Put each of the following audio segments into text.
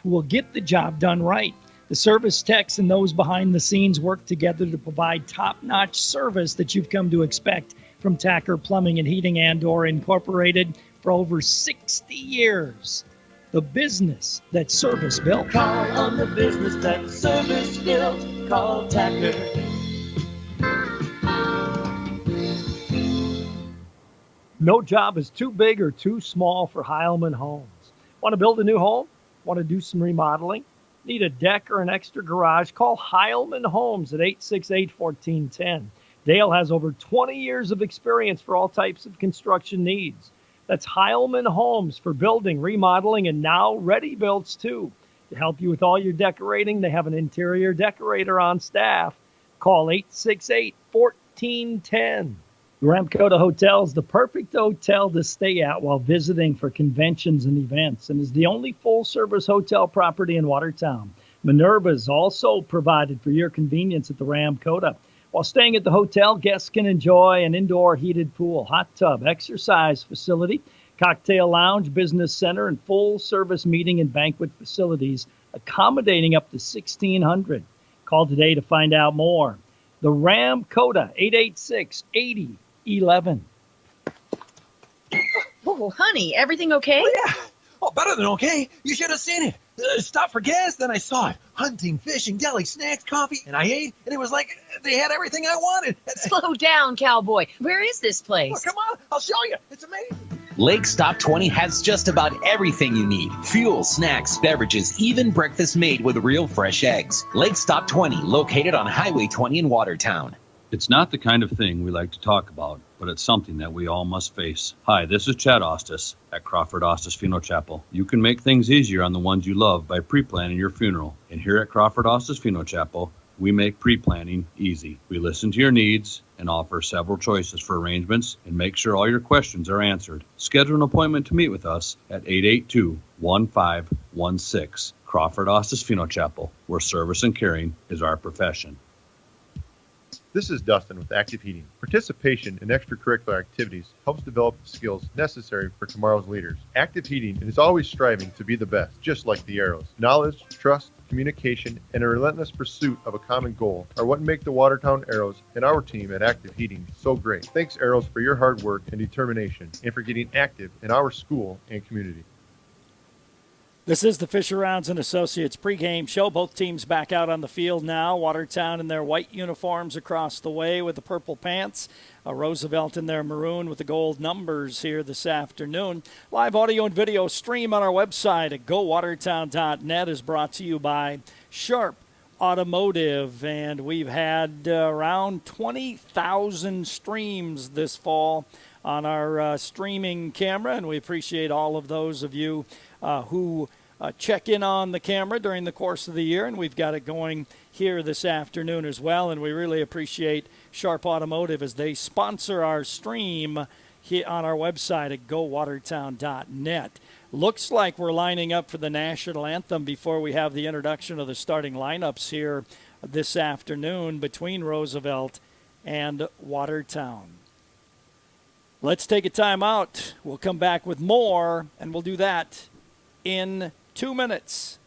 who will get the job done right. The service techs and those behind the scenes work together to provide top-notch service that you've come to expect from Tacker Plumbing and Heating Andor Incorporated for over 60 years. The business that service built. Call on the business that service built. Call Tacker. No job is too big or too small for Heilman Homes. Want to build a new home? Want to do some remodeling? Need a deck or an extra garage? Call Heilman Homes at 868-1410. Dale has over 20 years of experience for all types of construction needs. That's Heilman Homes for building, remodeling, and now ready-builds too. To help you with all your decorating, they have an interior decorator on staff. Call 868-1410. Ramkota Hotel is the perfect hotel to stay at while visiting for conventions and events and is the only full-service hotel property in Watertown. Minerva is also provided for your convenience at the Ramkota. While staying at the hotel, guests can enjoy an indoor heated pool, hot tub, exercise facility, cocktail lounge, business center, and full-service meeting and banquet facilities, accommodating up to 1,600. Call today to find out more. The Ramkota, 886-8011. Oh, honey, everything okay? Oh, yeah. Oh, better than okay. You should have seen it. Stopped for gas, then I saw it. Hunting, fishing, deli, snacks, coffee, and I ate, and it was like they had everything I wanted. Slow down, cowboy. Where is this place? Oh, come on, I'll show you. It's amazing. Lake Stop 20 has just about everything you need. Fuel, snacks, beverages, even breakfast made with real fresh eggs. Lake Stop 20, located on Highway 20 in Watertown. It's not the kind of thing we like to talk about, but it's something that we all must face. Hi, this is Chad Ostis at Crawford Ostis Funeral Chapel. You can make things easier on the ones you love by pre-planning your funeral. And here at Crawford Ostis Funeral Chapel, we make pre-planning easy. We listen to your needs and offer several choices for arrangements and make sure all your questions are answered. Schedule an appointment to meet with us at 882-1516. Crawford Ostis Funeral Chapel, where service and caring is our profession. This is Dustin with Active Heating. Participation in extracurricular activities helps develop the skills necessary for tomorrow's leaders. Active Heating is always striving to be the best, just like the Arrows. Knowledge, trust, communication, and a relentless pursuit of a common goal are what make the Watertown Arrows and our team at Active Heating so great. Thanks, Arrows, for your hard work and determination and for getting active in our school and community. This is the Fisher Rounds and Associates pregame show. Both teams back out on the field now. Watertown in their white uniforms across the way with the purple pants. Roosevelt in their maroon with the gold numbers here this afternoon. Live audio and video stream on our website at gowatertown.net is brought to you by Sharp Automotive. And we've had around 20,000 streams this fall on our streaming camera. And we appreciate all of those of you who check in on the camera during the course of the year, and we've got it going here this afternoon as well, and we really appreciate Sharp Automotive as they sponsor our stream here on our website at gowatertown.net. Looks like we're lining up for the national anthem before we have the introduction of the starting lineups here this afternoon between Roosevelt and Watertown. Let's take a time out. We'll come back with more, and we'll do that in 2 minutes.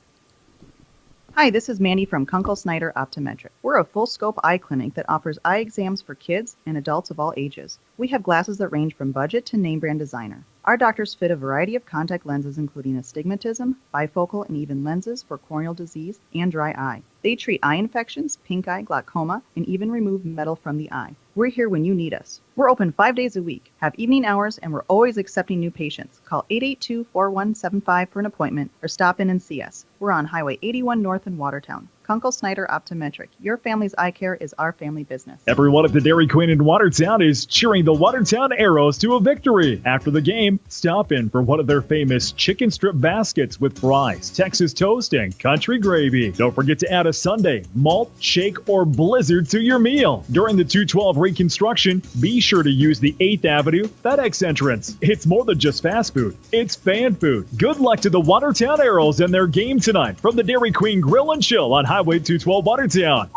Hi, this is Mandy from Kunkel Snyder Optometric. We're a full-scope eye clinic that offers eye exams for kids and adults of all ages. We have glasses that range from budget to name-brand designer. Our doctors fit a variety of contact lenses including astigmatism, bifocal, and even lenses for corneal disease and dry eye. They treat eye infections, pink eye, glaucoma, and even remove metal from the eye. We're here when you need us. We're open 5 days a week, have evening hours, and we're always accepting new patients. Call 882-4175 for an appointment or stop in and see us. We're on Highway 81 North in Watertown. Kunkel Snyder Optometric. Your family's eye care is our family business. Everyone at the Dairy Queen in Watertown is cheering the Watertown Arrows to a victory. After the game, stop in for one of their famous chicken strip baskets with fries, Texas toast, and country gravy. Don't forget to add a sundae, malt, shake, or blizzard to your meal. During the 212 reconstruction, be sure to use the 8th Avenue FedEx entrance. It's more than just fast food. It's fan food. Good luck to the Watertown Arrows and their game tonight from the Dairy Queen Grill and Chill on Highway 212 Watertown.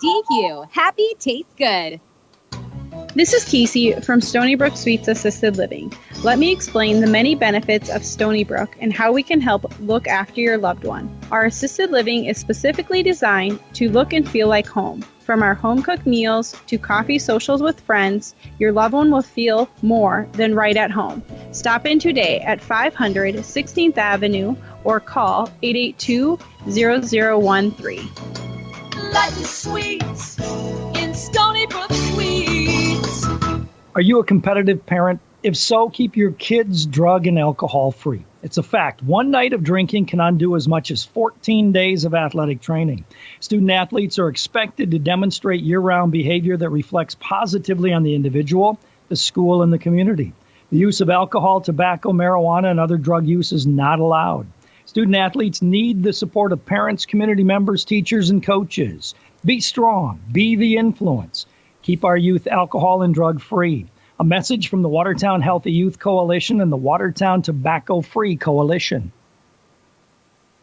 DQ. Happy tastes good. This is Casey from Stony Brook Suites Assisted Living. Let me explain the many benefits of Stony Brook and how we can help look after your loved one. Our assisted living is specifically designed to look and feel like home. From our home-cooked meals to coffee socials with friends, your loved one will feel more than right at home. Stop in today at 500 16th Avenue or call 882-0013. Life is sweet in Stony Brook Suites. Are you a competitive parent? If so, keep your kids drug and alcohol free. It's a fact. One night of drinking can undo as much as 14 days of athletic training. Student athletes are expected to demonstrate year-round behavior that reflects positively on the individual, the school, and the community. The use of alcohol, tobacco, marijuana, and other drug use is not allowed. Student athletes need the support of parents, community members, teachers, and coaches. Be strong. Be the influence. Keep our youth alcohol and drug free. A message from the Watertown Healthy Youth Coalition and the Watertown Tobacco Free Coalition.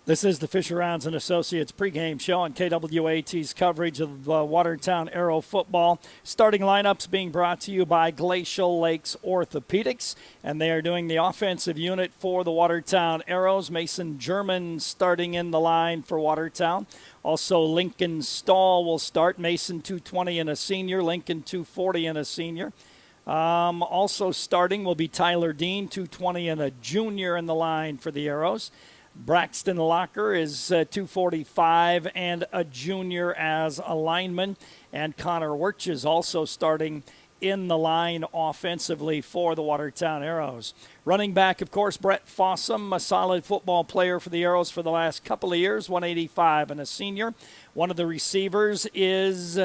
This is the Fisher Rounds and Associates pregame show on KWAT's coverage of Watertown Arrow football. Starting lineups being brought to you by Glacial Lakes Orthopedics, and they are doing the offensive unit for the Watertown Arrows. Mason German starting in the line for Watertown. Also, Lincoln Stahl will start. Mason 220 and a senior, Lincoln 240 and a senior. Also starting will be Tyler Dean, 220 and a junior in the line for the Arrows. Braxton Locker is 245 and a junior as a lineman. And Connor Wirch is also starting in the line offensively for the Watertown Arrows. Running back, of course, Brett Fossum, a solid football player for the Arrows for the last couple of years, 185 and a senior. One of the receivers is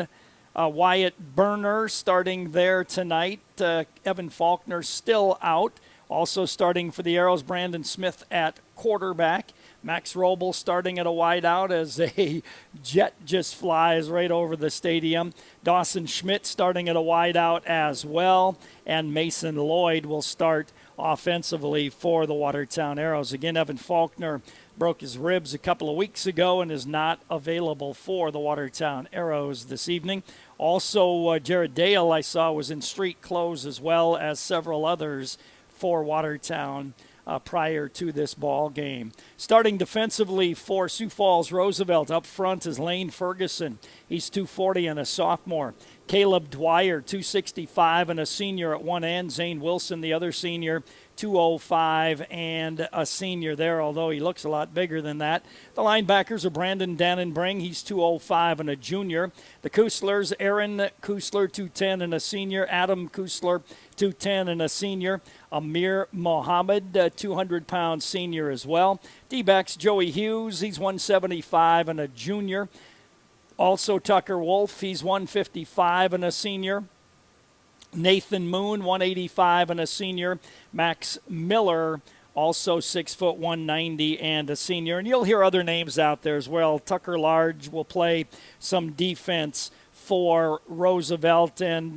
Wyatt Berner starting there tonight. Evan Faulkner still out. Also starting for the Arrows, Brandon Smith at quarterback. Max Roble starting at a wideout as a jet just flies right over the stadium. Dawson Schmidt starting at a wideout as well. And Mason Lloyd will start offensively for the Watertown Arrows. Again, Evan Faulkner broke his ribs a couple of weeks ago and is not available for the Watertown Arrows this evening. Also, Jared Dale, I saw, was in street clothes as well as several others for Watertown prior to this ball game. Starting defensively for Sioux Falls Roosevelt up front is Lane Ferguson. He's 240 and a sophomore. Caleb Dwyer, 265 and a senior at one end. Zane Wilson, the other senior, 205 and a senior there, although he looks a lot bigger than that. The linebackers are Brandon Dannenbring. He's 205 and a junior. The Kuslers, Aaron Kusler, 210 and a senior. Adam Kusler, 210 and a senior. Amir Mohammed, 200-pound senior as well. D-backs, Joey Hughes, he's 175 and a junior. Also Tucker Wolf, he's 155 and a senior. Nathan Moon, 185 and a senior. Max Miller, also 6 foot 190 and a senior. And you'll hear other names out there as well. Tucker Large will play some defense for Roosevelt, and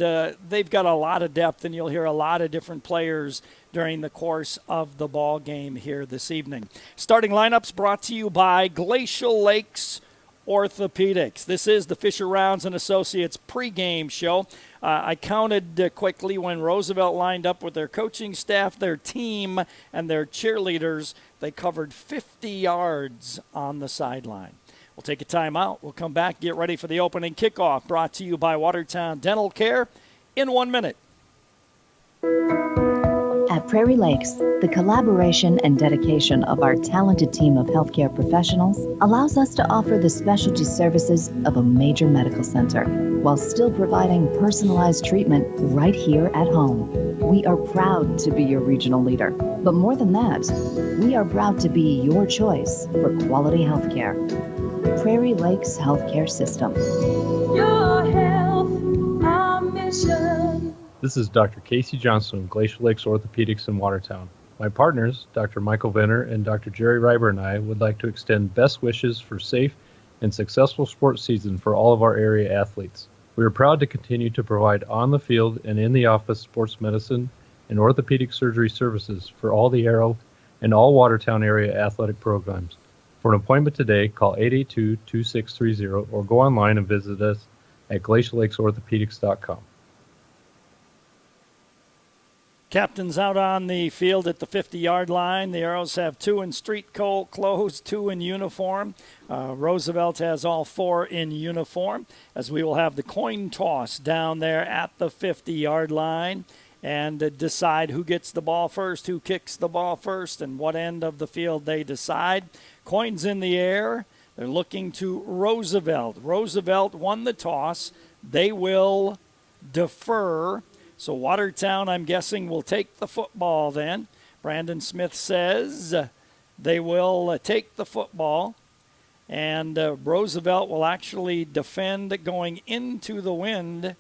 they've got a lot of depth, and you'll hear a lot of different players during the course of the ball game here this evening. Starting lineups brought to you by Glacial Lakes Orthopedics. This is the Fisher Rounds and Associates pregame show. I counted quickly when Roosevelt lined up with their coaching staff, their team, and their cheerleaders. They covered 50 yards on the sideline. We'll take a timeout. We'll come back, get ready for the opening kickoff, brought to you by Watertown Dental Care in 1 minute. At Prairie Lakes, the collaboration and dedication of our talented team of healthcare professionals allows us to offer the specialty services of a major medical center while still providing personalized treatment right here at home. We are proud to be your regional leader, but more than that, we are proud to be your choice for quality healthcare. Prairie Lakes Healthcare System. Your health, our mission. This is Dr. Casey Johnson of Glacial Lakes Orthopedics in Watertown. My partners, Dr. Michael Venner and Dr. Jerry Reiber, and I would like to extend best wishes for safe and successful sports season for all of our area athletes. We are proud to continue to provide on-the-field and in-the-office sports medicine and orthopedic surgery services for all the Arrow and all Watertown area athletic programs. For an appointment today, call 882-2630 or go online and visit us at glaciallakes.orthopedics.com. Captain's out on the field at the 50-yard line. The Arrows have 2 in street clothes, 2 in uniform. Roosevelt has all 4 in uniform, as we will have the coin toss down there at the 50-yard line and decide who gets the ball first, who kicks the ball first, and what end of the field they decide. Coins in the air. They're looking to Roosevelt. Roosevelt won the toss. They will defer. So Watertown, I'm guessing, will take the football then. Brandon Smith says they will take the football. And Roosevelt will actually defend going into the wind.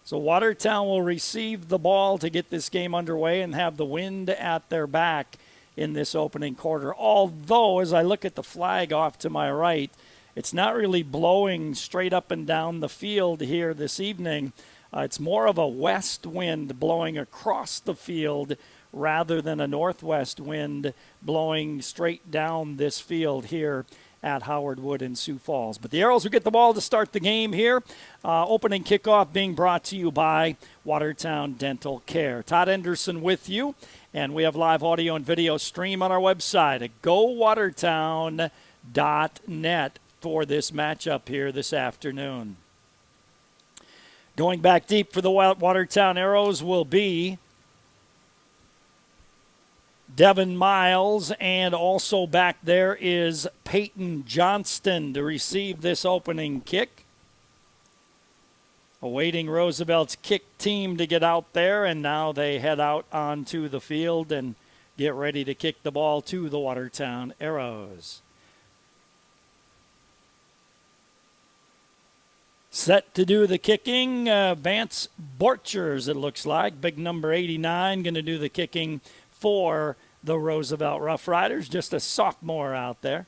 So Watertown will receive the ball to get this game underway and have the wind at their back in this opening quarter. Although, as I look at the flag off to my right, it's not really blowing straight up and down the field here this evening. It's more of a west wind blowing across the field rather than a northwest wind blowing straight down this field here at Howard Wood in Sioux Falls. But the Arrows will get the ball to start the game here. Opening kickoff being brought to you by Watertown Dental Care. Todd Henderson with you, and we have live audio and video stream on our website at gowatertown.net for this matchup here this afternoon. Going back deep for the Watertown Arrows will be Devin Miles, and also back there is Peyton Johnston to receive this opening kick. Awaiting Roosevelt's kick team to get out there, and now they head out onto the field and get ready to kick the ball to the Watertown Arrows. Set to do the kicking, Vance Borchers, it looks like. Big number 89 going to do the kicking for the Roosevelt Rough Riders. Just a sophomore out there.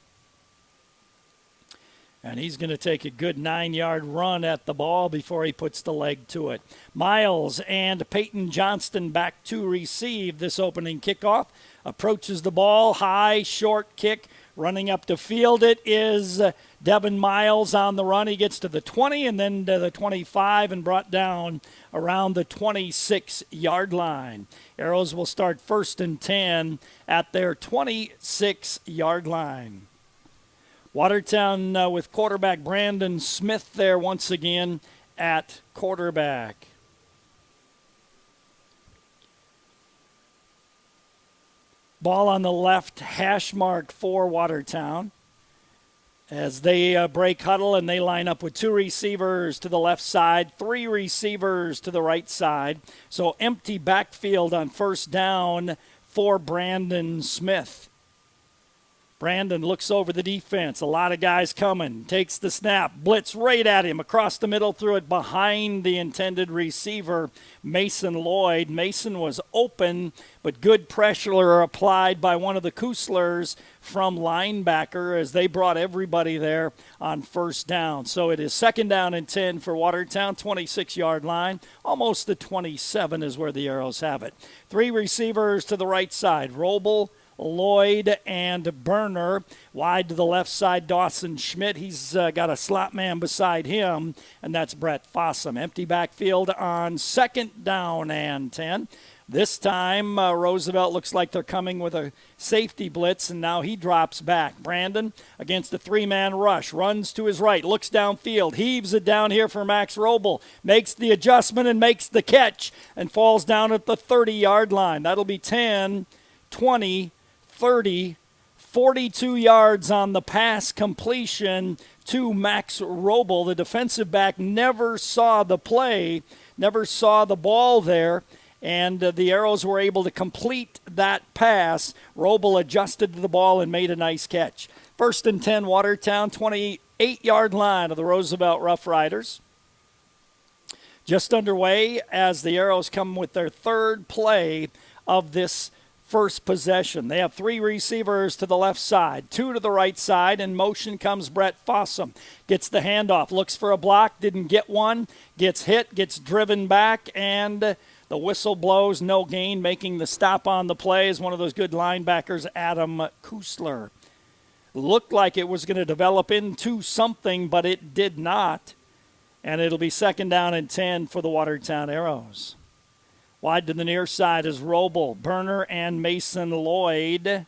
And he's going to take a good 9-yard run at the ball before he puts the leg to it. Miles and Peyton Johnston back to receive this opening kickoff. Approaches the ball, high, short kick. Running up to field it is Devin Miles on the run. He gets to the 20 and then to the 25 and brought down around the 26-yard line. Arrows will start 1st and 10 at their 26-yard line. Watertown with quarterback Brandon Smith there once again at quarterback. Ball on the left hash mark for Watertown as they break huddle and they line up with 2 receivers to the left side, 3 receivers to the right side. So empty backfield on 1st down for Brandon Smith. Brandon looks over the defense. A lot of guys coming. Takes the snap. Blitz right at him. Across the middle, threw it behind the intended receiver, Mason Lloyd. Mason was open, but good pressure applied by one of the Kuslers from linebacker as they brought everybody there on 1st down. So it is 2nd down and 10 for Watertown, 26-yard line. Almost the 27 is where the Arrows have it. 3 receivers to the right side. Roble, Lloyd, and Burner. Wide to the left side, Dawson Schmidt. He's got a slot man beside him, and that's Brett Fossum. Empty backfield on 2nd down and 10. This time, Roosevelt looks like they're coming with a safety blitz, and now he drops back. Brandon against a 3-man rush, runs to his right, looks downfield, heaves it down here for Max Roble, makes the adjustment and makes the catch, and falls down at the 30-yard line. That'll be 10, 20, 30, 42 yards on the pass completion to Max Roble. The defensive back never saw the play, never saw the ball there, and the Arrows were able to complete that pass. Roble adjusted to the ball and made a nice catch. 1st and 10, Watertown, 28-yard line of the Roosevelt Rough Riders. Just underway as the Arrows come with their 3rd play of this first possession. They have 3 receivers to the left side, 2 to the right side. In motion comes Brett Fossum. Gets the handoff, looks for a block, didn't get one, gets hit, gets driven back, and the whistle blows, no gain. Making the stop on the play is one of those good linebackers, Adam Kusler. Looked like it was going to develop into something, but it did not. And it'll be 2nd down and 10 for the Watertown Arrows. Wide to the near side is Roble, Berner, and Mason Lloyd.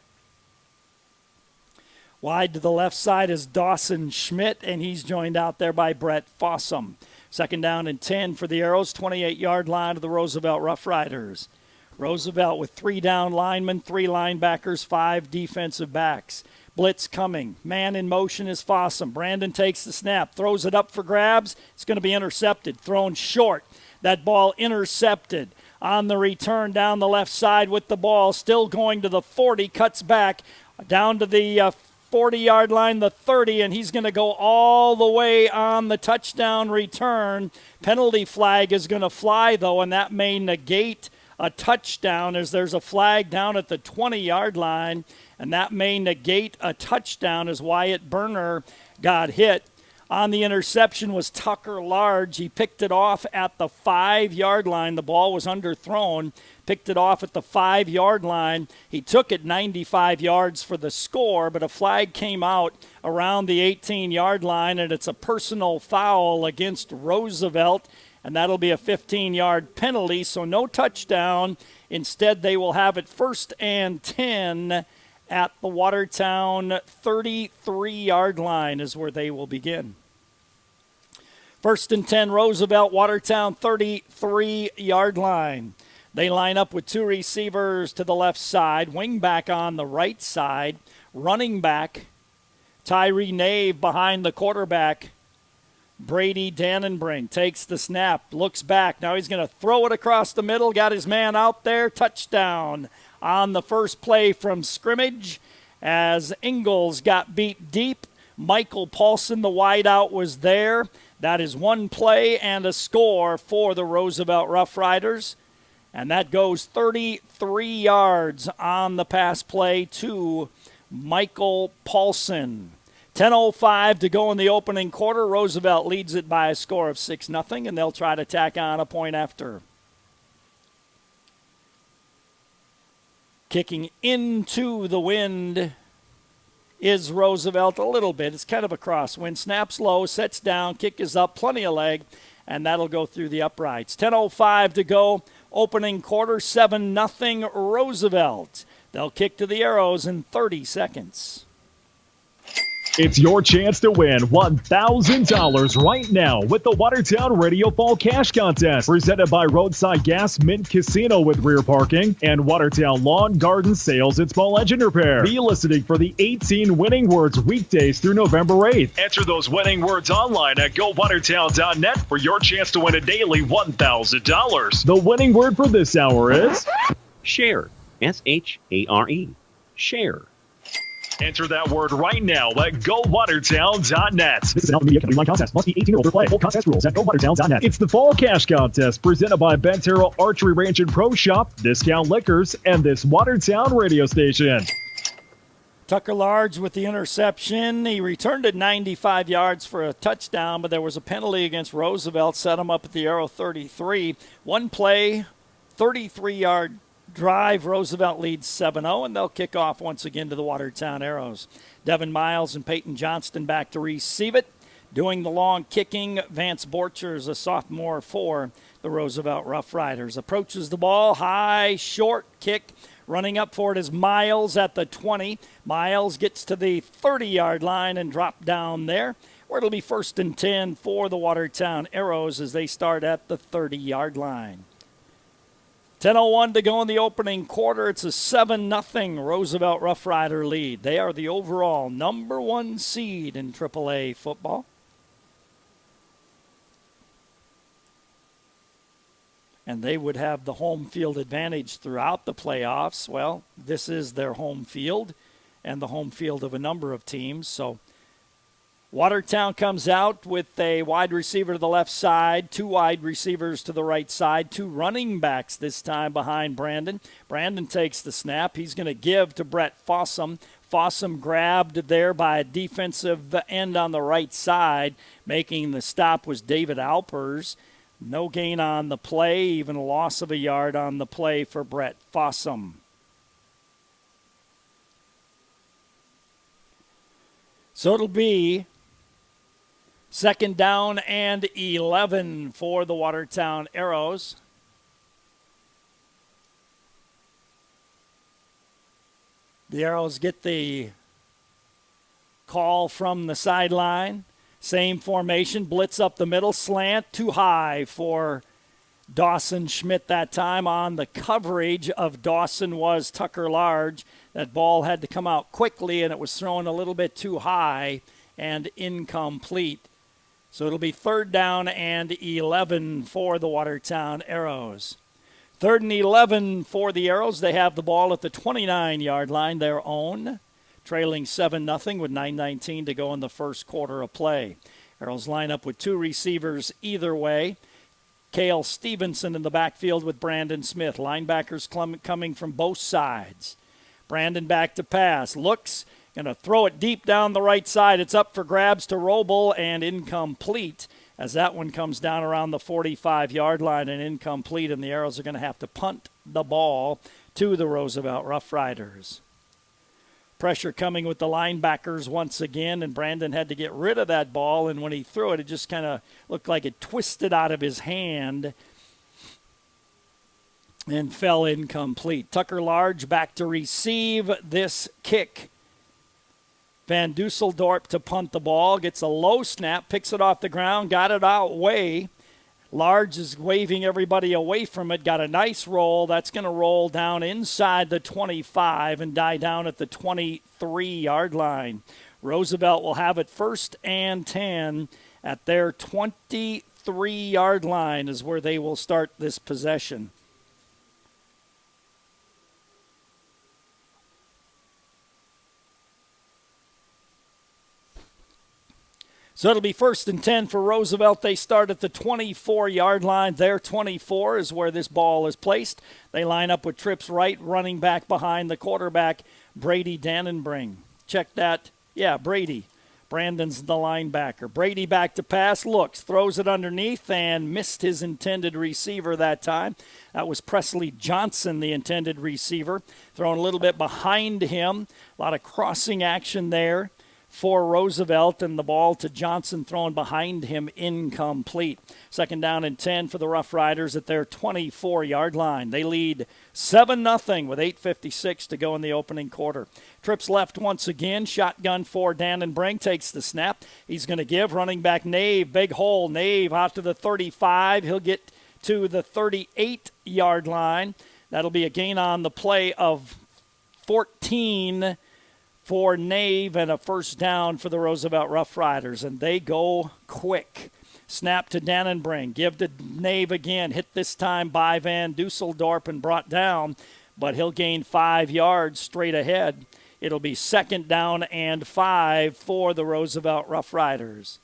Wide to the left side is Dawson Schmidt, and he's joined out there by Brett Fossum. Second down and 10 for the Arrows, 28-yard line of the Roosevelt Rough Riders. Roosevelt with 3 down linemen, 3 linebackers, 5 defensive backs. Blitz coming. Man in motion is Fossum. Brandon takes the snap, throws it up for grabs. It's going to be intercepted, thrown short. That ball intercepted. On the return down the left side with the ball, still going to the 40, cuts back down to the 40-yard line, the 30, and he's going to go all the way on the touchdown return. Penalty flag is going to fly, though, and that may negate a touchdown as there's a flag down at the 20-yard line, and that may negate a touchdown as Wyatt Berner got hit. On the interception was Tucker Large. He picked it off at the 5-yard line. The ball was underthrown. Picked it off at the 5-yard line. He took it 95 yards for the score, but a flag came out around the 18-yard line, and it's a personal foul against Roosevelt, and that'll be a 15-yard penalty, so no touchdown. Instead, they will have it 1st and 10 at the Watertown 33-yard line is where they will begin. 1st and 10, Roosevelt, Watertown 33-yard line. They line up with 2 receivers to the left side, wing back on the right side, running back, Tyree Nave behind the quarterback. Brady Dannenbrink takes the snap, looks back. Now he's going to throw it across the middle, got his man out there, touchdown on the first play from scrimmage as Ingalls got beat deep. Michael Paulson, the wideout, was there. That is 1 play and a score for the Roosevelt Rough Riders. And that goes 33 yards on the pass play to Michael Paulson. 10:05 to go in the opening quarter. Roosevelt leads it by a score of 6-0, and they'll try to tack on a point after. Kicking into the wind is Roosevelt a little bit. It's kind of a crosswind. Snaps low, sets down, kick is up, plenty of leg, and that'll go through the uprights. 10:05 to go. Opening quarter, 7-0 Roosevelt. They'll kick to the Arrows in 30 seconds. It's your chance to win $1,000 right now with the Watertown Radio Fall Cash Contest, presented by Roadside Gas Mint Casino with rear parking and Watertown Lawn Garden Sales and Small Engine Repair. Be listening for the 18 winning words weekdays through November 8th. Enter those winning words online at gowatertown.net for your chance to win a daily $1,000. The winning word for this hour is share. S-H-A-R-E. Share. Enter that word right now at gowatertown.net. This is an media company line contest. Must be 18 or older. Play. Full contest rules at gowatertown.net. It's the Fall Cash Contest presented by Bentero Archery Range and Pro Shop, Discount Liquors, and this Watertown radio station. Tucker Large with the interception. He returned it 95 yards for a touchdown, but there was a penalty against Roosevelt, set him up at the Arrow 33. 1 play, 33-yard drive. Roosevelt leads 7-0, and they'll kick off once again to the Watertown Arrows. Devin Miles and Peyton Johnston back to receive it. Doing the long kicking, Vance Borchers, a sophomore for the Roosevelt Rough Riders. Approaches the ball, high, short kick. Running up for it is Miles at the 20. Miles gets to the 30-yard line and dropped down there, where it'll be 1st and 10 for the Watertown Arrows as they start at the 30-yard line. 10:01 to go in the opening quarter. It's a 7-0 Roosevelt Rough Rider lead. They are the overall number 1 seed in AAA football. And they would have the home field advantage throughout the playoffs. Well, this is their home field and the home field of a number of teams. So Watertown comes out with a wide receiver to the left side, 2 wide receivers to the right side, 2 running backs this time behind Brandon. Brandon takes the snap. He's going to give to Brett Fossum. Fossum grabbed there by a defensive end on the right side. Making the stop was David Alpers. No gain on the play, even a loss of a yard on the play for Brett Fossum. So it'll be 2nd down and 11 for the Watertown Arrows. The Arrows get the call from the sideline. Same formation, blitz up the middle, slant too high for Dawson Schmidt that time. On the coverage of Dawson was Tucker Large. That ball had to come out quickly, and it was thrown a little bit too high and incomplete. So it'll be 3rd down and 11 for the Watertown Arrows. 3rd and 11 for the Arrows. They have the ball at the 29-yard line, their own, trailing 7-0 with 9:19 to go in the first quarter of play. Arrows line up with 2 receivers either way. Cale Stevenson in the backfield with Brandon Smith. Linebackers coming from both sides. Brandon back to pass. Looks, going to throw it deep down the right side. It's up for grabs to Roble and incomplete as that one comes down around the 45-yard line and incomplete, and the Arrows are going to have to punt the ball to the Roosevelt Rough Riders. Pressure coming with the linebackers once again, and Brandon had to get rid of that ball, and when he threw it, it just kind of looked like it twisted out of his hand and fell incomplete. Tucker Large back to receive this kick. Van Dusseldorp to punt the ball, gets a low snap, picks it off the ground, got it out way. Large is waving everybody away from it, got a nice roll. That's going to roll down inside the 25 and die down at the 23-yard line. Roosevelt will have it 1st and 10 at their 23-yard line is where they will start this possession. So it'll be 1st and 10 for Roosevelt. They start at the 24-yard line. Their 24 is where this ball is placed. They line up with trips right, running back behind the quarterback, Brady Dannenbring. Check that. Yeah, Brady. Brandon's the linebacker. Brady back to pass, looks, throws it underneath, and missed his intended receiver that time. That was Presley Johnson, the intended receiver, thrown a little bit behind him. A lot of crossing action there for Roosevelt, and the ball to Johnson thrown behind him, incomplete. 2nd down and 10 for the Rough Riders at their 24-yard line. They lead 7-0 with 8:56 to go in the opening quarter. Trips left once again. Shotgun for Dannenbring. Takes the snap. He's going to give. Running back Nave. Big hole. Nave out to the 35. He'll get to the 38-yard line. That'll be a gain on the play of 14 for Nave and a 1st down for the Roosevelt Rough Riders, and they go quick. Snap to Dannenbring, give to Nave again, hit this time by Van Dusseldorp and brought down, but he'll gain 5 yards straight ahead. It'll be 2nd down and 5 for the Roosevelt Rough Riders.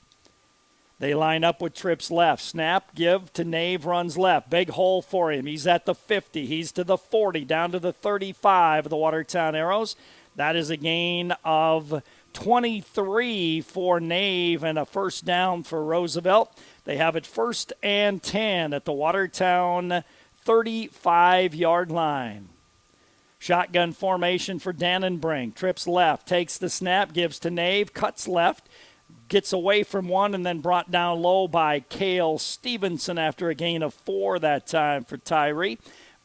They line up with trips left. Snap, give to Nave, runs left. Big hole for him. He's at the 50. He's to the 40, down to the 35 of the Watertown Arrows. That is a gain of 23 for Nave and a 1st down for Roosevelt. They have it 1st and 10 at the Watertown 35-yard line. Shotgun formation for Dannenbring. Trips left, takes the snap, gives to Nave, cuts left, gets away from one, and then brought down low by Cale Stevenson after a gain of 4 that time for Tyree.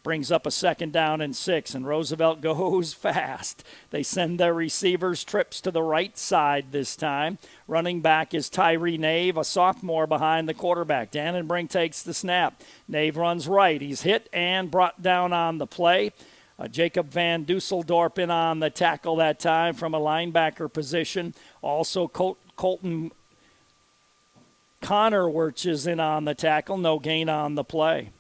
Brings up a 2nd down and 6, and Roosevelt goes fast. They send their receivers trips to the right side this time. Running back is Tyree Nave, a sophomore behind the quarterback. Dannenbring takes the snap. Nave runs right. He's hit and brought down on the play. Jacob Van Dusseldorp in on the tackle that time from a linebacker position. Also Colton Connerwirch is in on the tackle. No gain on the play.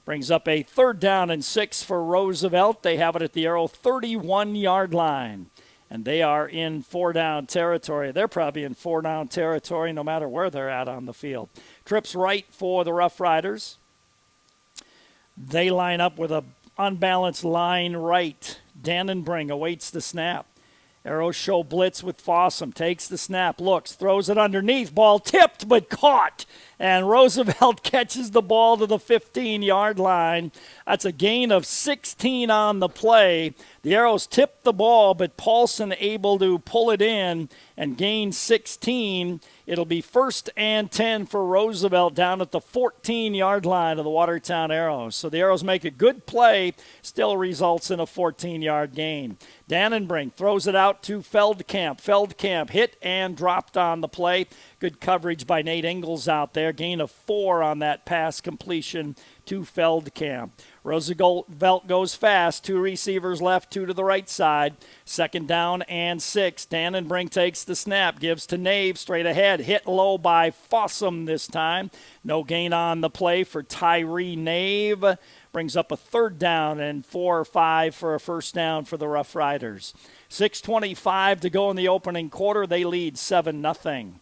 Brings up a 3rd down and 6 for Roosevelt. They have it at the Arrow 31-yard line, and they are in 4-down territory. They're probably in 4-down territory no matter where they're at on the field. Trips right for the Rough Riders. They line up with a unbalanced line right. Dannenbring awaits the snap. Arrows show blitz with Fossum. Takes the snap, looks, throws it underneath. Ball tipped but caught And Roosevelt catches the ball to the 15-yard line. That's a gain of 16 on the play. The Arrows tipped the ball, but Paulson able to pull it in and gain 16. It'll be 1st and 10 for Roosevelt down at the 14-yard line of the Watertown Arrows. So the Arrows make a good play, still results in a 14-yard gain. Dannenbrink throws it out to Feldkamp. Feldkamp hit and dropped on the play. Good coverage by Nate Ingles out there. Gain of 4 on that pass completion to Feldkamp. Roosevelt goes fast. 2 receivers left, 2 to the right side. 2nd down and 6. Dannenbrink takes the snap, gives to Nave straight ahead. Hit low by Fossum this time. No gain on the play for Tyree Nave. Brings up a 3rd down and 4 or 5 for a 1st down for the Rough Riders. 6:25 to go in the opening quarter. They lead 7-0.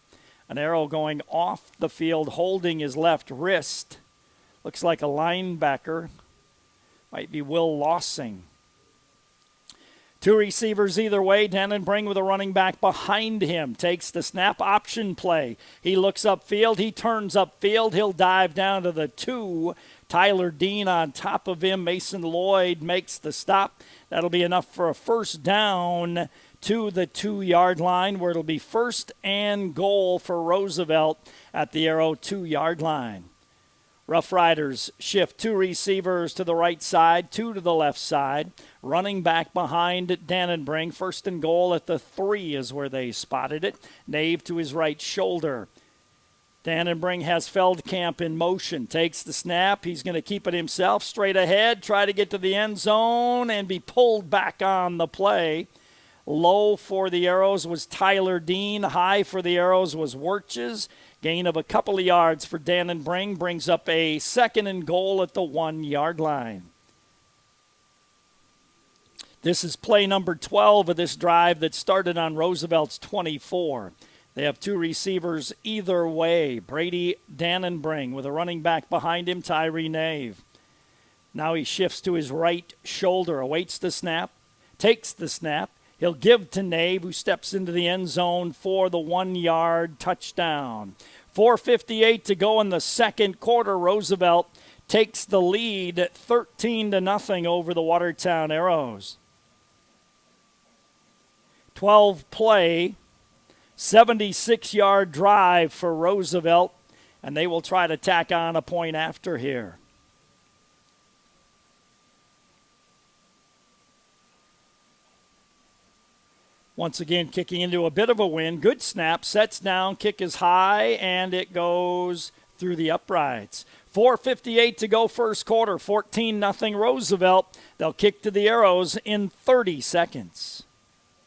An arrow going off the field, holding his left wrist. Looks like a linebacker. Might be Will Lossing. 2 receivers either way. Dannenbrink with a running back behind him. Takes the snap option play. He looks upfield. He turns upfield. He'll dive down to the 2. Tyler Dean on top of him. Mason Lloyd makes the stop. That'll be enough for a 1st down to the 2-yard line, where it'll be 1st and goal for Roosevelt at the Arrow 2-yard line. Rough Riders shift 2 receivers to the right side, 2 to the left side. Running back behind Dannenbrink. 1st and goal at the 3 is where they spotted it. Nave to his right shoulder. Dannenbrink has Feldkamp in motion. Takes the snap. He's going to keep it himself. Straight ahead. Try to get to the end zone and be pulled back on the play. Low for the Arrows was Tyler Dean. High for the Arrows was Wirches. Gain of a couple of yards for Dannenbrink brings up a 2nd and goal at the 1-yard line. This is play number 12 of this drive that started on Roosevelt's 24. They have 2 receivers either way. Brady Dannenbrink with a running back behind him, Tyree Nave. Now he shifts to his right shoulder, awaits the snap, takes the snap. He'll give to Nave, who steps into the end zone for the 1-yard touchdown. 4:58 to go in the 2nd quarter. Roosevelt takes the lead 13-0 over the Watertown Arrows. 12 play, 76-yard drive for Roosevelt, and they will try to tack on a point after here. Once again, kicking into a bit of a wind. Good snap, sets down, kick is high, and it goes through the uprights. 4:58 to go first quarter, 14-0 Roosevelt. They'll kick to the Arrows in 30 seconds.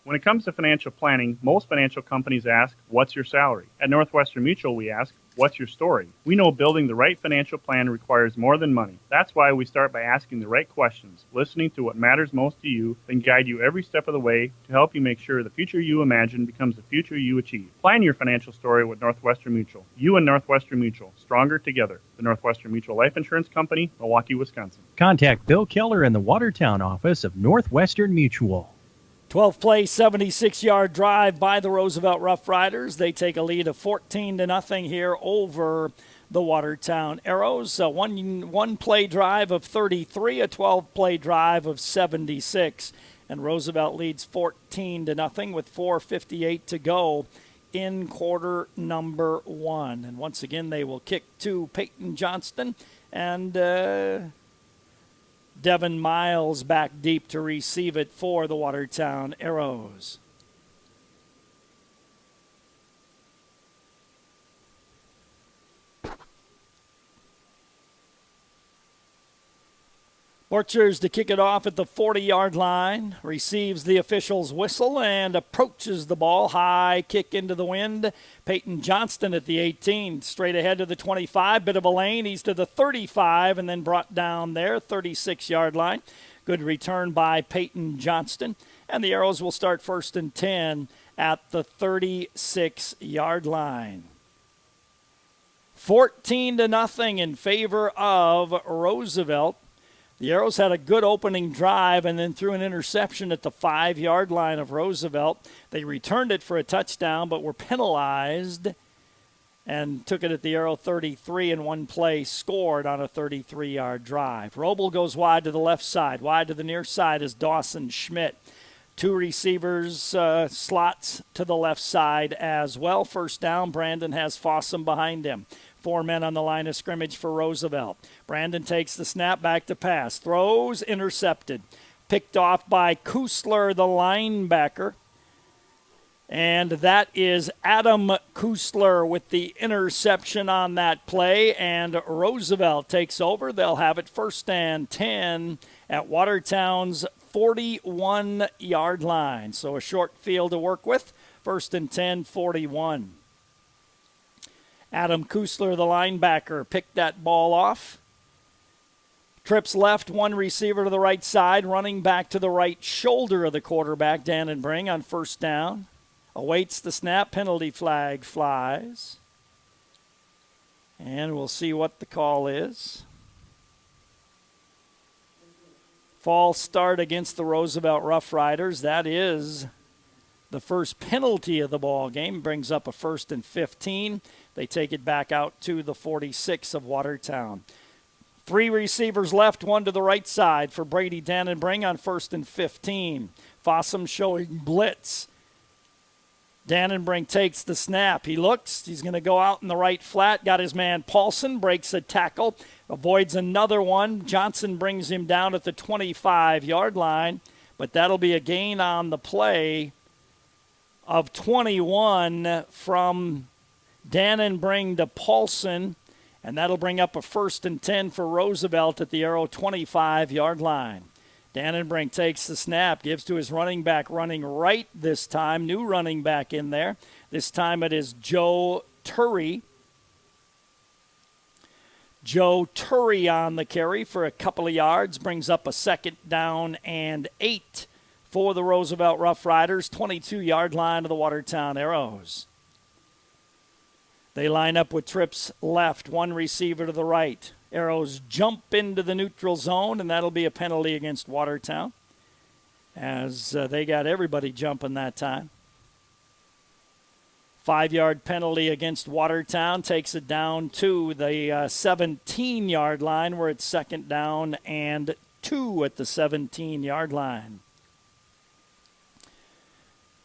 When it comes to financial planning, most financial companies ask, what's your salary? At Northwestern Mutual, we ask, what's your story? We know building the right financial plan requires more than money. That's why we start by asking the right questions, listening to what matters most to you, then guide you every step of the way to help you make sure the future you imagine becomes the future you achieve. Plan your financial story with Northwestern Mutual. You and Northwestern Mutual, stronger together. The Northwestern Mutual Life Insurance Company, Milwaukee, Wisconsin. Contact Bill Keller in the Watertown office of Northwestern Mutual. 12-play, 76-yard drive by the Roosevelt Rough Riders. They take a lead of 14-0 here over the Watertown Arrows. A one-play drive of 33, a 12-play drive of 76. And Roosevelt leads 14-0 with 4:58 to go in quarter number 1. And once again, they will kick to Peyton Johnston and Devin Miles back deep to receive it for the Watertown Arrows. Borchers to kick it off at the 40-yard line, receives the official's whistle and approaches the ball. High kick into the wind. Peyton Johnston at the 18, straight ahead to the 25. Bit of a lane. He's to the 35 and then brought down there, 36-yard line. Good return by Peyton Johnston. And the Arrows will start 1st and 10 at the 36-yard line. 14-0 in favor of Roosevelt. The Arrows had a good opening drive and then threw an interception at the 5-yard line of Roosevelt. They returned it for a touchdown but were penalized and took it at the Arrow 33 in one play, scored on a 33-yard drive. Roble goes wide to the left side. Wide to the near side is Dawson Schmidt. Two receivers, slots to the left side as well. First down, Brandon has Fossum behind him. 4 men on the line of scrimmage for Roosevelt. Brandon takes the snap, back to pass. Throws, intercepted. Picked off by Kusler, the linebacker. And that is Adam Kusler with the interception on that play. And Roosevelt takes over. They'll have it 1st and 10 at Watertown's 41-yard line. So a short field to work with. 1st and 10, 41. Adam Kusler, the linebacker, picked that ball off. Trips left, one receiver to the right side, running back to the right shoulder of the quarterback, Dannenbring, on 1st down. Awaits the snap, penalty flag flies. And we'll see what the call is. False start against the Roosevelt Rough Riders. That is the first penalty of the ball game. Brings up a 1st and 15. They take it back out to the 46 of Watertown. 3 receivers left, one to the right side for Brady Dannenbring on 1st and 15. Fossum showing blitz. Dannenbring takes the snap. He looks. He's going to go out in the right flat. Got his man Paulson. Breaks a tackle. Avoids another one. Johnson brings him down at the 25-yard line. But that'll be a gain on the play of 21 from Dannenbring to Paulson. And that'll bring up a 1st and 10 for Roosevelt at the Arrow 25-yard line. Dannenbring takes the snap, gives to his running back, running right this time. New running back in there. This time it is Joe Turry. Joe Turry on the carry for a couple of yards. Brings up a 2nd down and 8 for the Roosevelt Rough Riders. 22-yard line of the Watertown Arrows. They line up with trips left, one receiver to the right. Arrows jump into the neutral zone, and that'll be a penalty against Watertown as they got everybody jumping that time. 5-yard penalty against Watertown takes it down to the 17-yard line where it's 2nd down and 2 at the 17-yard line.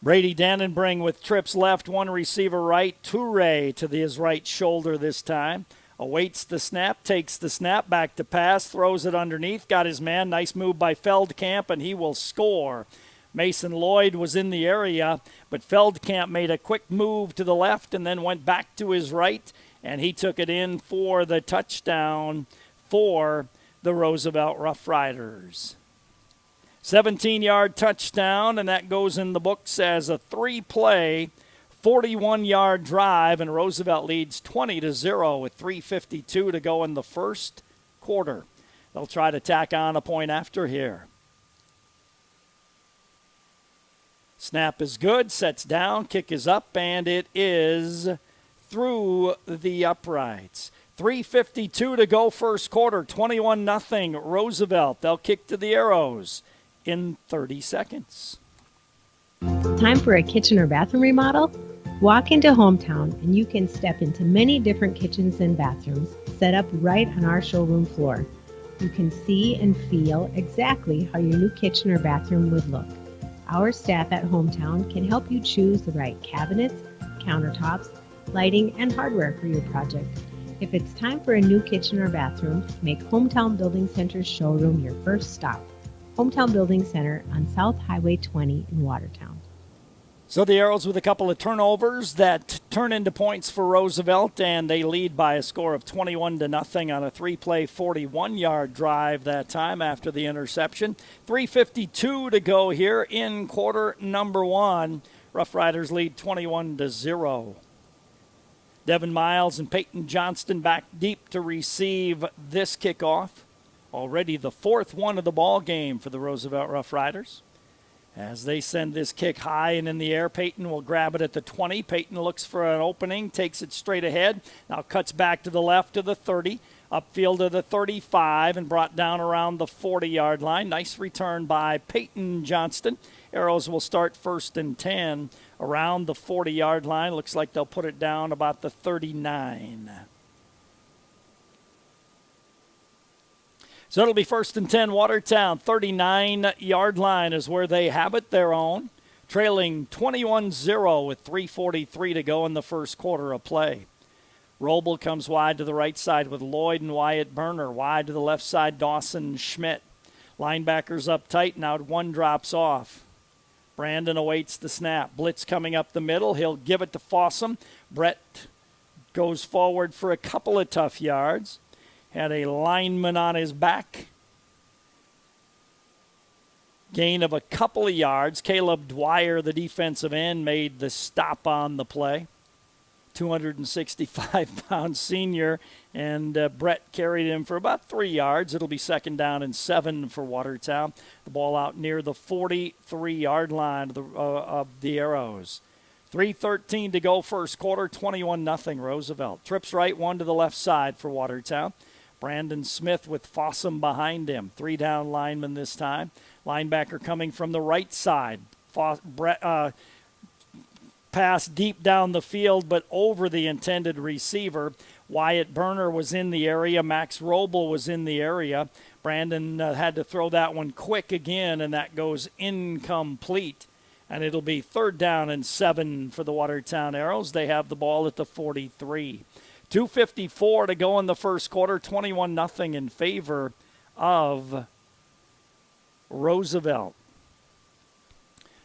Brady Dannenbring with trips left, one receiver right. Toure to his right shoulder this time. Awaits the snap, takes the snap, back to pass, throws it underneath, got his man. Nice move by Feldkamp, and he will score. Mason Lloyd was in the area, but Feldkamp made a quick move to the left and then went back to his right, and he took it in for the touchdown for the Roosevelt Rough Riders. 17-yard touchdown, and that goes in the books as a 3-play 41-yard drive, and Roosevelt leads 20-0 with 3:52 to go in the first quarter. They'll try to tack on a point after here. Snap is good, sets down, kick is up, and it is through the uprights. 3:52 to go first quarter, 21-0 Roosevelt. They'll kick to the Arrows in 30 seconds. Time for a kitchen or bathroom remodel? Walk into Hometown and you can step into many different kitchens and bathrooms set up right on our showroom floor. You can see and feel exactly how your new kitchen or bathroom would look. Our staff at Hometown can help you choose the right cabinets, countertops, lighting, and hardware for your project. If it's time for a new kitchen or bathroom, make Hometown Building Center's showroom your first stop. Hometown Building Center on South Highway 20 in Watertown. So the Arrows with a couple of turnovers that turn into points for Roosevelt, and they lead by a score of 21-0 on a 3-play 41-yard drive that time after the interception. 3:52 to go here in quarter number 1. Rough Riders lead 21-0. Devin Miles and Peyton Johnston back deep to receive this kickoff. Already the 4th one of the ball game for the Roosevelt Rough Riders. As they send this kick high and in the air, Peyton will grab it at the 20. Peyton looks for an opening, takes it straight ahead. Now cuts back to the left to the 30, upfield to the 35, and brought down around the 40-yard line. Nice return by Peyton Johnston. Arrows will start 1st and 10 around the 40-yard line. Looks like they'll put it down about the 39. So it'll be 1st and 10, Watertown. 39-yard line is where they have it, their own. Trailing 21-0 with 3:43 to go in the first quarter of play. Roble comes wide to the right side with Lloyd and Wyatt Burner. Wide to the left side, Dawson Schmidt. Linebackers up tight. Now one drops off. Brandon awaits the snap. Blitz coming up the middle. He'll give it to Fossum. Brett goes forward for a couple of tough yards. Had a lineman on his back. Gain of a couple of yards. Caleb Dwyer, the defensive end, made the stop on the play. 265-pound senior, and Brett carried him for about 3 yards. It'll be 2nd down and 7 for Watertown. The ball out near the 43-yard line of the Arrows. 3:13 to go first quarter, 21-0 Roosevelt. Trips right, one to the left side for Watertown. Brandon Smith with Fossum behind him. 3-down lineman this time. Linebacker coming from the right side. Pass deep down the field, but over the intended receiver. Wyatt Burner was in the area. Max Roble was in the area. Brandon had to throw that one quick again, and that goes incomplete. And it'll be 3rd down and 7 for the Watertown Arrows. They have the ball at the 43. 2:54 to go in the first quarter, 21-0 in favor of Roosevelt.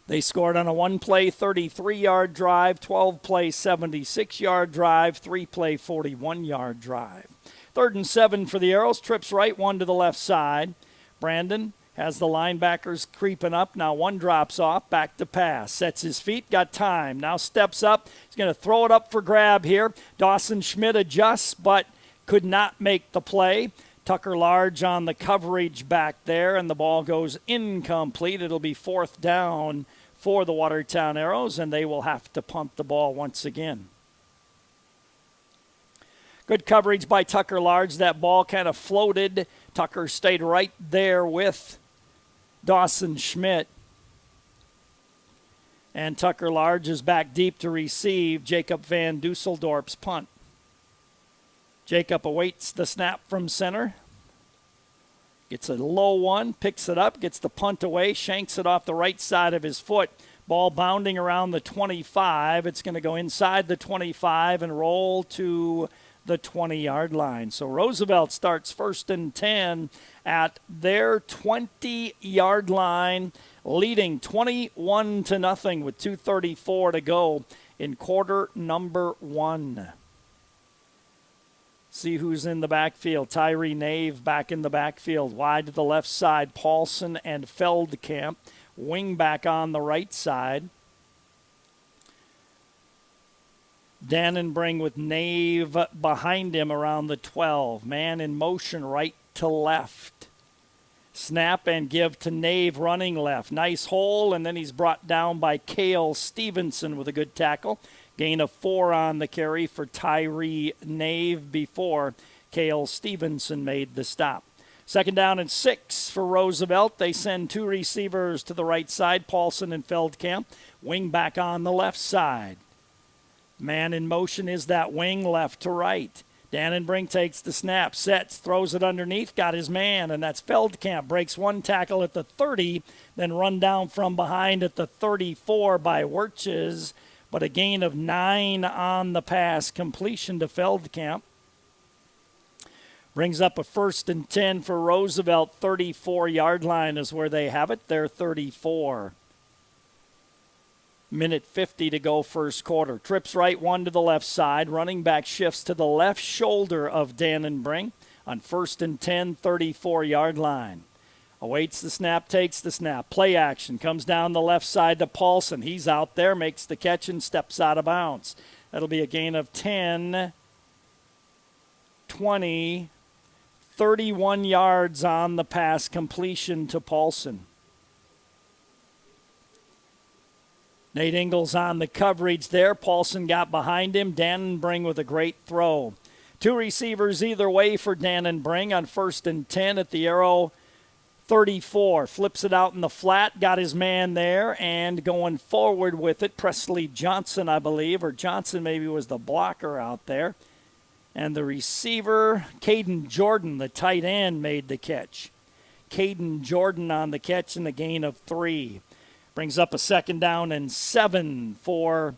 They scored on a 1-play 33-yard drive, 12-play 76-yard drive, 3-play 41-yard drive. 3rd and 7 for the Arrows. Trips right, one to the left side. Brandon has the linebackers creeping up. Now one drops off, back to pass. Sets his feet, got time. Now steps up. He's going to throw it up for grab here. Dawson Schmidt adjusts, but could not make the play. Tucker Large on the coverage back there, and the ball goes incomplete. It'll be 4th down for the Watertown Arrows, and they will have to punt the ball once again. Good coverage by Tucker Large. That ball kind of floated. Tucker stayed right there with Dawson Schmidt. And Tucker Large is back deep to receive Jacob Van Dusseldorp's punt. Jacob awaits the snap from center. Gets a low one, picks it up, gets the punt away, shanks it off the right side of his foot. Ball bounding around the 25. It's going to go inside the 25 and roll to the 20-yard line. So Roosevelt starts 1st and 10 at their 20-yard line, leading 21-0 with 2:34 to go in quarter number 1. See who's in the backfield. Tyree Nave back in the backfield. Wide to the left side, Paulson and Feldkamp. Wing back on the right side. Dannenbring with Nave behind him around the 12. Man in motion right to left. Snap and give to Nave running left. Nice hole, and then he's brought down by Cale Stevenson with a good tackle. Gain of 4 on the carry for Tyree Nave before Cale Stevenson made the stop. 2nd down and 6 for Roosevelt. They send 2 receivers to the right side, Paulson and Feldkamp. Wing back on the left side. Man in motion is that wing left to right. Dannenbring takes the snap, sets, throws it underneath, got his man, and that's Feldkamp. Breaks one tackle at the 30, then run down from behind at the 34 by Wirches, but a gain of 9 on the pass, completion to Feldkamp. Brings up a 1st and 10 for Roosevelt. 34-yard line is where they have it. They're 34. Minute 50 to go first quarter. Trips right, one to the left side. Running back shifts to the left shoulder of Dannenbring on 1st and 10, 34-yard line. Awaits the snap, takes the snap. Play action. Comes down the left side to Paulson. He's out there, makes the catch, and steps out of bounds. That'll be a gain of 10, 20, 31 yards on the pass, completion to Paulson. Nate Ingles on the coverage there. Paulson got behind him. Dannenbring with a great throw. 2 receivers either way for Dannenbring on 1st and 10 at the Arrow 34, flips it out in the flat, got his man there, and going forward with it, Presley Johnson, I believe, or Johnson maybe was the blocker out there. And the receiver, Caden Jordan, the tight end, made the catch. Caden Jordan on the catch and the gain of 3. Brings up a 2nd down and 7 for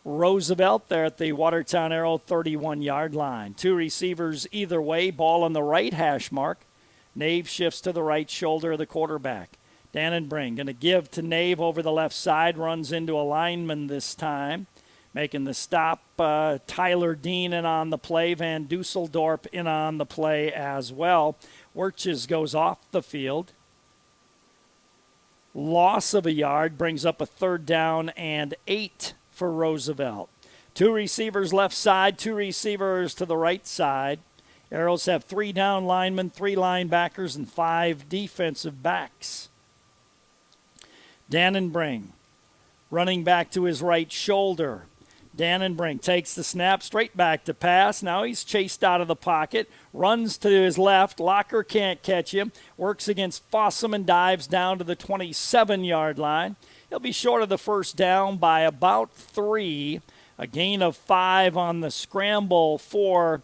Roosevelt there at the Watertown Arrow 31-yard line. 2 receivers either way, ball on the right hash mark. Nave shifts to the right shoulder of the quarterback. Dannenbring going to give to Nave over the left side, runs into a lineman this time. Making the stop, Tyler Dean in on the play, Van Dusseldorp in on the play as well. Wirches goes off the field. Loss of a yard brings up a 3rd down and 8 for Roosevelt. 2 receivers left side, 2 receivers to the right side. Arrows have 3 down linemen, 3 linebackers, and 5 defensive backs. Dannenbring running back to his right shoulder. Dannenbring takes the snap, straight back to pass. Now he's chased out of the pocket, runs to his left. Locker can't catch him, works against Fossum and dives down to the 27-yard line. He'll be short of the 1st down by about 3. A gain of 5 on the scramble for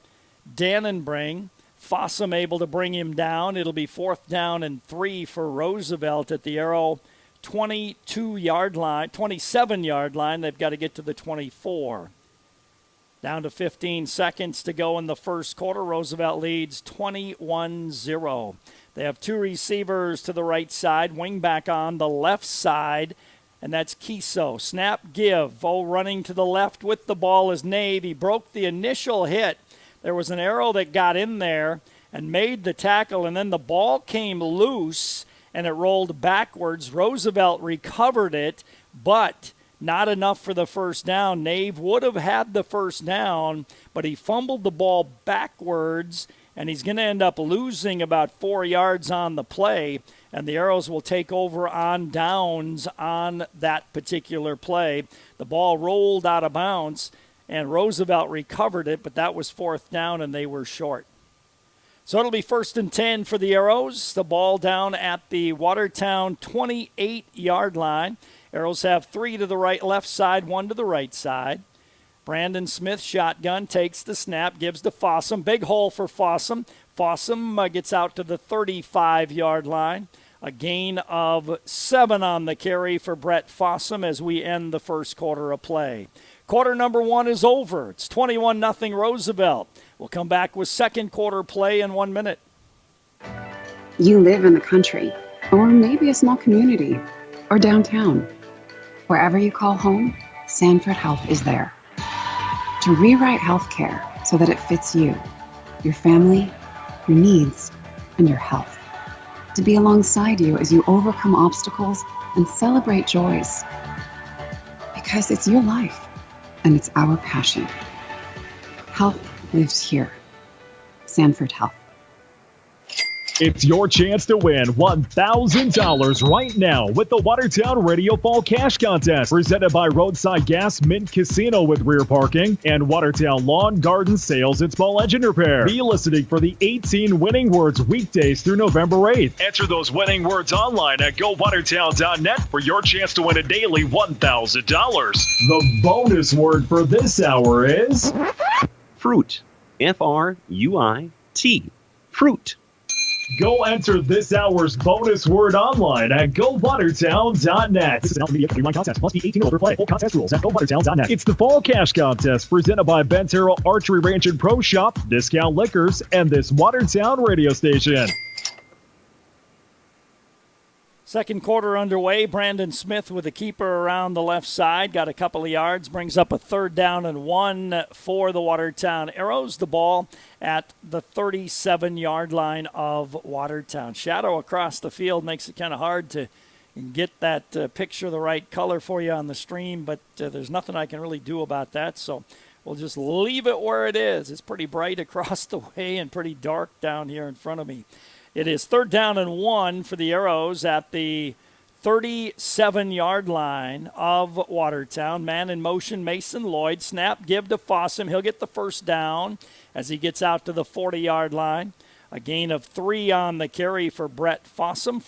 Dannenbring. Fossum able to bring him down. It'll be 4th down and 3 for Roosevelt at the Arrow 27-yard line. They've got to get to the 24. Down to 15 seconds to go in the first quarter. Roosevelt leads 21-0. They have 2 receivers to the right side, wing back on the left side, and that's Kiso. Snap, give. Running to the left with the ball is Nave. He broke the initial hit. There was an Arrow that got in there and made the tackle, and then the ball came loose and it rolled backwards. Roosevelt recovered it, but not enough for the 1st down. Nave would have had the 1st down, but he fumbled the ball backwards, and he's going to end up losing about 4 yards on the play, and the Arrows will take over on downs on that particular play. The ball rolled out of bounds, and Roosevelt recovered it, but that was 4th down, and they were short. So it'll be 1st and 10 for the Arrows. The ball down at the Watertown 28-yard line. Arrows have 3 to the left side, 1 to the right side. Brandon Smith, shotgun, takes the snap, gives to Fossum. Big hole for Fossum. Fossum gets out to the 35-yard line. A gain of 7 on the carry for Brett Fossum as we end the first quarter of play. Quarter number 1 is over. It's 21-0 Roosevelt. We'll come back with second quarter play in 1 minute. You live in the country, or maybe a small community, or downtown. Wherever you call home, Sanford Health is there. To rewrite healthcare so that it fits you, your family, your needs, and your health. To be alongside you as you overcome obstacles and celebrate joys. Because it's your life, and it's our passion. Health lives here. Sanford Health. It's your chance to win $1,000 right now with the Watertown Radio Fall Cash Contest, presented by Roadside Gas Mint Casino with rear parking and Watertown Lawn, Garden Sales and Small Engine Repair. Be listening for the 18 winning words weekdays through November 8th. Enter those winning words online at gowatertown.net for your chance to win a daily $1,000. The bonus word for this hour is fruit. F-R-U-I-T. Fruit. Go enter this hour's bonus word online at gowatertown.net. This is an LTV online contest. Must be 18 or older. Play. Full contest rules at gowatertown.net. It's the Fall Cash Contest presented by Bentero Archery Ranch and Pro Shop, Discount Liquors, and this Watertown radio station. Second quarter underway. Brandon Smith with a keeper around the left side. Got a couple of yards. Brings up a 3rd down and 1 for the Watertown Arrows. The ball at the 37-yard line of Watertown. Shadow across the field makes it kind of hard to get that picture the right color for you on the stream, but there's nothing I can really do about that, so we'll just leave it where it is. It's pretty bright across the way and pretty dark down here in front of me. It is 3rd down and 1 for the Arrows at the 37-yard line of Watertown. Man in motion, Mason Lloyd. Snap, give to Fossum. He'll get the 1st down as he gets out to the 40-yard line. A gain of 3 on the carry for Brett Fossum.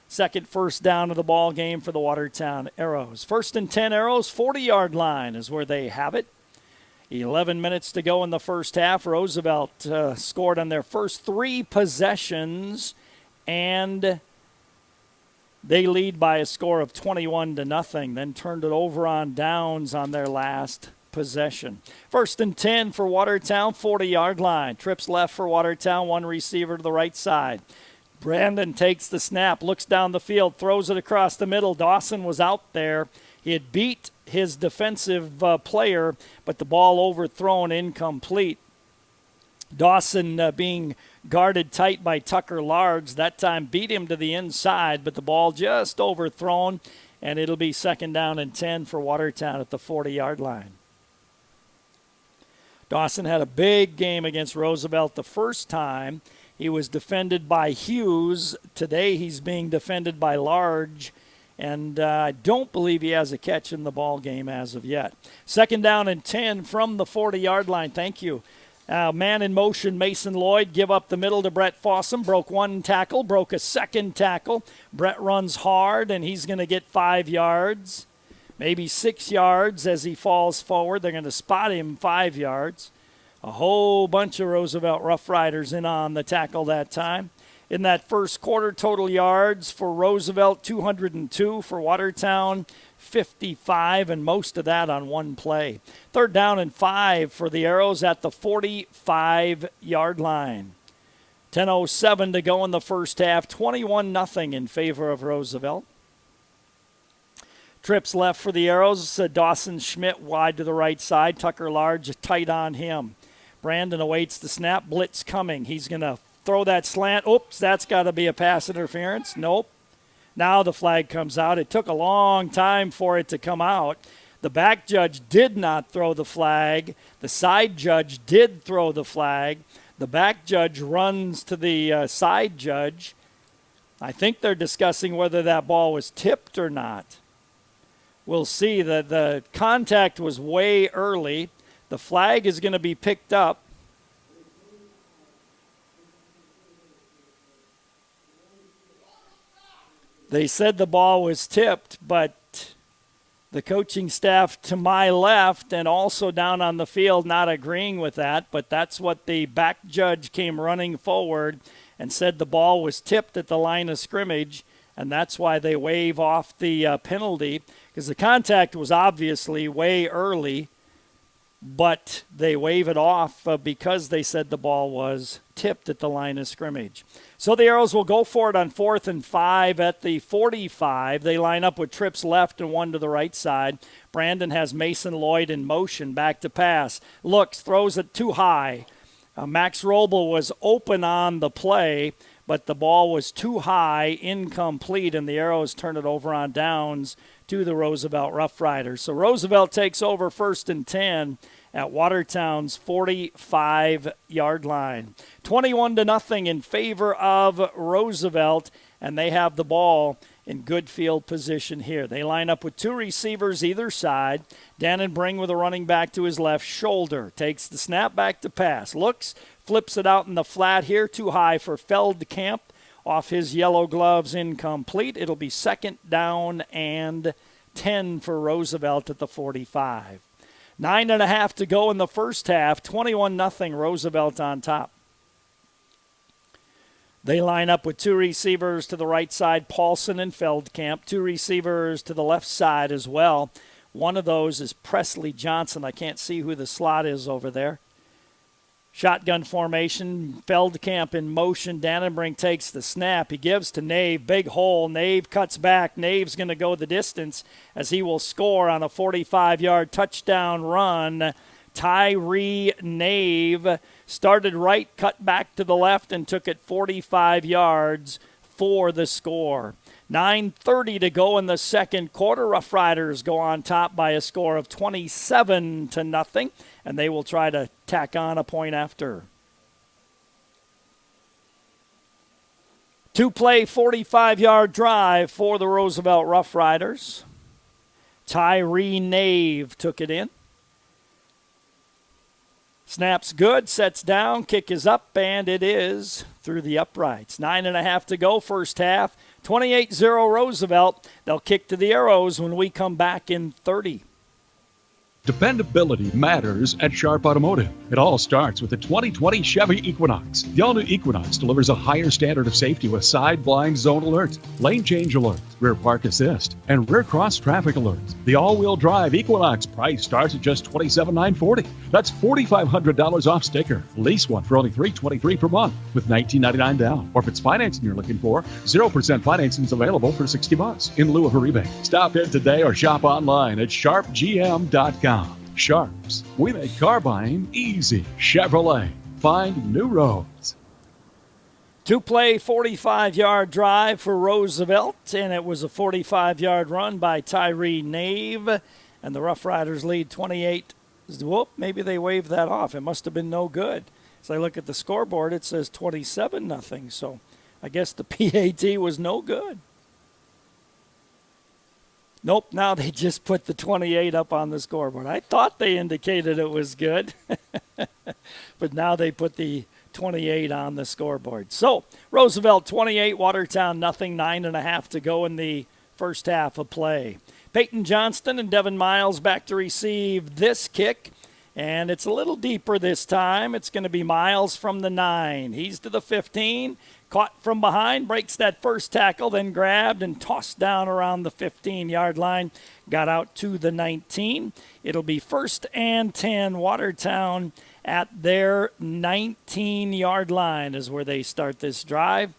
Second first down of the ball game for the Watertown Arrows. 1st and 10 Arrows, 40-yard line is where they have it. 11 minutes to go in the first half. Roosevelt scored on their first 3 possessions, and they lead by a score of 21-0, then turned it over on downs on their last possession. 1st and 10 for Watertown, 40-yard line. Trips left for Watertown, 1 receiver to the right side. Brandon takes the snap, looks down the field, throws it across the middle. Dawson was out there. He had beat his defensive player, but the ball overthrown, incomplete. Dawson being guarded tight by Tucker Large, that time beat him to the inside, but the ball just overthrown, and it'll be 2nd down and 10 for Watertown at the 40-yard line. Dawson had a big game against Roosevelt the first time. He was defended by Hughes. Today he's being defended by Large, and I don't believe he has a catch in the ball game as of yet. 2nd down and 10 from the 40-yard line. Thank you. Man in motion, Mason Lloyd, give up the middle to Brett Fossum. Broke 1 tackle, broke a 2nd tackle. Brett runs hard, and he's going to get 5 yards, maybe 6 yards as he falls forward. They're going to spot him 5 yards. A whole bunch of Roosevelt Rough Riders in on the tackle that time. In that first quarter, total yards for Roosevelt, 202. For Watertown, 55, and most of that on 1 play. 3rd down and 5 for the Arrows at the 45-yard line. 10:07 to go in the first half, 21-0 in favor of Roosevelt. Trips left for the Arrows. Dawson Schmidt wide to the right side. Tucker Large tight on him. Brandon awaits the snap. Blitz coming. He's going to throw that slant. Oops, that's got to be a pass interference. Nope. Now the flag comes out. It took a long time for it to come out. The back judge did not throw the flag. The side judge did throw the flag. The back judge runs to the side judge. I think they're discussing whether that ball was tipped or not. We'll see that the contact was way early. The flag is going to be picked up. They said the ball was tipped, but the coaching staff to my left and also down on the field not agreeing with that, but that's what the back judge came running forward and said the ball was tipped at the line of scrimmage, and that's why they waive off the penalty, because the contact was obviously way early, but they waive it off because they said the ball was tipped at the line of scrimmage. So the Arrows will go for it on 4th and 5 at the 45. They line up with trips left and 1 to the right side. Brandon has Mason Lloyd in motion, back to pass. Looks, throws it too high. Max Roble was open on the play, but the ball was too high, incomplete, and the Arrows turn it over on downs to the Roosevelt Rough Riders. So Roosevelt takes over 1st and 10 at Watertown's 45-yard line. 21-0 in favor of Roosevelt, and they have the ball in good field position here. They line up with 2 receivers either side. Dannenbring with a running back to his left shoulder. Takes the snap, back to pass. Looks, flips it out in the flat here. Too high for Feldkamp. Off his yellow gloves, incomplete. It'll be 2nd down and 10 for Roosevelt at the 45. 9.5 to go in the first half. 21-0 Roosevelt on top. They line up with 2 receivers to the right side, Paulson and Feldkamp. 2 receivers to the left side as well. One of those is Presley Johnson. I can't see who the slot is over there. Shotgun formation, Feldkamp in motion. Dannenbring takes the snap. He gives to Nave. Big hole. Nave cuts back. Nave's going to go the distance as he will score on a 45-yard touchdown run. Tyree Nave started right, cut back to the left, and took it 45 yards for the score. 9:30 to go in the second quarter. Rough Riders go on top by a score of 27-0, and they will try to tack on a point after. 2-play, 45-yard drive for the Roosevelt Rough Riders. Tyree Nave took it in. Snap's good, sets down, kick is up, and it is through the uprights. 9.5 to go, first half. 28-0 Roosevelt. They'll kick to the Arrows when we come back in 30. Dependability matters at Sharp Automotive. It all starts with the 2020 Chevy Equinox. The all-new Equinox delivers a higher standard of safety with side blind zone alerts, lane change alerts, rear park assist, and rear cross traffic alerts. The all-wheel drive Equinox price starts at just $27,940. That's $4,500 off sticker. Lease one for only $323 per month with $19.99 down. Or if it's financing you're looking for, 0% financing is available for $60 in lieu of a rebate. Stop in today or shop online at sharpgm.com. Sharps, we make car buying easy. Chevrolet, find new roads. Two-play 45-yard drive for Roosevelt, and it was a 45-yard run by Tyree Nave, and the Rough Riders lead 28. Whoop, maybe they waved that off. It must have been no good. As I look at the scoreboard, it says 27-0, so I guess the PAT was no good. Nope, now they just put the 28 up on the scoreboard. I thought they indicated it was good, but now they put the 28 on the scoreboard. So, Roosevelt 28, Watertown nothing, 9.5 to go in the first half of play. Peyton Johnston and Devin Miles back to receive this kick, and it's a little deeper this time. It's going to be Miles from the 9. He's to the 15. Caught from behind, breaks that first tackle, then grabbed and tossed down around the 15-yard line. Got out to the 19. It'll be 1st and 10, Watertown at their 19-yard line is where they start this drive.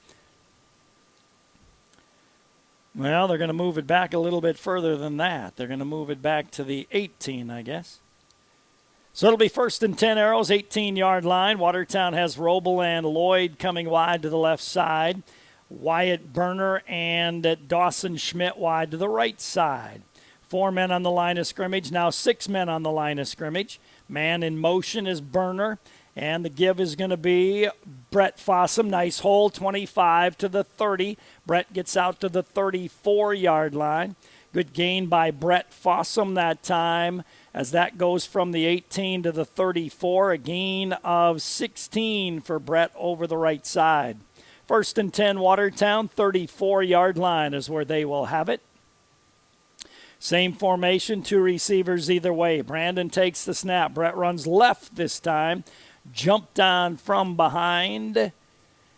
Well, they're going to move it back a little bit further than that. They're going to move it back to the 18, I guess. So it'll be 1st and 10 Arrows, 18-yard line. Watertown has Roble and Lloyd coming wide to the left side. Wyatt Berner and Dawson Schmidt wide to the right side. 4 men on the line of scrimmage, now 6 men on the line of scrimmage. Man in motion is Berner, and the give is going to be Brett Fossum. Nice hole, 25 to the 30. Brett gets out to the 34-yard line. Good gain by Brett Fossum that time, as that goes from the 18 to the 34, a gain of 16 for Brett over the right side. 1st and 10, Watertown, 34-yard line is where they will have it. Same formation, 2 receivers either way. Brandon takes the snap. Brett runs left this time, jumped on from behind,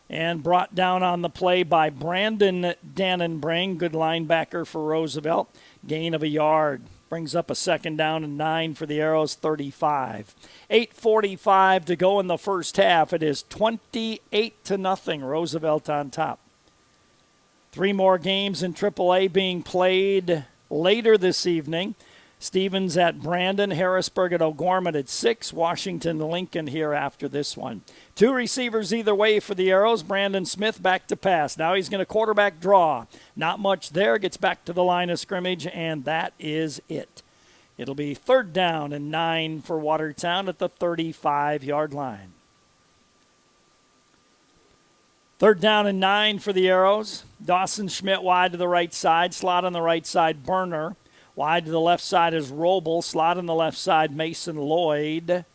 and brought down on the play by Brandon Dannenbring, good linebacker for Roosevelt. Gain of a yard. Brings up a 2nd down and 9 for the Arrows, 35. 8:45 to go in the first half. It is 28-0, Roosevelt on top. 3 more games in AAA being played later this evening. Stevens at Brandon, Harrisburg at O'Gorman at 6, Washington, Lincoln here after this one. 2 receivers either way for the Arrows. Brandon Smith back to pass. Now he's going to quarterback draw. Not much there. Gets back to the line of scrimmage, and that is it. It'll be 3rd down and 9 for Watertown at the 35-yard line. 3rd down and 9 for the Arrows. Dawson Schmidt wide to the right side. Slot on the right side, Berner. Wide to the left side is Roble. Slot on the left side, Mason Lloyd.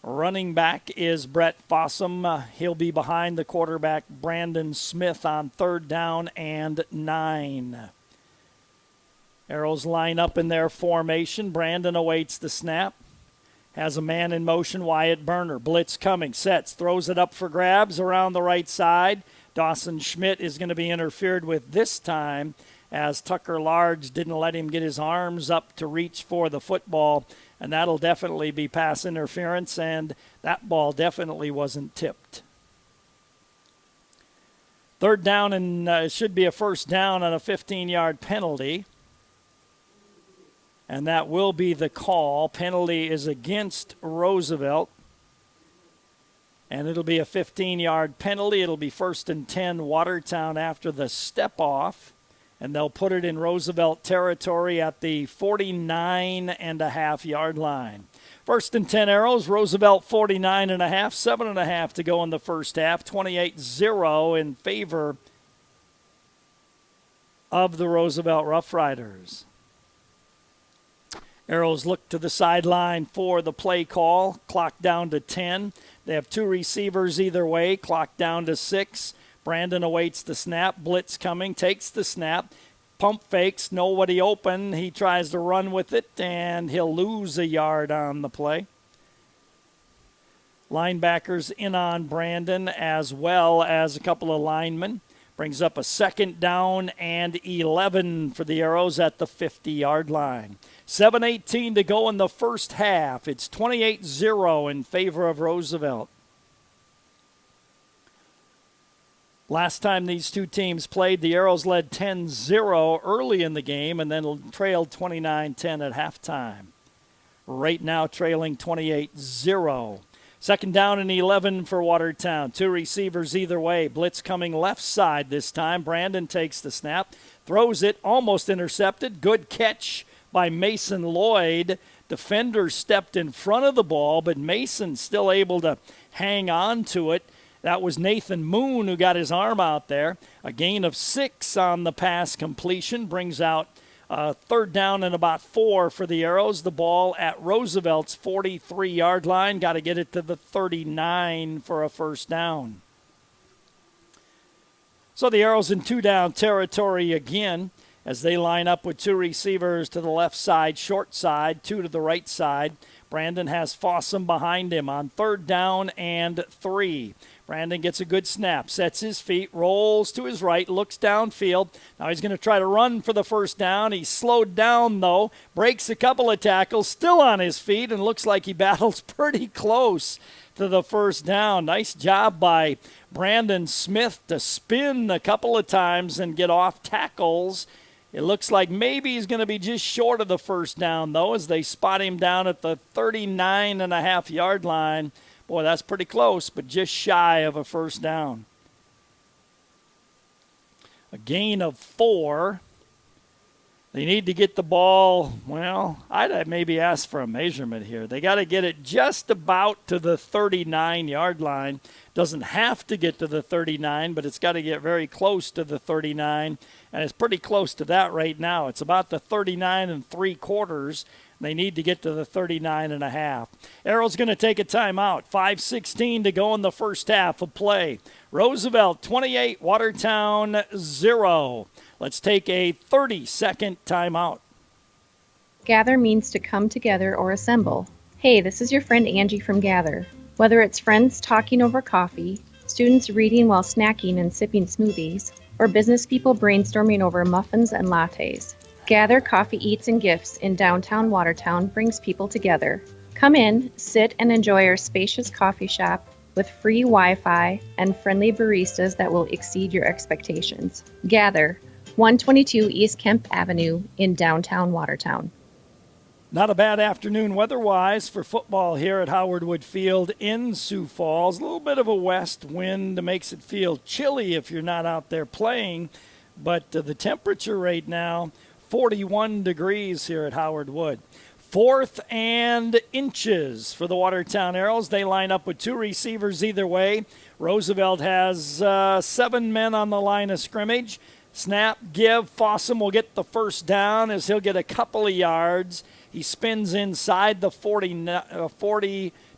Running back is Brett Fossum. He'll be behind the quarterback, Brandon Smith, on 3rd down and 9. Arrows line up in their formation. Brandon awaits the snap. Has a man in motion, Wyatt Berner. Blitz coming, sets, throws it up for grabs around the right side. Dawson Schmidt is going to be interfered with this time, as Tucker Large didn't let him get his arms up to reach for the football, and that'll definitely be pass interference, and that ball definitely wasn't tipped. 3rd down, and it should be a 1st down on a 15-yard penalty, and that will be the call. Penalty is against Roosevelt, and it'll be a 15-yard penalty. It'll be 1st and 10, Watertown after the step-off. And they'll put it in Roosevelt territory at the 49.5-yard line. 1st and 10 Arrows, Roosevelt 49.5, 7.5 to go in the first half, 28-0 in favor of the Roosevelt Rough Riders. Arrows look to the sideline for the play call. Clock down to 10. They have 2 receivers either way. Clock down to 6. Brandon awaits the snap. Blitz coming. Takes the snap. Pump fakes. Nobody open. He tries to run with it, and he'll lose a yard on the play. Linebackers in on Brandon as well as a couple of linemen. Brings up a 2nd down and 11 for the Arrows at the 50-yard line. 7:18 to go in the first half. It's 28-0 in favor of Roosevelt. Last time these two teams played, the Arrows led 10-0 early in the game and then trailed 29-10 at halftime. Right now trailing 28-0. 2nd down and 11 for Watertown. 2 receivers either way. Blitz coming left side this time. Brandon takes the snap, throws it, almost intercepted. Good catch by Mason Lloyd. Defender stepped in front of the ball, but Mason still able to hang on to it. That was Nathan Moon who got his arm out there. A gain of 6 on the pass completion brings out 3rd down and about 4 for the Arrows. The ball at Roosevelt's 43-yard line. Got to get it to the 39 for a 1st down. So the Arrows in 2-down territory again as they line up with 2 receivers to the left side, short side, 2 to the right side. Brandon has Fossum behind him on 3rd down and 3. Brandon gets a good snap, sets his feet, rolls to his right, looks downfield. Now he's going to try to run for the 1st down. He's slowed down, though, breaks a couple of tackles, still on his feet, and looks like he battles pretty close to the 1st down. Nice job by Brandon Smith to spin a couple of times and get off tackles. It looks like maybe he's going to be just short of the 1st down, though, as they spot him down at the 39.5-yard line. Boy, that's pretty close, but just shy of a 1st down. A gain of 4. They need to get the ball, well, I'd maybe ask for a measurement here. They got to get it just about to the 39-yard line. Doesn't have to get to the 39, but it's got to get very close to the 39, and it's pretty close to that right now. It's about the 39 3/4. They need to get to the 39.5. Arrow's going to take a timeout. 5:16 to go in the first half of play. Roosevelt 28, Watertown 0. Let's take a 30-second timeout. Gather means to come together or assemble. Hey, this is your friend Angie from Gather. Whether it's friends talking over coffee, students reading while snacking and sipping smoothies, or business people brainstorming over muffins and lattes, Gather Coffee Eats and Gifts in downtown Watertown brings people together. Come in, sit, and enjoy our spacious coffee shop with free Wi-Fi and friendly baristas that will exceed your expectations. Gather, 122 East Kemp Avenue in downtown Watertown. Not a bad afternoon weather-wise for football here at Howard Wood Field in Sioux Falls. A little bit of a west wind makes it feel chilly if you're not out there playing, but the temperature right now, 41 degrees here at Howard Wood. 4th and inches for the Watertown Arrows. They line up with 2 receivers either way. Roosevelt has 7 men on the line of scrimmage. Snap, give. Fossum will get the 1st down as he'll get a couple of yards. He spins inside the 40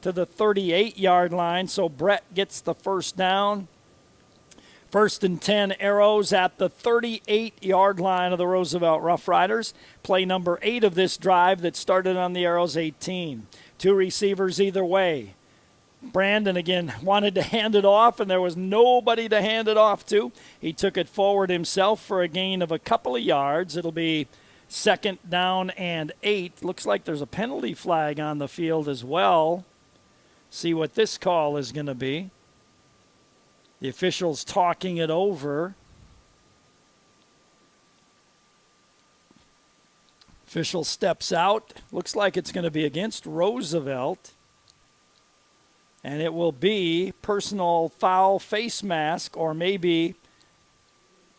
to the 38-yard line, so Brett gets the 1st down. 1st and 10 Arrows at the 38-yard line of the Roosevelt Rough Riders. Play number 8 of this drive that started on the Arrows 18. 2 receivers either way. Brandon, again, wanted to hand it off, and there was nobody to hand it off to. He took it forward himself for a gain of a couple of yards. It'll be 2nd down and 8. Looks like there's a penalty flag on the field as well. See what this call is going to be. The officials talking it over. Official steps out. Looks like it's going to be against Roosevelt. And it will be personal foul, face mask, or maybe,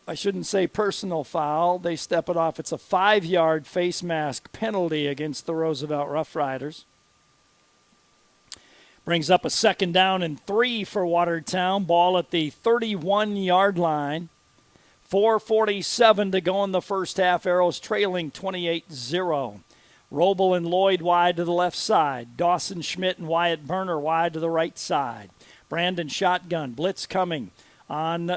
I shouldn't say personal foul. They step it off. It's a 5-yard face mask penalty against the Roosevelt Rough Riders. Brings up a 2nd down and 3 for Watertown. Ball at the 31-yard line. 4:47 to go in the first half. Arrows trailing 28-0. Roble and Lloyd wide to the left side. Dawson Schmidt and Wyatt Burner wide to the right side. Brandon shotgun. Blitz coming on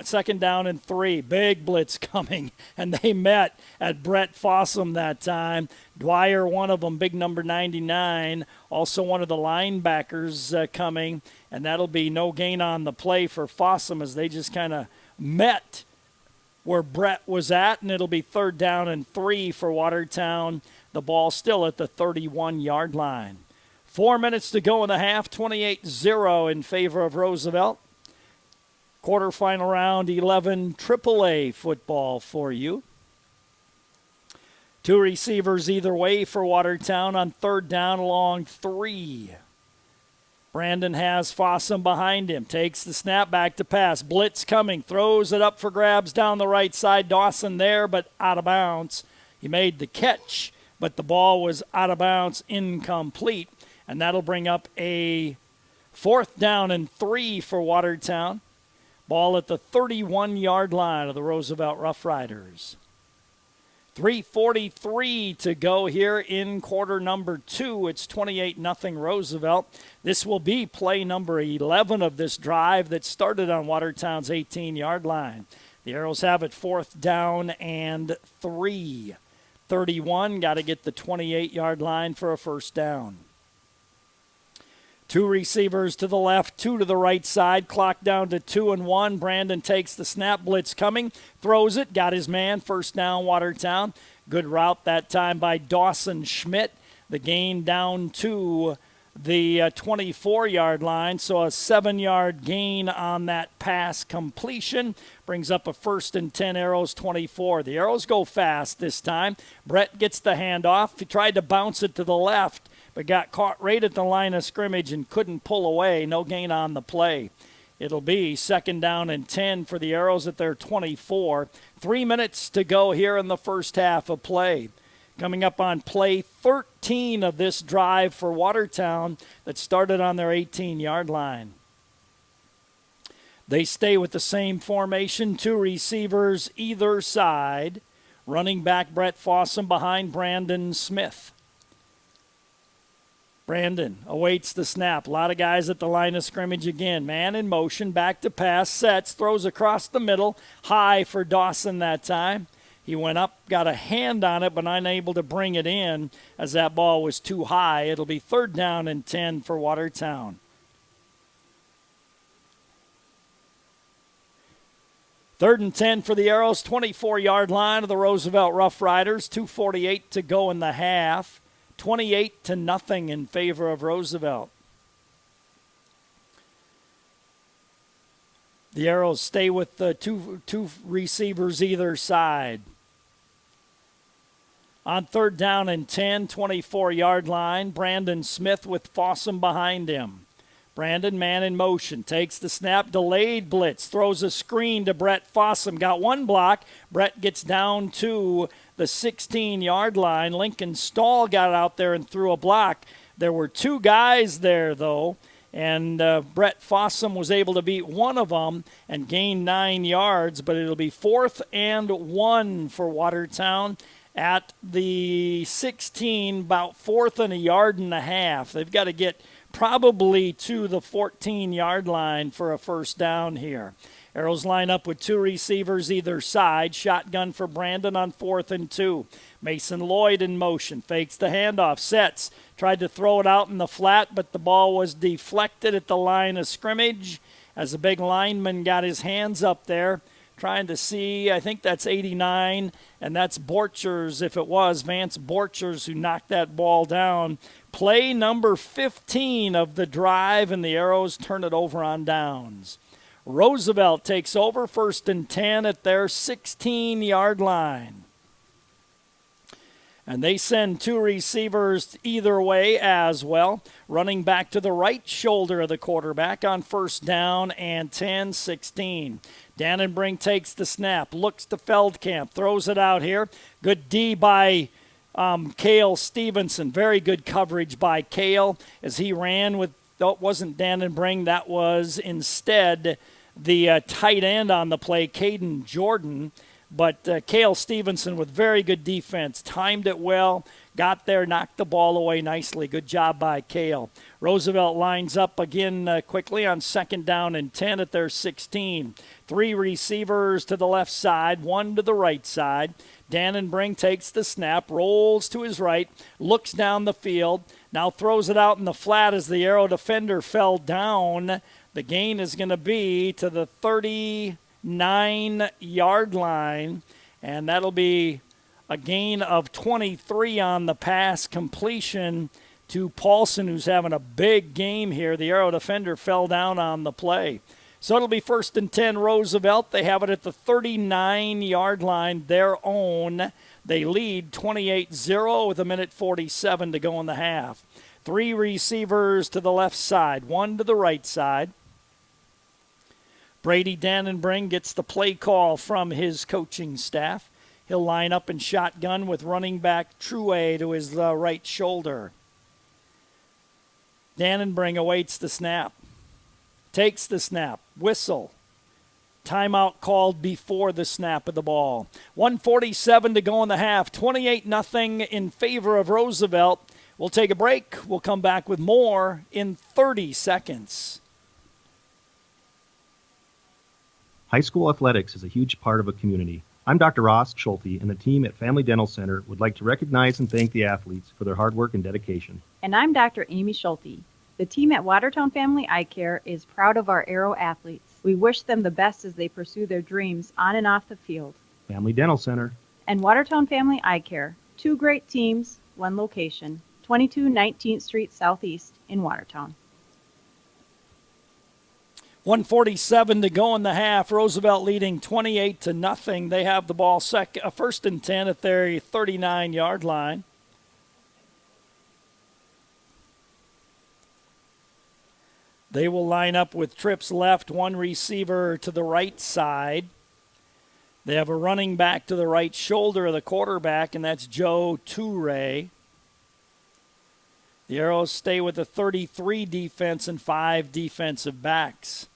second down and 3. Big blitz coming, and they met at Brett Fossum that time. Dwyer, one of them, big number 99, also one of the linebackers coming, and that'll be no gain on the play for Fossum as they just kind of met where Brett was at, and it'll be third down and 3 for Watertown. The ball still at the 31-yard line. 4 minutes to go in the half, 28-0 in favor of Roosevelt. Quarterfinal round 11 AAA football for you. 2 receivers either way for Watertown on third down along 3. Brandon has Fossum behind him. Takes the snap back to pass. Blitz coming. Throws it up for grabs down the right side. Dawson there, but out of bounds. He made the catch, but the ball was out of bounds, incomplete. And that'll bring up a fourth down and 3 for Watertown. Ball at the 31-yard line of the Roosevelt Rough Riders. 3:43 to go here in quarter number 2. It's 28-0 Roosevelt. This will be play number 11 of this drive that started on Watertown's 18-yard line. The Arrows have it fourth down and 3. 31, got to get the 28-yard line for a first down. 2 receivers to the left, 2 to the right side. Clock down to 2 and 1. Brandon takes the snap. Blitz coming. Throws it. Got his man. First down, Watertown. Good route that time by Dawson Schmidt. The gain down to the 24-yard line. So a 7-yard gain on that pass completion. Brings up a first and 10, Arrows 24. The Arrows go fast this time. Brett gets the handoff. He tried to bounce it to the left, but got caught right at the line of scrimmage and couldn't pull away. No gain on the play. It'll be second down and 10 for the Arrows at their 24. 3 minutes to go here in the first half of play. Coming up on play 13 of this drive for Watertown that started on their 18-yard line. They stay with the same formation, 2 receivers either side. Running back Brett Fossum behind Brandon Smith. Brandon awaits the snap. A lot of guys at the line of scrimmage again. Man in motion, back to pass, sets, throws across the middle. High for Dawson that time. He went up, got a hand on it, but unable to bring it in as that ball was too high. It'll be third down and 10 for Watertown. Third and 10 for the Arrows, 24-yard line of the Roosevelt Rough Riders. 2:48 to go in the half. 28-0 in favor of Roosevelt. The Arrows stay with the two receivers either side. On third down and 10, 24-yard line, Brandon Smith with Fossum behind him. Brandon, man in motion, takes the snap, delayed blitz, throws a screen to Brett Fossum. Got one block. Brett gets down to the 16-yard line. Lincoln Stahl got out there and threw a block. There were 2 guys there, though, and Brett Fossum was able to beat one of them and gain 9 yards, but it'll be 4th and 1 for Watertown at the 16, about 4th and a yard and a half. They've got to get probably to the 14-yard line for a first down here. Arrows line up with 2 receivers either side. Shotgun for Brandon on 4th and 2. Mason Lloyd in motion. Fakes the handoff. Sets. Tried to throw it out in the flat, but the ball was deflected at the line of scrimmage as a big lineman got his hands up there trying to see. I think that's 89, and that's Borchers, if it was, Vance Borchers, who knocked that ball down. Play number 15 of the drive, and the Arrows turn it over on downs. Roosevelt takes over, 1st and 10 at their 16-yard line. And they send 2 receivers either way as well. Running back to the right shoulder of the quarterback on first down and 10-16. Dannenbrink takes the snap, looks to Feldkamp, throws it out here. Good D by Cale Stevenson. Very good coverage by Cale as he ran with, it wasn't Dannenbrink, that was instead the tight end on the play, Caden Jordan. But Cale Stevenson with very good defense, timed it well, got there, knocked the ball away nicely. Good job by Cale. Roosevelt lines up again quickly on 2nd down and 10 at their 16. 3 receivers to the left side, 1 to the right side. Dannenbring takes the snap, rolls to his right, looks down the field, now throws it out in the flat as the Arrow defender fell down. The gain is going to be to the 39-yard line, and that'll be a gain of 23 on the pass completion to Paulson, who's having a big game here. The Arrow defender fell down on the play. So it'll be 1st and 10 Roosevelt. They have it at the 39-yard line, their own. They lead 28-0 with 1:47 to go in the half. 3 receivers to the left side, 1 to the right side. Brady Dannenbring gets the play call from his coaching staff. He'll line up in shotgun with running back Troué to his right shoulder. Dannenbring awaits the snap. Takes the snap. Whistle. Timeout called before the snap of the ball. 1:47 to go in the half. 28-0 in favor of Roosevelt. We'll take a break. We'll come back with more in 30 seconds. High school athletics is a huge part of a community. I'm Dr. Ross Schulte, and the team at Family Dental Center would like to recognize and thank the athletes for their hard work and dedication. And I'm Dr. Amy Schulte. The team at Watertown Family Eye Care is proud of our Arrow athletes. We wish them the best as they pursue their dreams on and off the field. Family Dental Center. And Watertown Family Eye Care, 2 great teams, 1 location, 22 19th Street Southeast in Watertown. 1:47 to go in the half. Roosevelt leading 28-0. They have the ball 1st and 10 at their 39-yard line. They will line up with trips left, 1 receiver to the right side. They have a running back to the right shoulder of the quarterback, and that's Joe Toure. The Arrows stay with a 33 defense and 5 defensive backs.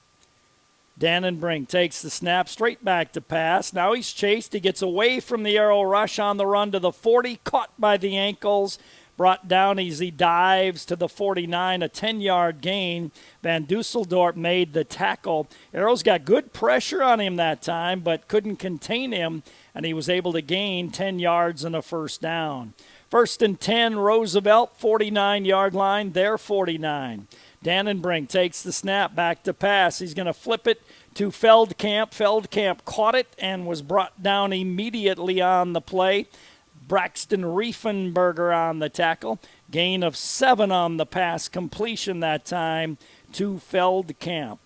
Dannenbring takes the snap, straight back to pass. Now he's chased. He gets away from the Arrow rush on the run to the 40, caught by the ankles, brought down as he dives to the 49, a 10-yard gain. Van Dusseldorp made the tackle. Arrows got good pressure on him that time, but couldn't contain him, and he was able to gain 10 yards and a 1st down. 1st and 10, Roosevelt, 49-yard line, their 49. Dannenbring takes the snap, back to pass. He's going to flip it to Feldkamp. Feldkamp caught it and was brought down immediately on the play. Braxton Riefenberger on the tackle. Gain of 7 on the pass completion that time to Feldkamp.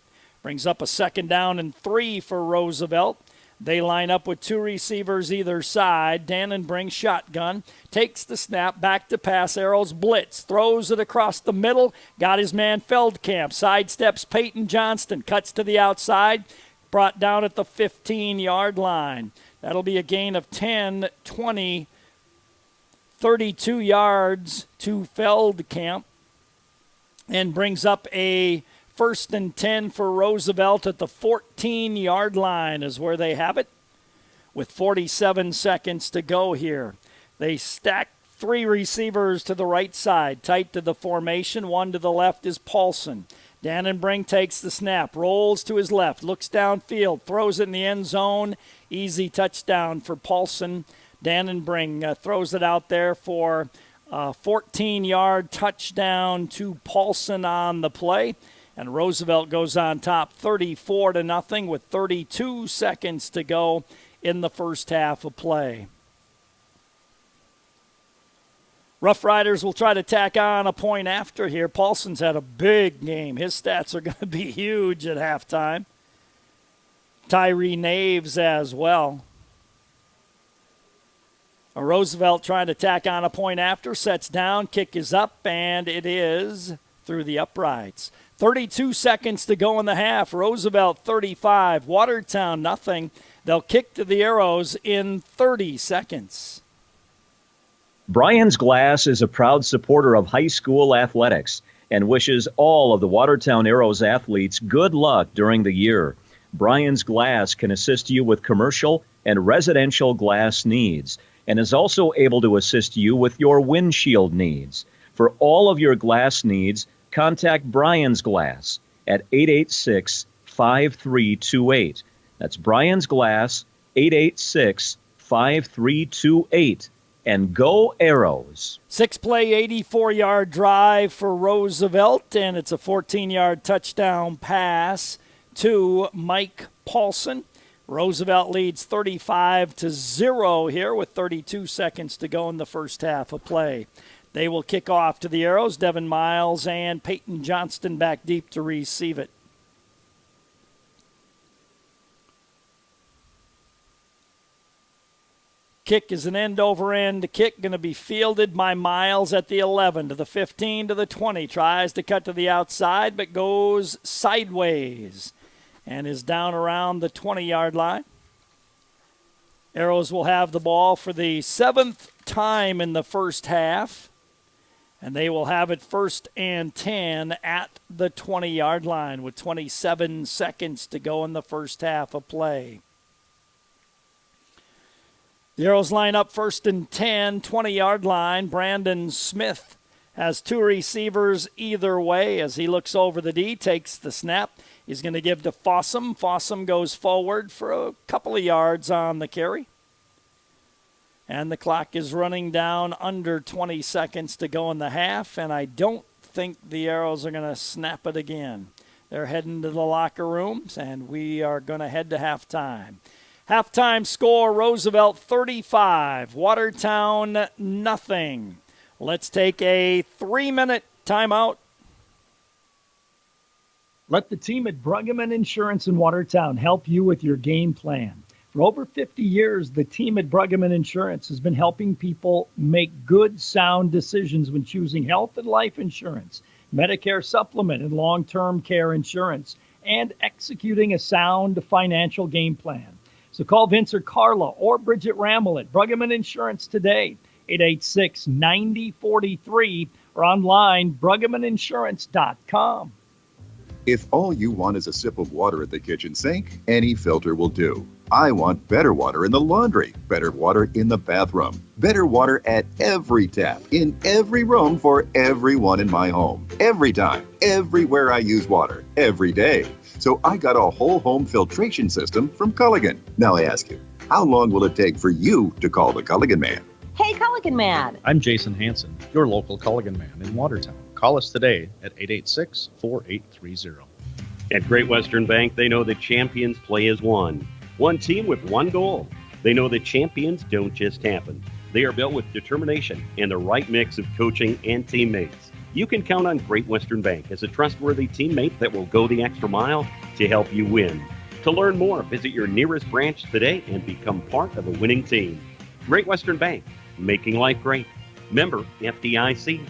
Brings up a 2nd down and 3 for Roosevelt. They line up with 2 receivers either side. Dannenbring shotgun, takes the snap, back to pass. Arrows blitz, throws it across the middle. Got his man Feldkamp, sidesteps Peyton Johnston, cuts to the outside, brought down at the 15-yard line. That'll be a gain of 10, 20, 32 yards to Feldkamp, and brings up a 1st and 10 for Roosevelt at the 14-yard line is where they have it with 47 seconds to go here. They stack 3 receivers to the right side, tight to the formation. 1 to the left is Paulson. Dannenbring takes the snap, rolls to his left, looks downfield, throws it in the end zone. Easy touchdown for Paulson. Dannenbring throws it out there for a 14-yard touchdown to Paulson on the play. And Roosevelt goes on top 34-0 with 32 seconds to go in the first half of play. Rough Riders will try to tack on a point after here. Paulson's had a big game. His stats are going to be huge at halftime. Tyree Naves as well. Roosevelt trying to tack on a point after. Sets down, kick is up, and it is through the uprights. 32 seconds to go in the half. Roosevelt 35, Watertown nothing. They'll kick to the Arrows in 30 seconds. Brian's Glass is a proud supporter of high school athletics and wishes all of the Watertown Arrows athletes good luck during the year. Brian's Glass can assist you with commercial and residential glass needs, and is also able to assist you with your windshield needs. For all of your glass needs, contact Brian's Glass at 886-5328. That's Brian's Glass, 886-5328. And go Arrows. 6-play, 84-yard drive for Roosevelt, and it's a 14-yard touchdown pass to Mike Paulson. Roosevelt leads 35-0 here with 32 seconds to go in the first half of play. They will kick off to the Arrows. Devin Miles and Peyton Johnston back deep to receive it. Kick is an end-over-end kick, going to be fielded by Miles at the 11, to the 15, to the 20. Tries to cut to the outside, but goes sideways and is down around the 20-yard line. Arrows will have the ball for the 7th time in the first half, and they will have it 1st and 10 at the 20-yard line with 27 seconds to go in the first half of play. The Arrows line up 1st and 10, 20-yard line. Brandon Smith has 2 receivers either way as he looks over the D, takes the snap. He's going to give to Fossum. Fossum goes forward for a couple of yards on the carry. And the clock is running down under 20 seconds to go in the half, and I don't think the Arrows are going to snap it again. They're heading to the locker rooms, and we are going to head to halftime. Halftime score, Roosevelt 35, Watertown nothing. Let's take a 3-minute timeout. Let the team at Bruggeman Insurance in Watertown help you with your game plan. For over 50 years, the team at Bruggeman Insurance has been helping people make good, sound decisions when choosing health and life insurance, Medicare supplement and long-term care insurance, and executing a sound financial game plan. So call Vince or Carla or Bridget Rammel at Bruggeman Insurance today, 886-9043, or online, BruggemanInsurance.com. If all you want is a sip of water at the kitchen sink, any filter will do. I want better water in the laundry, better water in the bathroom, better water at every tap, in every room for everyone in my home, every time, everywhere I use water, every day. So I got a whole home filtration system from Culligan. Now I ask you, how long will it take for you to call the Culligan Man? Hey, Culligan Man. I'm Jason Hansen, your local Culligan Man in Watertown. Call us today at 886-4830. At Great Western Bank, they know that champions play as one. One team with one goal. They know that champions don't just happen. They are built with determination and the right mix of coaching and teammates. You can count on Great Western Bank as a trustworthy teammate that will go the extra mile to help you win. To learn more, visit your nearest branch today and become part of a winning team. Great Western Bank, making life great. Member FDIC.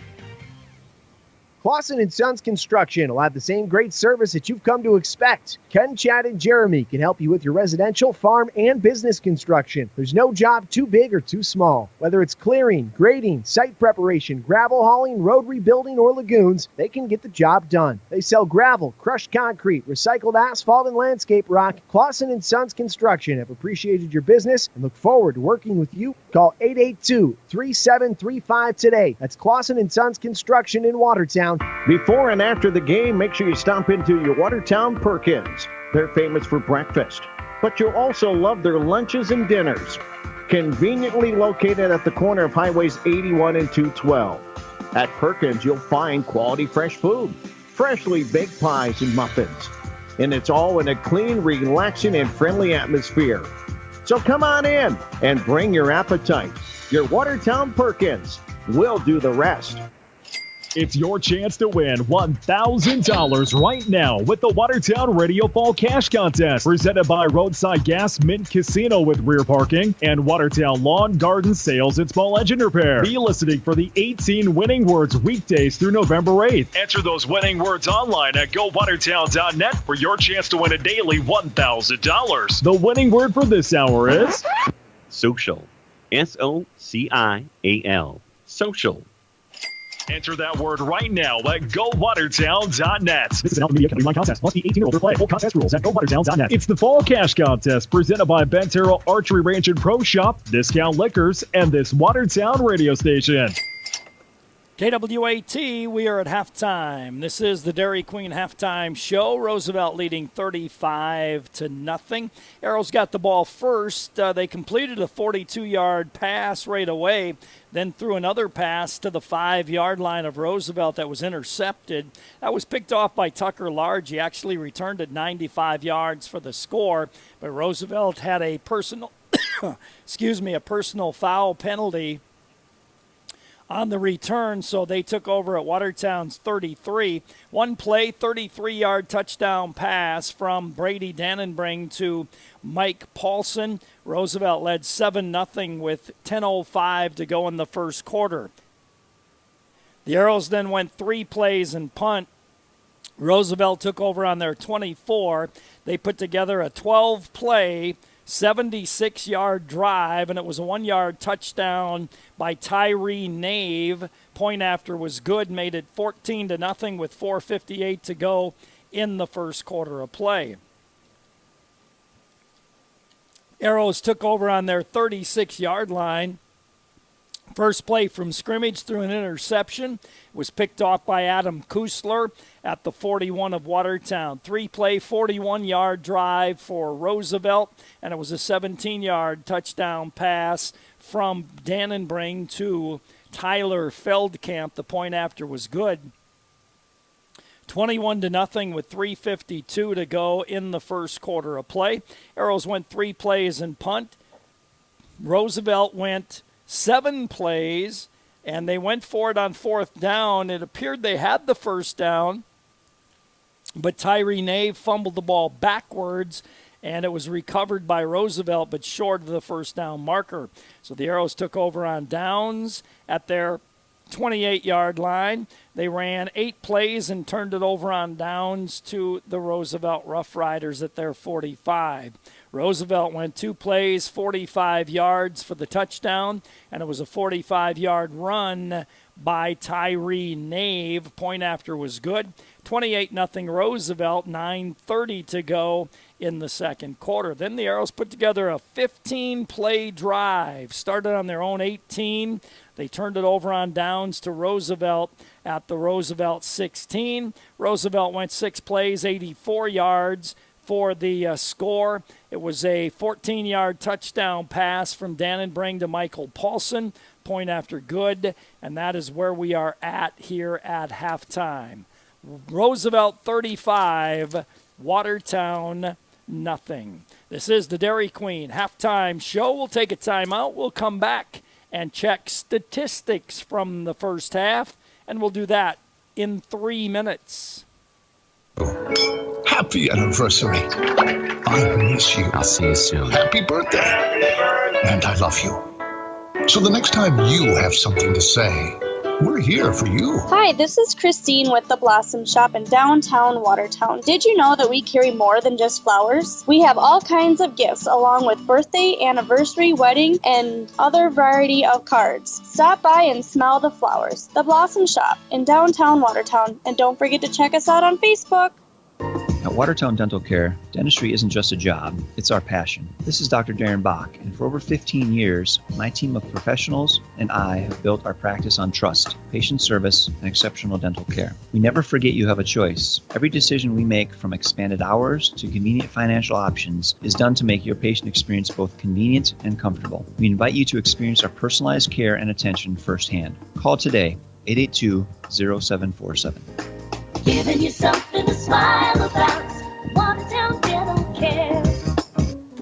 Clausen & Sons Construction will have the same great service that you've come to expect. Ken, Chad, and Jeremy can help you with your residential, farm, and business construction. There's no job too big or too small. Whether it's clearing, grading, site preparation, gravel hauling, road rebuilding, or lagoons, they can get the job done. They sell gravel, crushed concrete, recycled asphalt, and landscape rock. Clausen & Sons Construction have appreciated your business and look forward to working with you. Call 882-3735 today. That's Clausen & Sons Construction in Watertown. Before and after the game, make sure you stop into your Watertown Perkins. They're famous for breakfast, but you'll also love their lunches and dinners. Conveniently located at the corner of Highways 81 and 212. At Perkins, you'll find quality fresh food, freshly baked pies and muffins. And it's all in a clean, relaxing, and friendly atmosphere. So come on in and bring your appetite. Your Watertown Perkins. We'll do the rest. It's your chance to win $1,000 right now with the Watertown Radio Fall Cash Contest, presented by Roadside Gas Mint Casino with rear parking and Watertown Lawn Garden Sales and Small Engine Repair. Be listening for the 18 winning words weekdays through November 8th. Enter those winning words online at GoWatertown.net for your chance to win a daily $1,000. The winning word for this hour is social. SOCIAL. Social. Enter that word right now at GoWatertown.net. This is an media online contest. Must be 18 or older play. Full contest rules at GoWatertown.net. It's the Fall Cash Contest presented by Bentero Archery Range and Pro Shop, Discount Liquors, and this Watertown radio station. KWAT, we are at halftime. This is the Dairy Queen halftime show. Roosevelt leading 35-0. Arrow's got the ball first. They completed a 42-yard pass right away, then threw another pass to the 5-yard line of Roosevelt that was intercepted. That was picked off by Tucker Large. He actually returned it 95 yards for the score, but Roosevelt had a personal, a personal foul penalty on the return, so they took over at Watertown's 33. One play, 33-yard touchdown pass from Brady Dannenbring to Mike Paulson. Roosevelt led 7-0 with 10:05 to go in the first quarter. The Arrows then went 3 plays and punt. Roosevelt took over on their 24. They put together a 12-play, 76-yard drive, and it was a 1-yard touchdown by Tyree Nave. Point after was good, made it 14-0 with 4:58 to go in the first quarter of play. Arrows took over on their 36-yard line. First play from scrimmage through an interception. It was picked off by Adam Kusler at the 41 of Watertown. 3-play, 41-yard drive for Roosevelt, and it was a 17-yard touchdown pass from Dannenbring to Tyler Feldkamp. The point after was good. 21-0 with 3:52 to go in the first quarter of play. Arrows went 3 plays and punt. Roosevelt went 7 plays, and they went for it on 4th down. It appeared they had the first down, but Tyree Nave fumbled the ball backwards, and it was recovered by Roosevelt, but short of the first down marker. So the Arrows took over on downs at their 28-yard line. They ran 8 plays and turned it over on downs to the Roosevelt Rough Riders at their 45. Roosevelt went 2 plays, 45 yards for the touchdown, and it was a 45-yard run by Tyree Nave. Point after was good. 28-0 Roosevelt, 9:30 to go in the second quarter. Then the Arrows put together a 15-play drive. Started on their own 18. They turned it over on downs to Roosevelt at the Roosevelt 16. Roosevelt went 6 plays, 84 yards for the score. It was a 14-yard touchdown pass from Dannenbring to Michael Paulson. Point after good, and that is where we are at here at halftime. Roosevelt 35, Watertown nothing. This is the Dairy Queen halftime show. We'll take a timeout. We'll come back and check statistics from the first half, and we'll do that in 3 minutes. Happy anniversary. I miss you. I'll see you soon. Happy birthday. And I love you. So the next time you have something to say, we're here for you. Hi, this is Christine with the Blossom Shop in downtown Watertown. Did you know that we carry more than just flowers? We have all kinds of gifts along with birthday, anniversary, wedding, and other variety of cards. Stop by and smell the flowers. The Blossom Shop in downtown Watertown. And don't forget to check us out on Facebook. At Watertown Dental Care, dentistry isn't just a job, it's our passion. This is Dr. Darren Bach, and for over 15 years, my team of professionals and I have built our practice on trust, patient service, and exceptional dental care. We never forget you have a choice. Every decision we make, from expanded hours to convenient financial options, is done to make your patient experience both convenient and comfortable. We invite you to experience our personalized care and attention firsthand. Call today, 882-0747. Giving you something to smile about. Watertown Dental Care.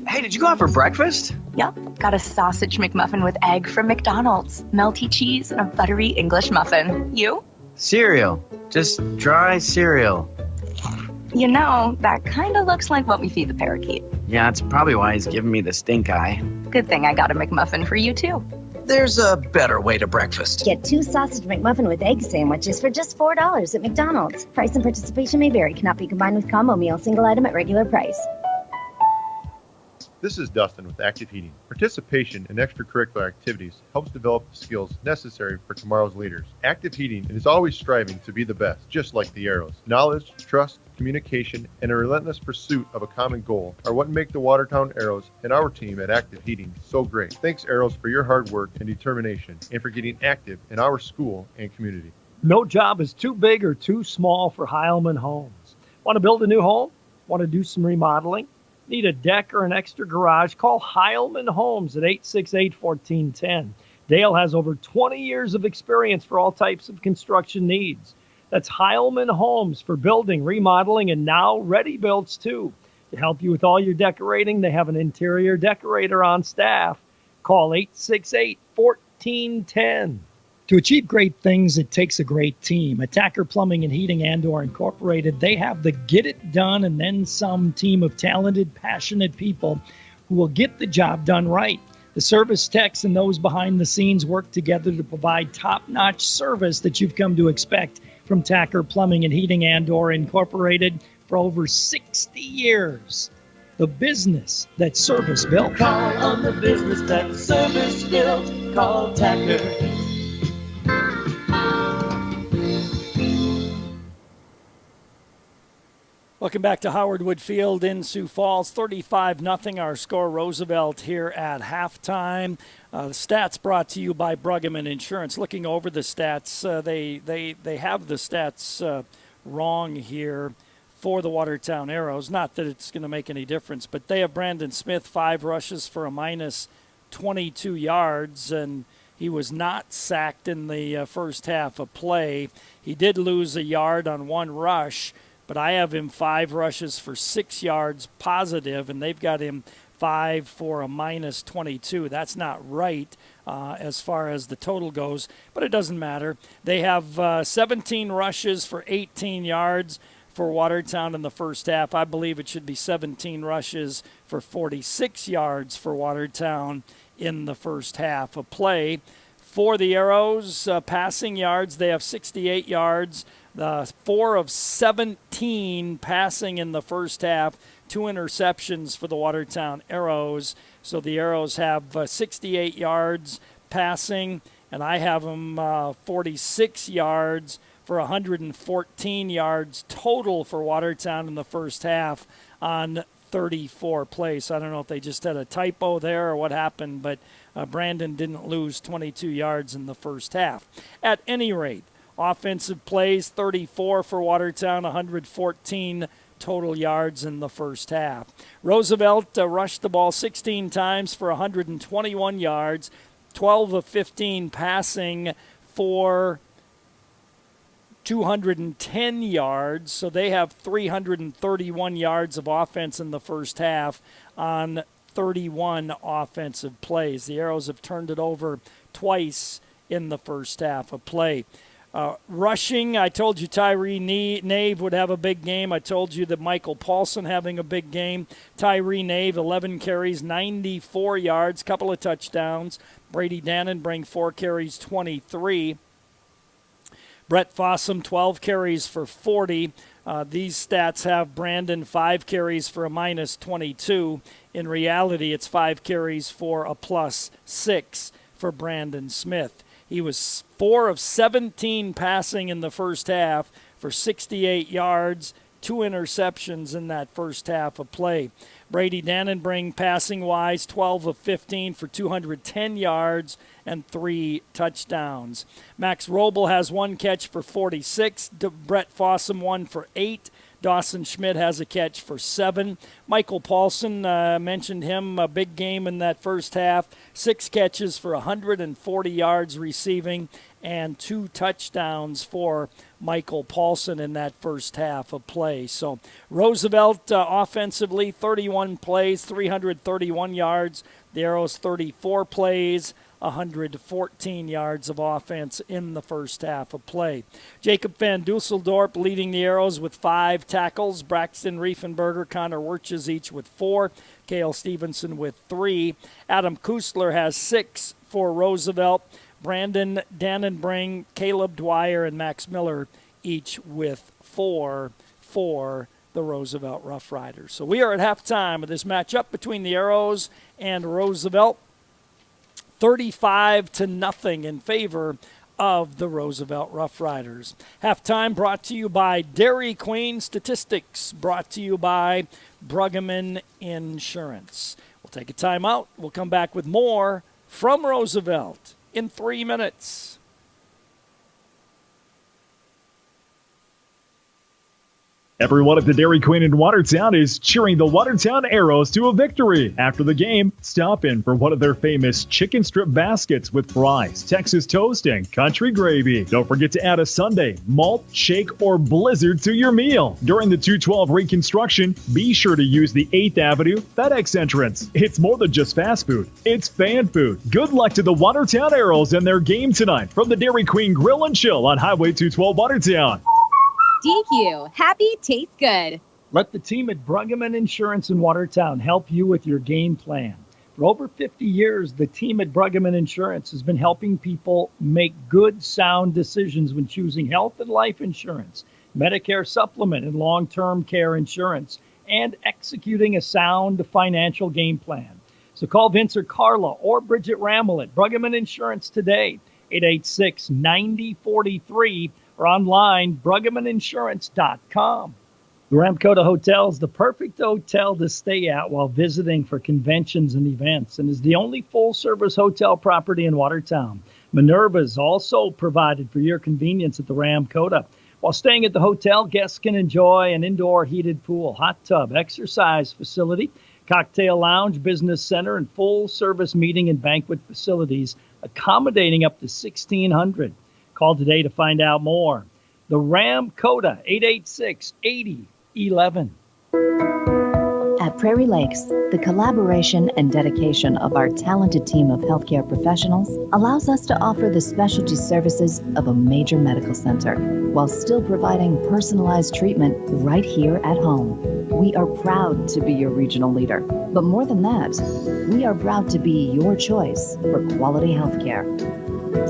Hey, did you go out for breakfast? Yep, got a sausage McMuffin with egg from McDonald's, melty cheese, and a buttery English muffin. You? Cereal. Just dry cereal. You know, that kind of looks like what we feed the parakeet. Yeah, it's probably why he's giving me the stink eye. Good thing I got a McMuffin for you, too. There's a better way to breakfast. Get 2 sausage McMuffin with egg sandwiches for just $4 at McDonald's. Price and participation may vary. Cannot be combined with combo meal. Single item at regular price. This is Dustin with Active Heating. Participation in extracurricular activities helps develop the skills necessary for tomorrow's leaders. Active Heating is always striving to be the best, just like the Arrows. Knowledge, trust, communication, and a relentless pursuit of a common goal are what make the Watertown Arrows and our team at Active Heating so great. Thanks, Arrows, for your hard work and determination, and for getting active in our school and community. No job is too big or too small for Heilman Homes. Want to build a new home? Want to do some remodeling? Need a deck or an extra garage? Call Heilman Homes at 868-1410. Dale has over 20 years of experience for all types of construction needs. That's Heilman Homes for building, remodeling, and now ready builds too. To help you with all your decorating, they have an interior decorator on staff. Call 868-1410. To achieve great things, it takes a great team. Attacker Plumbing and Heating Andor Incorporated, they have the get it done and then some team of talented, passionate people who will get the job done right. The service techs and those behind the scenes work together to provide top-notch service that you've come to expect from Tacker Plumbing and Heating Andor Incorporated for over 60 years. The business that service built. Call on the business that service built. Call Tacker. Welcome back to Howard Wood Field in Sioux Falls. 35-0 our score. Roosevelt here at halftime. The stats brought to you by Bruggeman Insurance. Looking over the stats, they have the stats wrong here for the Watertown Arrows. Not that it's going to make any difference, but they have Brandon Smith, 5 rushes for a minus 22 yards, and he was not sacked in the first half of play. He did lose a yard on 1 rush, but I have him 5 rushes for 6 yards positive, and they've got him 5 for a minus 22. That's not right as far as the total goes, but it doesn't matter. They have 17 rushes for 18 yards for Watertown in the first half. I believe it should be 17 rushes for 46 yards for Watertown in the first half of play. For the Arrows, passing yards, they have 68 yards. 4 of 17 passing in the first half, 2 interceptions for the Watertown Arrows. So the Arrows have 68 yards passing, and I have them 46 yards for 114 yards total for Watertown in the first half on 34 plays. I don't know if they just had a typo there or what happened, but Brandon didn't lose 22 yards in the first half. At any rate, offensive plays, 34 for Watertown, 114 total yards in the first half. Roosevelt rushed the ball 16 times for 121 yards, 12 of 15 passing for 210 yards. So they have 331 yards of offense in the first half on 31 offensive plays. The Arrows have turned it over twice in the first half of play. Rushing, I told you Tyree Nave would have a big game. I told you that Michael Paulson having a big game. Tyree Nave, 11 carries, 94 yards, couple of touchdowns. Brady Dannenbring, 4 carries, 23. Brett Fossum, 12 carries for 40. These stats have Brandon 5 carries for a minus 22. In reality, it's 5 carries for a plus 6 for Brandon Smith. He was 4 of 17 passing in the first half for 68 yards, 2 interceptions in that first half of play. Brady Dannenbring, passing-wise, 12 of 15 for 210 yards and 3 touchdowns. Max Robel has 1 catch for 46. Brett Fossum 1 for 8. Dawson Schmidt has a catch for 7. Michael Paulson, mentioned him, a big game in that first half. 6 catches for 140 yards receiving and 2 touchdowns for Michael Paulson in that first half of play. So Roosevelt offensively, 31 plays, 331 yards. The Arrows 34 plays, 114 yards of offense in the first half of play. Jacob Van Dusseldorp leading the Arrows with 5 tackles. Braxton Riefenberger, Connor Wirches each with 4. Cale Stevenson with 3. Adam Kusler has 6 for Roosevelt. Brandon Dannenbring, Caleb Dwyer, and Max Miller each with 4 for the Roosevelt Rough Riders. So we are at halftime of this matchup between the Arrows and Roosevelt. 35-0 in favor of the Roosevelt Rough Riders. Halftime brought to you by Dairy Queen Statistics, brought to you by Bruggeman Insurance. We'll take a timeout. We'll come back with more from Roosevelt in 3 minutes. Everyone at the Dairy Queen in Watertown is cheering the Watertown Arrows to a victory. After the game, stop in for one of their famous chicken strip baskets with fries, Texas toast, and country gravy. Don't forget to add a sundae, malt, shake, or blizzard to your meal. During the 212 reconstruction, be sure to use the 8th Avenue FedEx entrance. It's more than just fast food, it's fan food. Good luck to the Watertown Arrows and their game tonight from the Dairy Queen Grill and Chill on Highway 212 Watertown. DQ, happy tastes good. Let the team at Bruggeman Insurance in Watertown help you with your game plan. For over 50 years, the team at Bruggeman Insurance has been helping people make good, sound decisions when choosing health and life insurance, Medicare supplement and long-term care insurance, and executing a sound financial game plan. So call Vince or Carla or Bridget Rammel at Bruggeman Insurance today, 886-9043, or online, BruggemanInsurance.com. The Ramkota Hotel is the perfect hotel to stay at while visiting for conventions and events and is the only full-service hotel property in Watertown. Minerva is also provided for your convenience at the Ramkota. While staying at the hotel, guests can enjoy an indoor heated pool, hot tub, exercise facility, cocktail lounge, business center, and full-service meeting and banquet facilities accommodating up to 1,600. Call today to find out more. The Ramkota, 886-8011. At Prairie Lakes, the collaboration and dedication of our talented team of healthcare professionals allows us to offer the specialty services of a major medical center while still providing personalized treatment right here at home. We are proud to be your regional leader, but more than that, we are proud to be your choice for quality healthcare.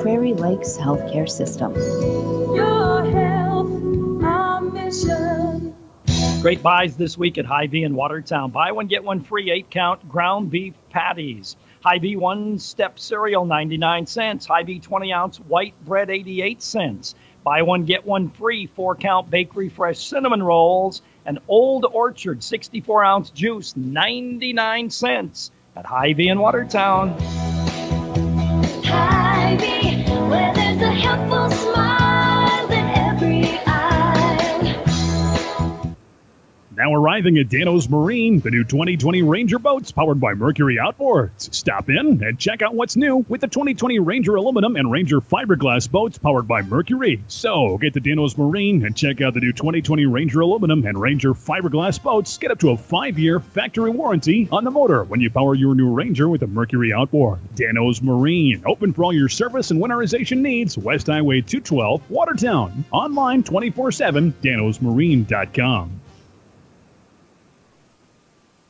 Prairie Lakes Healthcare System. Your health, our mission. Great buys this week at Hy-Vee in Watertown. Buy one, get one free 8-count ground beef patties. Hy-Vee one-step cereal, 99 cents. Hy-Vee 20-ounce white bread, 88 cents. Buy one, get one free 4-count bakery fresh cinnamon rolls. And Old Orchard 64-ounce juice, 99 cents at Hy-Vee in Watertown. Hy-Vee, where there's a helpful smile in every aisle. Now arriving at Dano's Marine, the new 2020 Ranger boats powered by Mercury Outboards. Stop in and check out what's new with the 2020 Ranger aluminum and Ranger fiberglass boats powered by Mercury. So get to Dano's Marine and check out the new 2020 Ranger aluminum and Ranger fiberglass boats. Get up to a 5-year factory warranty on the motor when you power your new Ranger with a Mercury Outboard. Dano's Marine, open for all your service and winterization needs. West Highway 212, Watertown. Online 24/7, danosmarine.com.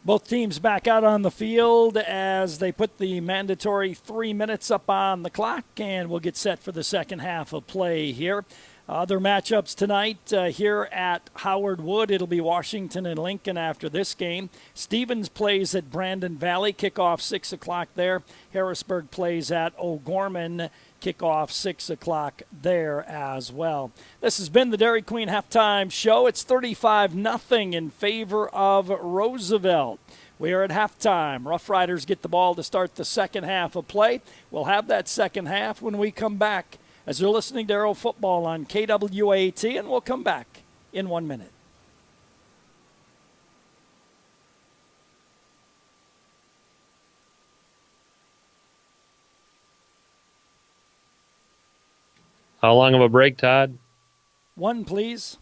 Both teams back out on the field as they put the mandatory 3 minutes up on the clock, and we'll get set for the second half of play here. Other matchups tonight here at Howard Wood. It'll be Washington and Lincoln after this game. Stevens plays at Brandon Valley, kickoff 6 o'clock there. Harrisburg plays at O'Gorman, kickoff 6 o'clock there as well. This has been the Dairy Queen Halftime Show. It's 35-0 in favor of Roosevelt. We are at halftime. Rough Riders get the ball to start the second half of play. We'll have that second half when we come back as you're listening to Arrow Football on KWAT, and we'll come back in 1 minute. How long of a break, Todd? 1, please.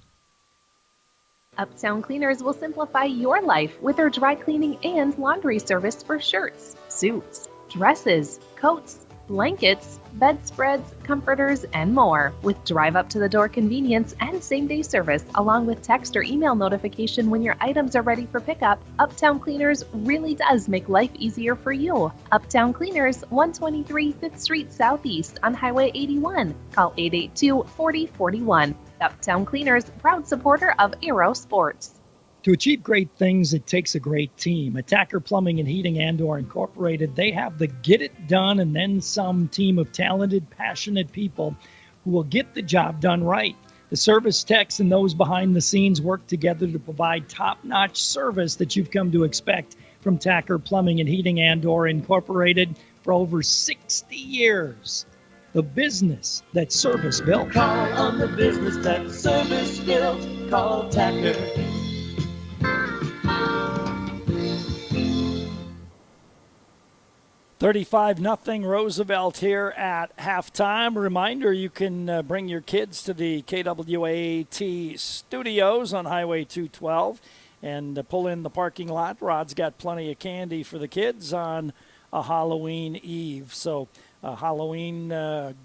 Uptown Cleaners will simplify your life with their dry cleaning and laundry service for shirts, suits, dresses, coats, blankets, bedspreads, comforters, and more. With drive-up-to-the-door convenience and same-day service, along with text or email notification when your items are ready for pickup, Uptown Cleaners really does make life easier for you. Uptown Cleaners, 123 5th Street Southeast on Highway 81. Call 882-4041. Uptown Cleaners, proud supporter of Aero Sports. To achieve great things, it takes a great team. Attacker Plumbing and Heating Andor Incorporated, they have the get it done and then some team of talented, passionate people who will get the job done right. The service techs and those behind the scenes work together to provide top-notch service that you've come to expect from Tacker Plumbing and Heating Andor Incorporated for over 60 years. The business that service built. Call on the business that service built. Call Tacker. 35-0 Roosevelt here at halftime. Reminder, you can bring your kids to the KWAT studios on Highway 212 and pull in the parking lot. Rod's got plenty of candy for the kids on a Halloween Eve. So Halloween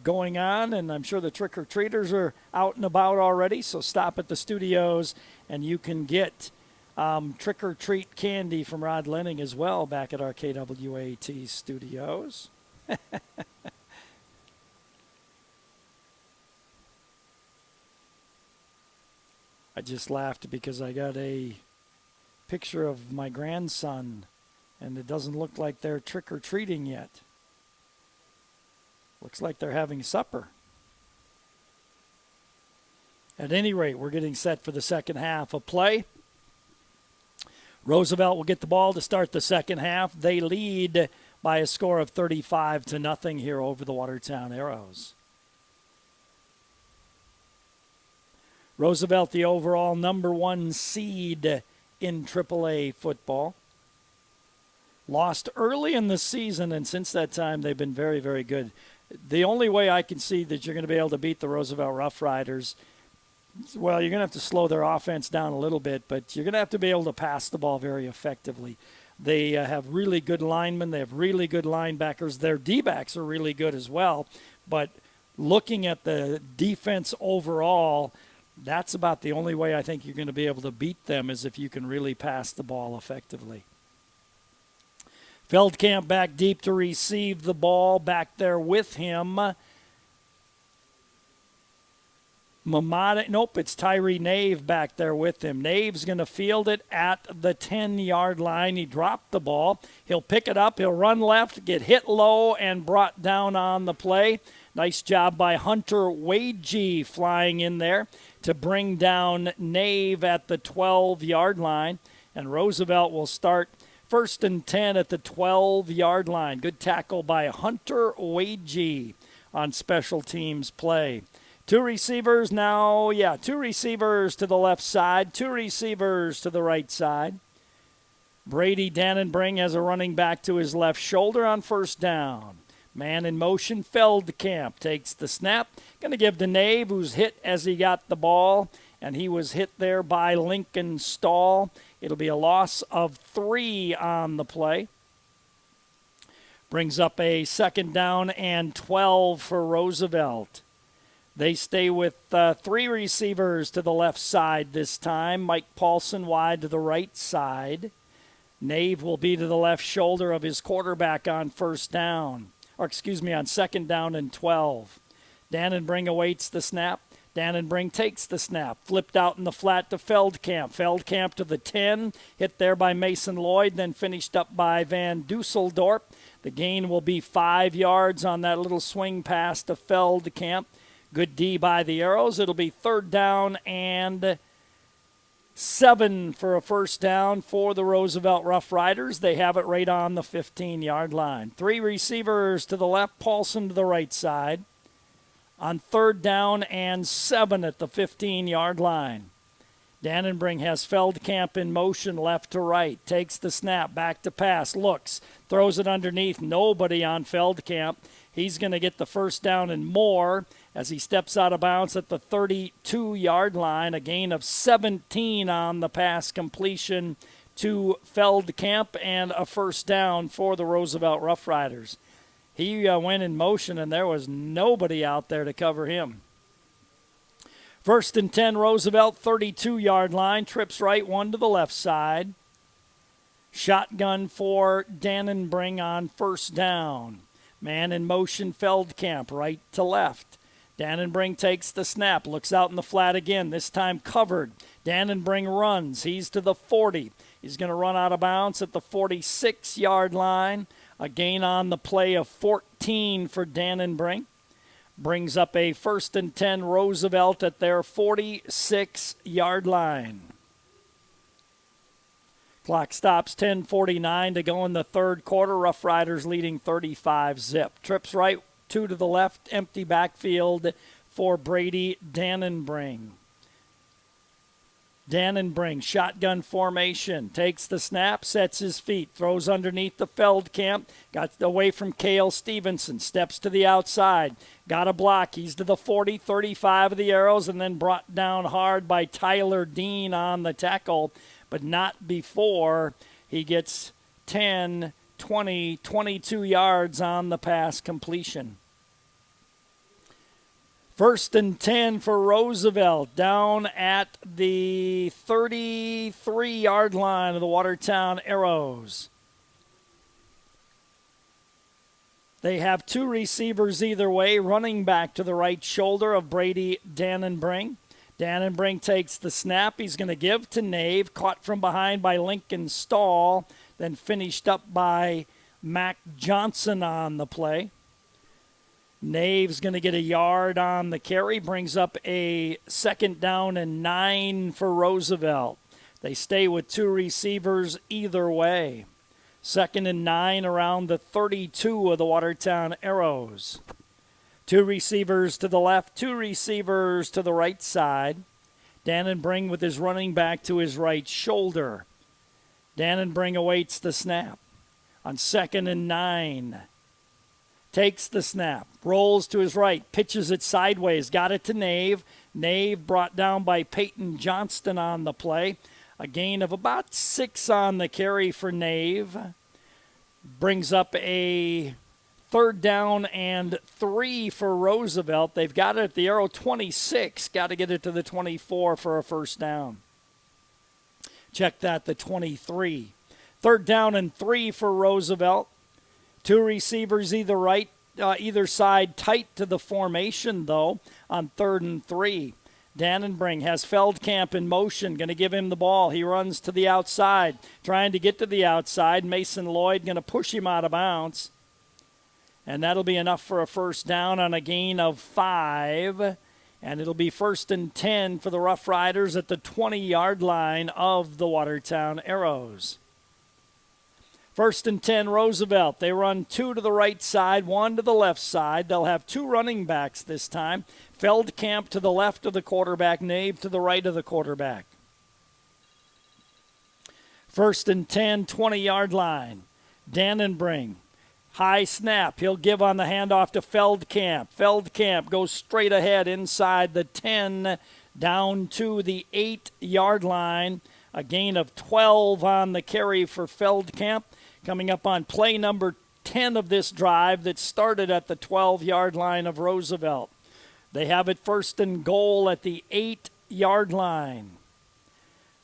going on, and I'm sure the trick-or-treaters are out and about already. So stop at the studios, and you can get trick-or-treat candy from Rod Lenning as well back at our KWAT studios. I just laughed because I got a picture of my grandson, and it doesn't look like they're trick-or-treating yet. Looks like they're having supper. At any rate, we're getting set for the second half of play. Roosevelt will get the ball to start the second half. They lead by a score of 35-0 here over the Watertown Arrows. Roosevelt, the overall #1 seed in AAA football. Lost early in the season, and since that time they've been very, very good. The only way I can see that you're going to be able to beat the Roosevelt Rough Riders, well, you're going to have to slow their offense down a little bit, but you're going to have to be able to pass the ball very effectively. They have really good linemen. They have really good linebackers. Their D-backs are really good as well. But looking at the defense overall, that's about the only way I think you're going to be able to beat them is if you can really pass the ball effectively. Feldkamp back deep to receive the ball. Back there with him, it's Tyree Nave back there with him. Nave's going to field it at the 10-yard line. He dropped the ball. He'll pick it up. He'll run left, get hit low, and brought down on the play. Nice job by Hunter Wagee flying in there to bring down Nave at the 12-yard line. And Roosevelt will start 1st and 10 at the 12-yard line. Good tackle by Hunter Wagee on special teams play. Two receivers to the left side, two receivers to the right side. Brady Dannenbring has a running back to his left shoulder on first down. Man in motion, Feldkamp takes the snap. Going to give to Nave, who's hit as he got the ball, and he was hit there by Lincoln Stahl. It'll be a loss of 3 on the play. Brings up a 2nd down and 12 for Roosevelt. They stay with 3 receivers to the left side this time. Mike Paulson wide to the right side. Nave will be to the left shoulder of his quarterback on 2nd down and 12. Dannenbring awaits the snap. Dannenbring takes the snap. Flipped out in the flat to Feldkamp. Feldkamp to the 10. Hit there by Mason Lloyd, then finished up by Van Dusseldorp. The gain will be 5 yards on that little swing pass to Feldkamp. Good D by the Arrows. It'll be 3rd down and 7 for a first down for the Roosevelt Rough Riders. They have it right on the 15-yard line. 3 receivers to the left, Paulson to the right side. On 3rd down and 7 at the 15-yard line. Dannenbring has Feldkamp in motion left to right. Takes the snap, back to pass, looks, throws it underneath. Nobody on Feldkamp. He's going to get the first down and more as he steps out of bounds at the 32-yard line. A gain of 17 on the pass completion to Feldkamp and a first down for the Roosevelt Rough Riders. He went in motion, and there was nobody out there to cover him. 1st and 10, Roosevelt, 32-yard line. Trips right, 1 to the left side. Shotgun for Dannenbring on first down. Man in motion, Feldkamp, right to left. Dannenbring takes the snap, looks out in the flat again, this time covered. Dannenbring runs. He's to the 40. He's going to run out of bounds at the 46-yard line. A gain on the play of 14 for Dannenbring. Brings up a 1st and 10 Roosevelt at their 46-yard line. Clock stops, 10:49 to go in the third quarter. Rough Riders leading 35-zip. Trips right, 2 to the left, empty backfield for Brady Dannenbring. Dannenbring, shotgun formation, takes the snap, sets his feet, throws underneath the Feldkamp, got away from Cale Stevenson, steps to the outside, got a block, he's to the 40, 35 of the Arrows, and then brought down hard by Tyler Dean on the tackle, but not before he gets 10, 20, 22 yards on the pass completion. 1st and 10 for Roosevelt down at the 33-yard line of the Watertown Arrows. They have 2 receivers either way, running back to the right shoulder of Brady Dannenbring. Dannenbring takes the snap. He's going to give to Nave, caught from behind by Lincoln Stahl, then finished up by Mac Johnson on the play. Nave's going to get a yard on the carry, brings up a 2nd down and 9 for Roosevelt. They stay with 2 receivers either way. 2nd and 9 around the 32 of the Watertown Arrows. 2 receivers to the left, 2 receivers to the right side. Dannenbring with his running back to his right shoulder. Dannenbring awaits the snap. On 2nd and 9. Takes the snap, rolls to his right, pitches it sideways, got it to Nave. Nave brought down by Peyton Johnston on the play. A gain of about 6 on the carry for Nave. Brings up a 3rd down and 3 for Roosevelt. They've got it at the Arrow 26. Got to get it to the 24 for a 1st down. Check that, the 23. 3rd down and 3 for Roosevelt. 2 receivers either side, tight to the formation, though, on 3rd and 3. Dannenbring has Feldkamp in motion, going to give him the ball. He runs to the outside, trying to get to the outside. Mason Lloyd going to push him out of bounds. And that'll be enough for a 1st down on a gain of 5. And it'll be 1st and 10 for the Rough Riders at the 20-yard line of the Watertown Arrows. 1st and 10, Roosevelt. They run 2 to the right side, 1 to the left side. They'll have 2 running backs this time. Feldkamp to the left of the quarterback, Nave to the right of the quarterback. 1st and 10, 20-yard line. Dannenbring. High snap. He'll give on the handoff to Feldkamp. Feldkamp goes straight ahead inside the 10 down to the 8-yard line. A gain of 12 on the carry for Feldkamp. Coming up on play number 10 of this drive that started at the 12-yard line of Roosevelt. They have it 1st and goal at the 8-yard line.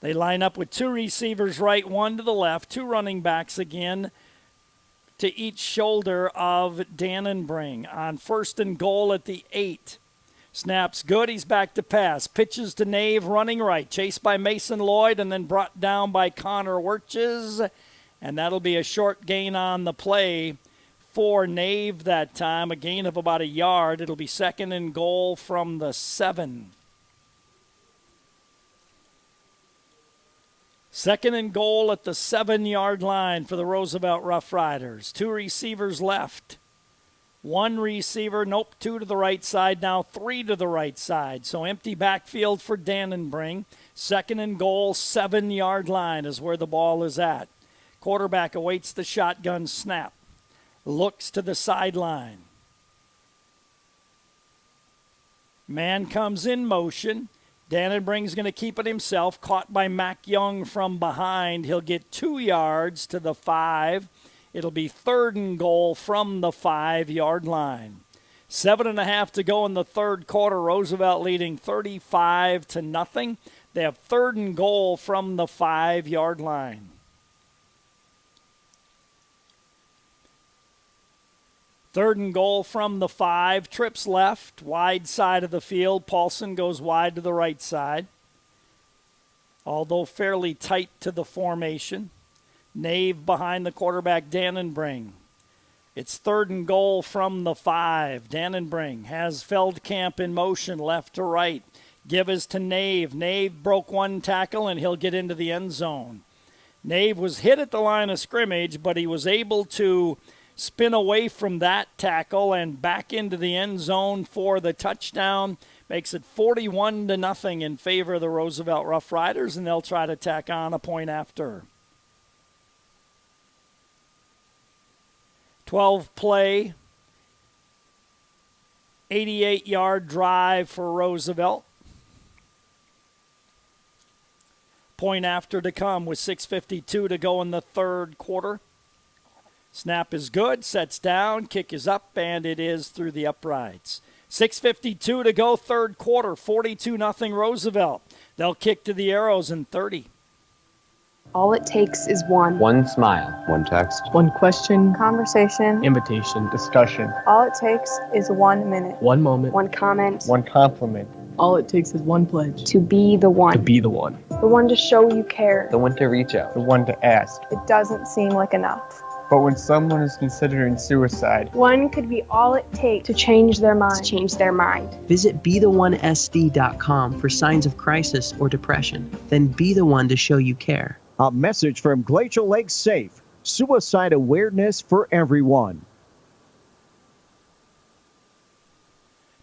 They line up with 2 receivers right, 1 to the left, 2 running backs again to each shoulder of Dannenbring on 1st and goal at the 8. Snaps good, he's back to pass. Pitches to Nave, running right. Chased by Mason Lloyd and then brought down by Connor Wirches. And that'll be a short gain on the play for Nave that time, a gain of about a yard. It'll be 2nd and goal from the 7. 2nd and goal at the 7-yard line for the Roosevelt Rough Riders. 2 receivers left. 1 receiver, 2 to the right side, now 3 to the right side. So empty backfield for Dannenbring. 2nd and goal, 7-yard line is where the ball is at. Quarterback awaits the shotgun snap. Looks to the sideline. Man comes in motion. Dannenbring's going to keep it himself. Caught by Mac Young from behind. He'll get 2 yards to the 5. It'll be 3rd and goal from the 5-yard line. 7.5 to go in the third quarter. Roosevelt leading 35-0. They have 3rd and goal from the 5-yard line. 3rd and goal from the 5. Trips left, wide side of the field. Paulson goes wide to the right side. Although fairly tight to the formation. Nave behind the quarterback, Dannenbring. It's 3rd and goal from the 5. Dannenbring has Feldkamp in motion, left to right. Give is to Nave. Nave broke one tackle, and he'll get into the end zone. Nave was hit at the line of scrimmage, but he was able to spin away from that tackle and back into the end zone for the touchdown. Makes it 41-0 in favor of the Roosevelt Rough Riders, and they'll try to tack on a point after. 12-play, 88-yard drive for Roosevelt. Point after to come with 6:52 to go in the 3rd quarter. Snap is good, sets down, kick is up, and it is through the uprights. 6:52 to go, 3rd quarter, 42-0 Roosevelt. They'll kick to the Arrows in 30. All it takes is one. One smile. One text. One question. Conversation. Invitation. Discussion. All it takes is 1 minute. One moment. One comment. One compliment. All it takes is one pledge. To be the one. To be the one. The one to show you care. The one to reach out. The one to ask. It doesn't seem like enough. But when someone is considering suicide, one could be all it takes to change their mind. Visit BeTheOneSD.com for signs of crisis or depression. Then be the one to show you care. A message from Glacial Lake Safe. Suicide awareness for everyone.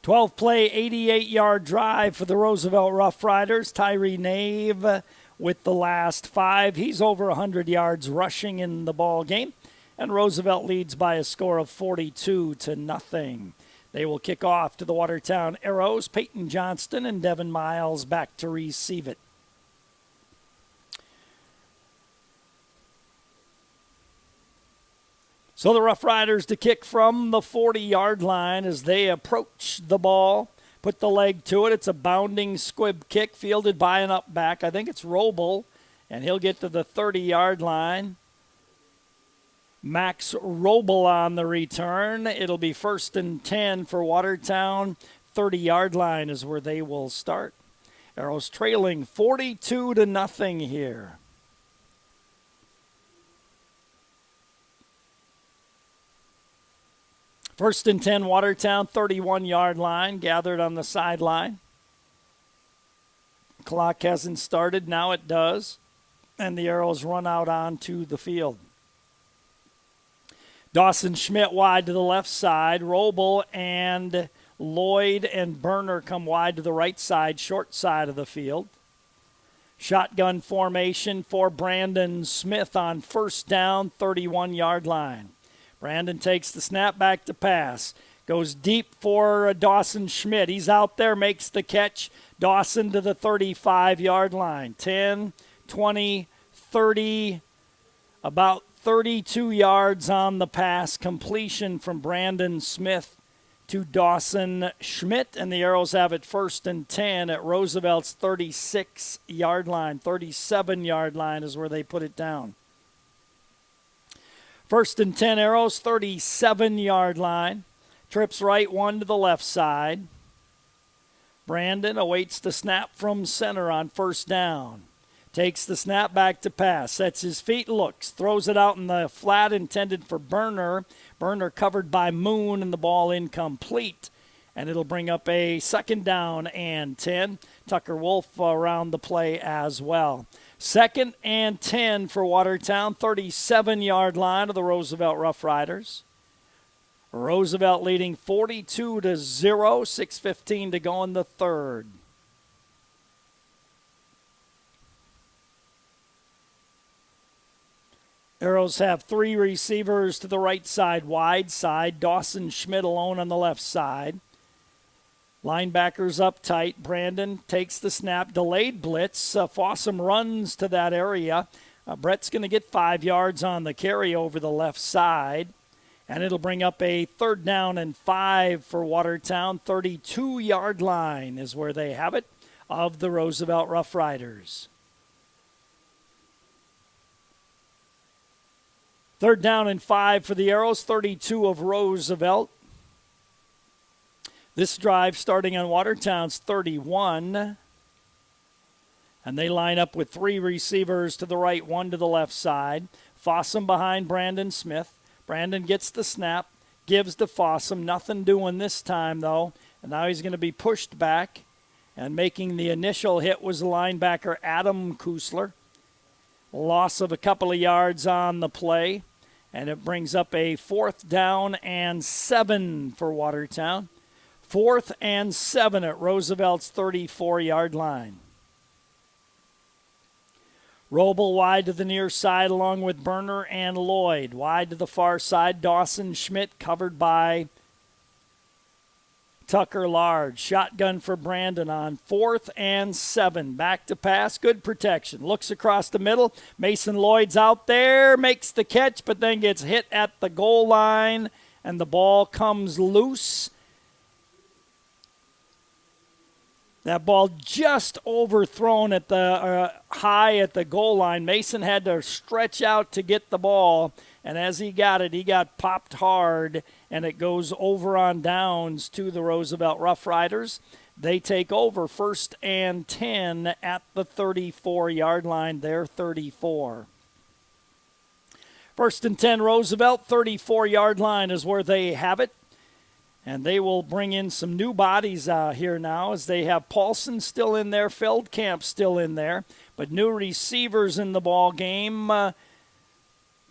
12-play, 88-yard drive for the Roosevelt Rough Riders. Tyree Nave with the last 5. He's over 100 yards rushing in the ball game. And Roosevelt leads by a score of 42-0. They will kick off to the Watertown Arrows. Peyton Johnston and Devin Miles back to receive it. So the Rough Riders to kick from the 40-yard line as they approach the ball. Put the leg to it. It's a bounding squib kick fielded by an up back. I think it's Roble, and he'll get to the 30-yard line. Max Roble on the return. It'll be 1st and 10 for Watertown. 30-yard line is where they will start. Arrows trailing 42-0 here. First and 10, Watertown, 31-yard line, gathered on the sideline. Clock hasn't started, now it does. And the Arrows run out onto the field. Dawson Schmidt wide to the left side. Roble and Lloyd and Berner come wide to the right side, short side of the field. Shotgun formation for Brandon Smith on 1st down, 31-yard line. Brandon takes the snap back to pass. Goes deep for Dawson Schmidt. He's out there, makes the catch. Dawson to the 35-yard line. 10, 20, 30, about 32 yards on the pass. Completion from Brandon Smith to Dawson Schmidt. And the Arrows have it 1st and 10 at Roosevelt's 36-yard line. 37-yard line is where they put it down. 1st and 10 Arrows, 37-yard line. Trips right, 1 to the left side. Brandon awaits the snap from center on 1st down. Takes the snap back to pass. Sets his feet, looks. Throws it out in the flat intended for Berner. Berner covered by Moon, and the ball incomplete. And it'll bring up a 2nd down and 10. Tucker Wolf around the play as well. 2nd and 10 for Watertown, 37-yard line of the Roosevelt Rough Riders. Roosevelt leading 42-0, 6:15 to go in the 3rd. Arrows have 3 receivers to the right side, wide side. Dawson Schmidt alone on the left side. Linebackers up tight. Brandon takes the snap. Delayed blitz. Fossum runs to that area. Brett's going to get 5 yards on the carry over the left side. And it'll bring up a 3rd down and 5 for Watertown. 32-yard line is where they have it of the Roosevelt Rough Riders. Third down and 5 for the Arrows, 32 of Roosevelt. This drive starting on Watertown's 31. And they line up with 3 receivers to the right, 1 to the left side. Fossum behind Brandon Smith. Brandon gets the snap, gives to Fossum. Nothing doing this time, though. And now he's going to be pushed back. And making the initial hit was the linebacker Adam Kusler. Loss of a couple of yards on the play. And it brings up a 4th down and 7 for Watertown. 4th and 7 at Roosevelt's 34-yard line. Roble wide to the near side along with Berner and Lloyd. Wide to the far side, Dawson Schmidt covered by Tucker Large. Shotgun for Brandon on 4th and 7. Back to pass, good protection. Looks across the middle. Mason Lloyd's out there, makes the catch, but then gets hit at the goal line, and the ball comes loose. That ball just overthrown at the high at the goal line. Mason had to stretch out to get the ball, and as he got it, he got popped hard, and it goes over on downs to the Roosevelt Rough Riders. They take over 1st and 10 at the 34-yard line. They're 34. 1st and 10 Roosevelt, 34-yard line is where they have it. And they will bring in some new bodies here now as they have Paulson still in there, Feldkamp still in there, but new receivers in the ball game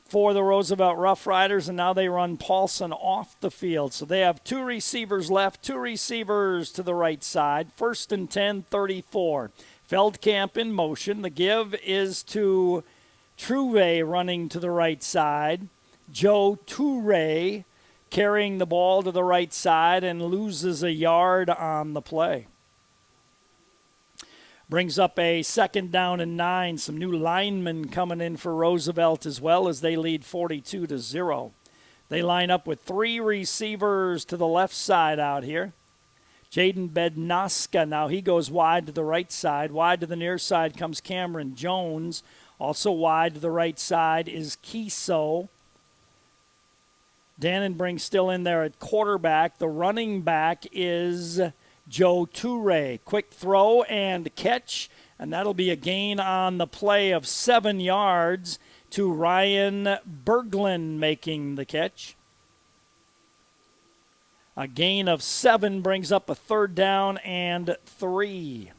for the Roosevelt Rough Riders, and now they run Paulson off the field. So they have 2 receivers left, 2 receivers to the right side. 1st and 10, 34. Feldkamp in motion. The give is to Trouvé running to the right side. Joe Toure carrying the ball to the right side and loses a yard on the play. Brings up a 2nd down and 9. Some new linemen coming in for Roosevelt as well as they lead 42-0. They line up with 3 receivers to the left side out here. Jaden Bednaska, now he goes wide to the right side. Wide to the near side comes Cameron Jones. Also wide to the right side is Kiso. Dannenbrink still in there at quarterback. The running back is Joe Toure. Quick throw and catch, and that'll be a gain on the play of 7 yards to Ryan Berglund making the catch. A gain of 7 brings up a 3rd down and 3.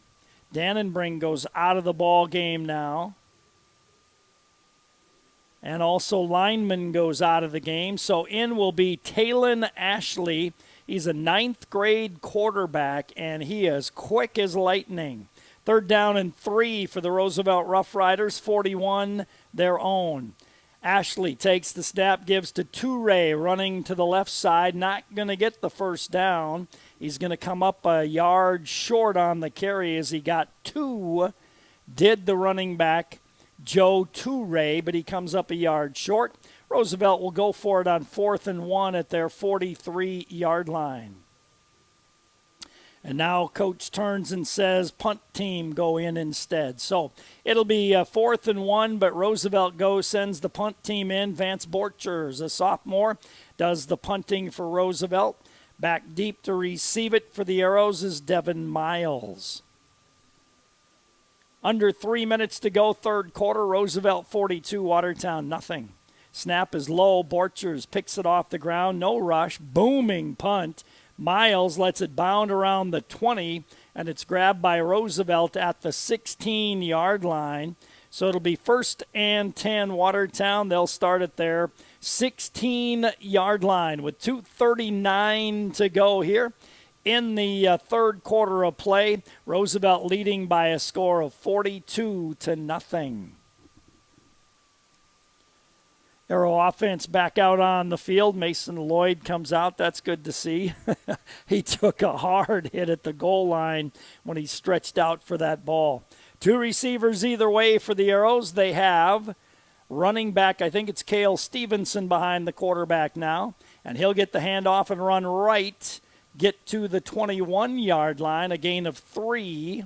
Dannenbrink goes out of the ball game now. And also lineman goes out of the game. So in will be Talon Ashley. He's a 9th grade quarterback, and he is quick as lightning. 3rd down and 3 for the Roosevelt Rough Riders, 41 their own. Ashley takes the snap, gives to Toure running to the left side. Not going to get the 1st down. He's going to come up a yard short on the carry as he got 2. Did the running back Joe Toure, but he comes up a yard short. Roosevelt will go for it on 4th and 1 at their 43-yard line. And now coach turns and says punt team go in instead. So it'll be 4th and 1, but Roosevelt sends the punt team in. Vance Borchers, a sophomore, does the punting for Roosevelt. Back deep to receive it for the Arrows is Devin Miles. Under 3 minutes to go, 3rd quarter. Roosevelt 42, Watertown nothing. Snap is low. Borchers picks it off the ground. No rush. Booming punt. Miles lets it bound around the 20, and it's grabbed by Roosevelt at the 16-yard line. So it'll be 1st and 10 Watertown. They'll start at their 16-yard line with 2:39 to go here. In the 3rd quarter of play, Roosevelt leading by a score of 42-0. Arrow offense back out on the field. Mason Lloyd comes out. That's good to see. He took a hard hit at the goal line when he stretched out for that ball. 2 receivers either way for the Arrows. They have running back, I think it's Cale Stevenson behind the quarterback now, and he'll get the handoff and run right. Get to the 21-yard line, a gain of 3.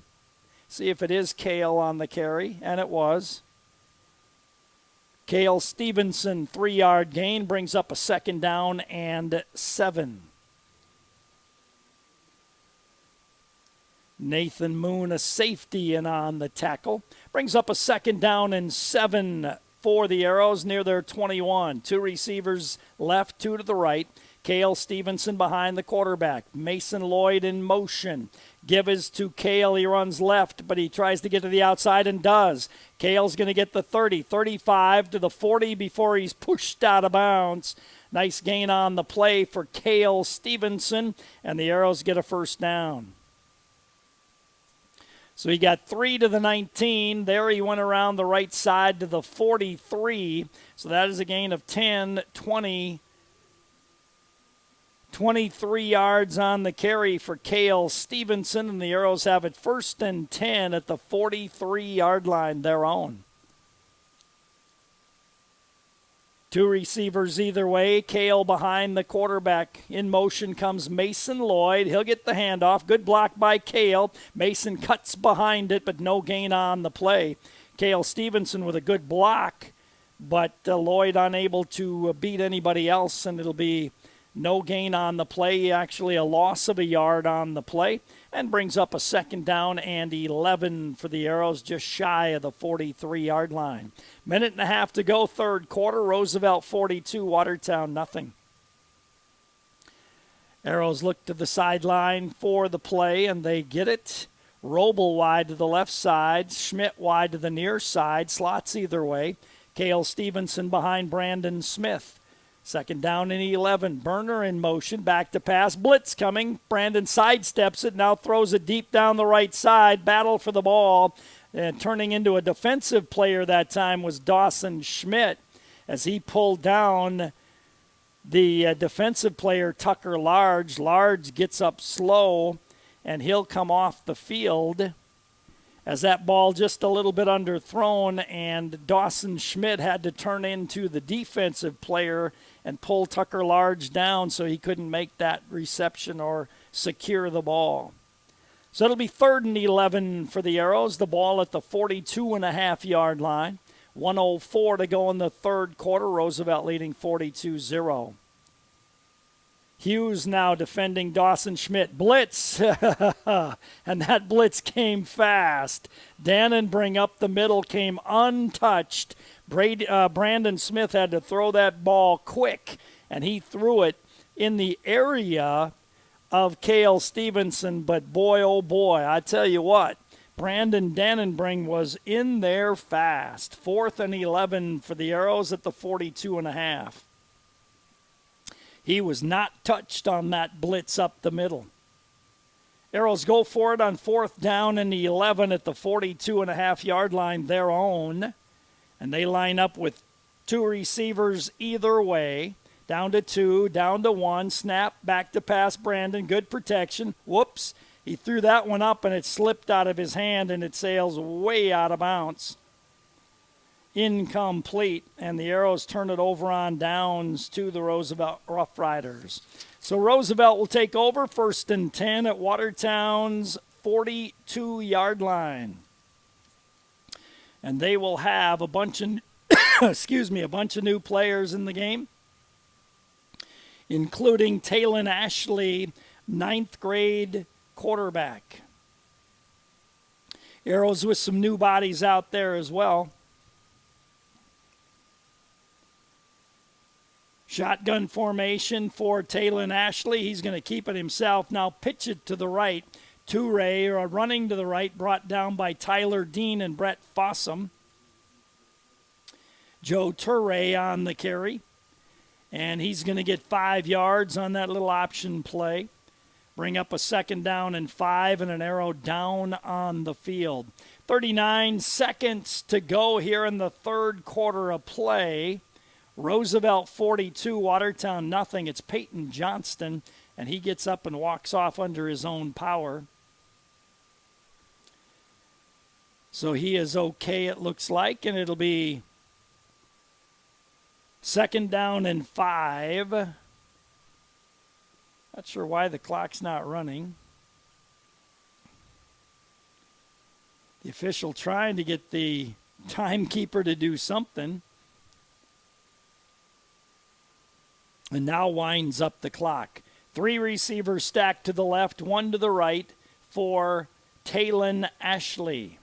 See if it is Cale on the carry, and it was. Cale Stevenson, 3-yard gain, brings up a 2nd down and 7. Nathan Moon, a safety, in on the tackle. Brings up a 2nd down and 7 for the Arrows near their 21. 2 receivers left, 2 to the right. Cale Stevenson behind the quarterback. Mason Lloyd in motion. Give is to Cale. He runs left, but he tries to get to the outside and does. Cale's going to get the 30, 35 to the 40 before he's pushed out of bounds. Nice gain on the play for Cale Stevenson, and the Arrows get a 1st down. So he got 3 to the 19. There he went around the right side to the 43. So that is a gain of 10, 20, 23 yards on the carry for Cale Stevenson, and the Arrows have it 1st and 10 at the 43-yard line, their own. 2 receivers either way. Cale behind the quarterback. In motion comes Mason Lloyd. He'll get the handoff. Good block by Cale. Mason cuts behind it, but no gain on the play. Cale Stevenson with a good block, but Lloyd unable to beat anybody else, and it'll be no gain on the play, actually a loss of a yard on the play, and brings up a 2nd down and 11 for the Arrows, just shy of the 43-yard line. 1.5 to go, 3rd quarter. Roosevelt 42, Watertown nothing. Arrows look to the sideline for the play, and they get it. Roble wide to the left side, Schmidt wide to the near side, slots either way. Cale Stevenson behind Brandon Smith. 2nd down and 11. Burner in motion. Back to pass. Blitz coming. Brandon sidesteps it. Now throws it deep down the right side. Battle for the ball. And turning into a defensive player that time was Dawson Schmidt as he pulled down the defensive player Tucker Large. Large gets up slow, and he'll come off the field as that ball just a little bit underthrown, and Dawson Schmidt had to turn into the defensive player and pull Tucker Large down so he couldn't make that reception or secure the ball. So it'll be 3rd and 11 for the Arrows. The ball at the 42.5-yard line. 1:04 to go in the 3rd quarter. Roosevelt leading 42-0. Hughes now defending Dawson Schmidt. Blitz, and that blitz came fast. Dannenbring up the middle came untouched. Brandon Smith had to throw that ball quick, and he threw it in the area of Cale Stevenson. But boy, oh boy, I tell you what, Brandon Dannenbring was in there fast. 4th and 11 for the Arrows at the 42.5. He was not touched on that blitz up the middle. Arrows go for it on 4th down and 11 at the 42.5-yard line, their own. And they line up with 2 receivers either way. Down to 2, down to 1. Snap, back to pass Brandon. Good protection. Whoops. He threw that one up and it slipped out of his hand and it sails way out of bounds. Incomplete, and the Arrows turn it over on downs to the Roosevelt Rough Riders. So Roosevelt will take over 1st and 10 at Watertown's 42-yard line. And they will have a bunch of a bunch of new players in the game, including Talon Ashley, 9th grade quarterback. Arrows with some new bodies out there as well. Shotgun formation for Talon Ashley. He's going to keep it himself. Now pitch it to the right. Toure running to the right, brought down by Tyler Dean and Brett Fossum. Joe Toure on the carry. And he's going to get 5 yards on that little option play. Bring up a 2nd down and 5 and an Arrow down on the field. 39 seconds to go here in the 3rd quarter of play. Roosevelt 42, Watertown nothing. It's Peyton Johnston, and he gets up and walks off under his own power. So he is okay, it looks like, and it'll be 2nd down and 5. Not sure why the clock's not running. The official trying to get the timekeeper to do something. and now winds up the clock. 3 receivers stacked to the left, 1 to the right for Talon Ashley.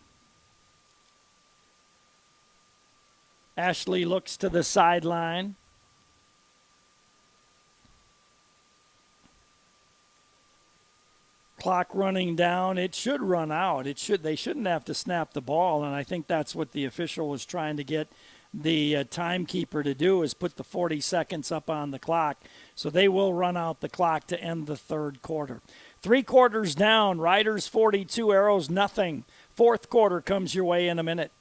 Ashley looks to the sideline. Clock running down. It should run out. They shouldn't have to snap the ball, and I think that's what the official was trying to get the timekeeper to do, is put the 40 seconds up on the clock. So they will run out the clock to end the third quarter. 3 quarters down. Riders 42, Arrows nothing. Fourth quarter comes your way in a minute.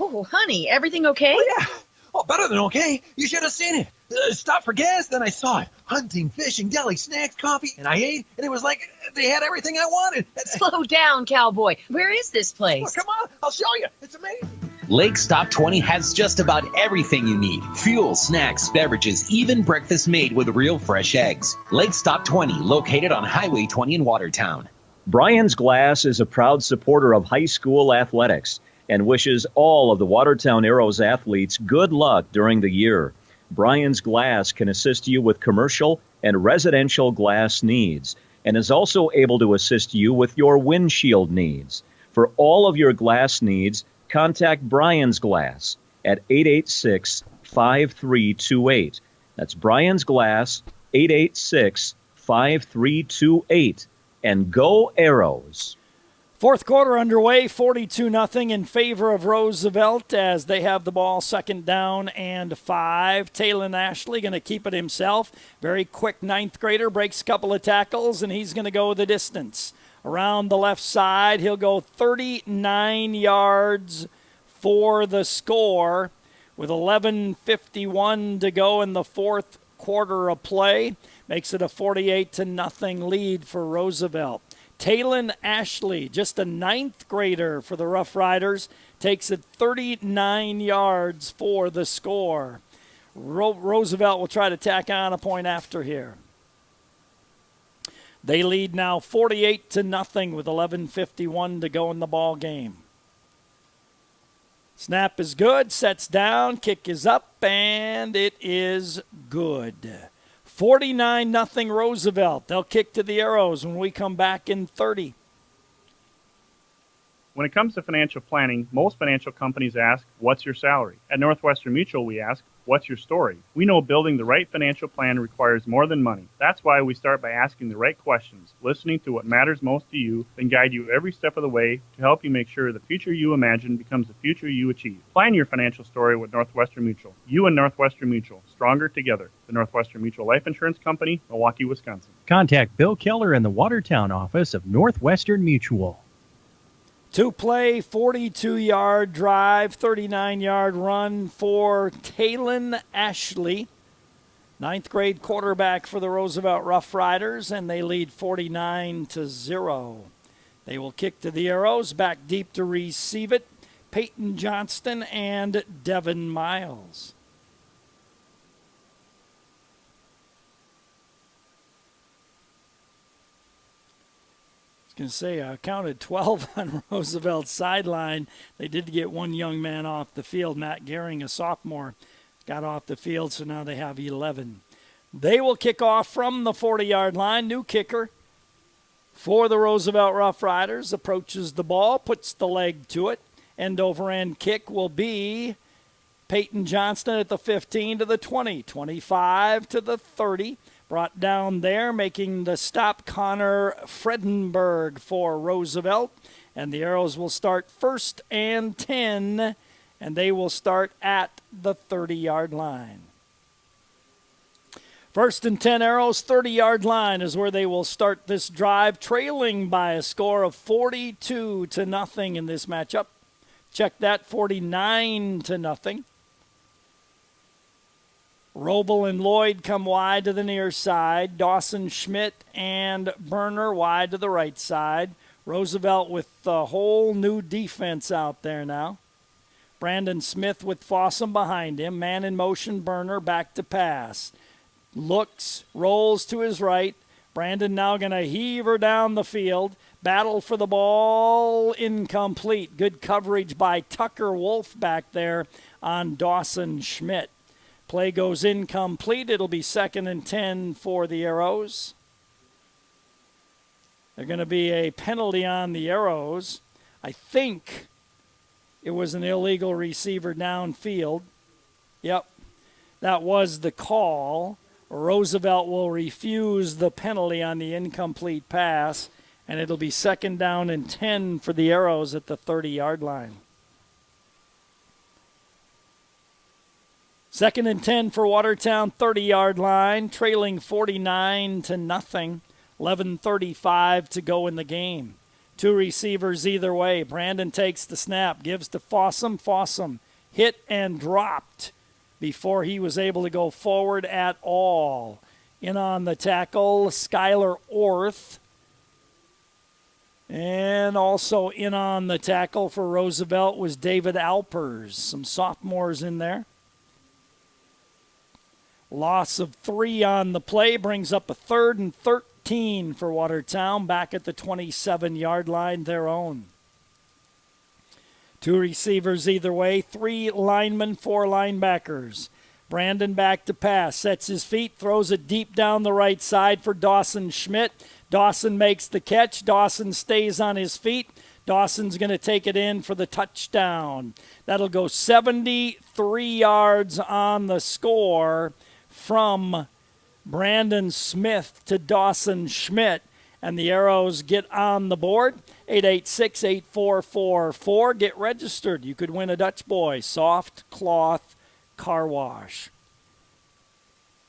Oh, honey, everything okay? Oh, yeah. Oh, better than okay. You should have seen it. Stopped for gas, then I saw it. Hunting, fishing, deli, snacks, coffee, and I ate, and it was like they had everything I wanted. Slow down, cowboy. Where is this place? Oh, come on, I'll show you. It's amazing. Lake Stop 20 has just about everything you need. Fuel, snacks, beverages, even breakfast made with real fresh eggs. Lake Stop 20, located on Highway 20 in Watertown. Brian's Glass is a proud supporter of high school athletics and wishes all of the Watertown Arrows athletes good luck during the year. Brian's Glass can assist you with commercial and residential glass needs and is also able to assist you with your windshield needs. For all of your glass needs, contact Brian's Glass at 886-5328. That's Brian's Glass, 886-5328. And go Arrows! Fourth quarter underway, 42-0 in favor of Roosevelt as they have the ball, second down and 5. Talon Ashley going to keep it himself. Very quick ninth grader, breaks a couple of tackles, and he's going to go the distance. Around the left side, he'll go 39 yards for the score with 11:51 to go in the fourth quarter of play. Makes it a 48-0 lead for Roosevelt. Talon Ashley, just a ninth grader for the Rough Riders, takes it 39 yards for the score. Roosevelt will try to tack on a point after here. They lead now 48-0 with 11:51 to go in the ball game. Snap is good, sets down, kick is up, and it is good. 49-0 Roosevelt. They'll kick to the Arrows when we come back in 30. When it comes to financial planning, most financial companies ask, what's your salary? At Northwestern Mutual, we ask, what's your story? We know building the right financial plan requires more than money. That's why we start by asking the right questions, listening to what matters most to you, then guide you every step of the way to help you make sure the future you imagine becomes the future you achieve. Plan your financial story with Northwestern Mutual. You and Northwestern Mutual, stronger together. The Northwestern Mutual Life Insurance Company, Milwaukee, Wisconsin. Contact Bill Keller in the Watertown office of Northwestern Mutual. To play, 42-yard drive, 39-yard run for Talon Ashley. Ninth grade quarterback for the Roosevelt Rough Riders, and they lead 49-0. They will kick to the Arrows, back deep to receive it. Peyton Johnston and Devin Miles. Going to say I counted 12 on Roosevelt's sideline. They did get one young man off the field. Matt Gehring, a sophomore, got off the field, so now they have 11. They will kick off from the 40-yard line. New kicker for the Roosevelt Rough Riders. Approaches the ball, puts the leg to it. End over end kick will be Peyton Johnston at the 15 to the 20, 25 to the 30. Brought down there, making the stop, Connor Fredenberg for Roosevelt. And the Arrows will start 1st and 10, and they will start at the 30-yard line. 1st and 10 Arrows, 30-yard line is where they will start this drive, trailing by a score of 42-0 in this matchup. Check that, 49-0. Robel and Lloyd come wide to the near side. Dawson, Schmidt, and Berner wide to the right side. Roosevelt with a whole new defense out there now. Brandon Smith with Fossum behind him. Man in motion, Berner back to pass. Looks, rolls to his right. Brandon now going to heave her down the field. Battle for the ball, incomplete. Good coverage by Tucker Wolf back there on Dawson Schmidt. Play goes incomplete. It'll be 2nd and 10 for the Arrows. They're going to be a penalty on the Arrows. I think it was an illegal receiver downfield. Yep, that was the call. Roosevelt will refuse the penalty on the incomplete pass, and it'll be 2nd down and 10 for the Arrows at the 30-yard line. 2nd and 10 for Watertown, 30-yard line, trailing 49-0. 11:35 to go in the game. 2 receivers either way. Brandon takes the snap, gives to Fossum. Fossum hit and dropped before he was able to go forward at all. In on the tackle, Skylar Orth. And also in on the tackle for Roosevelt was David Alpers. Some sophomores in there. Loss of 3 on the play brings up a 3rd and 13 for Watertown, back at the 27-yard line, their own. 2 receivers either way, 3 linemen, 4 linebackers. Brandon back to pass, sets his feet, throws it deep down the right side for Dawson Schmidt. Dawson makes the catch. Dawson stays on his feet. Dawson's going to take it in for the touchdown. That'll go 73 yards on the score from Brandon Smith to Dawson Schmidt. And the Arrows get on the board. 886-8444. Get registered. You could win a Dutch Boy soft cloth car wash.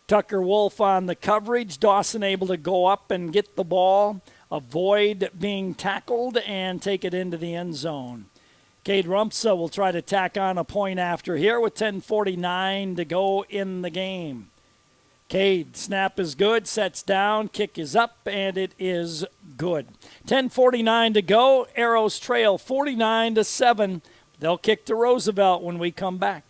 Tucker Wolf on the coverage. Dawson able to go up and get the ball, avoid being tackled, and take it into the end zone. Cade Rumpsa will try to tack on a point after here with 10:49 to go in the game. Cade, snap is good, sets down, kick is up, and it is good. 10:49 to go. Arrows trail 49-7. They'll kick to Roosevelt when we come back.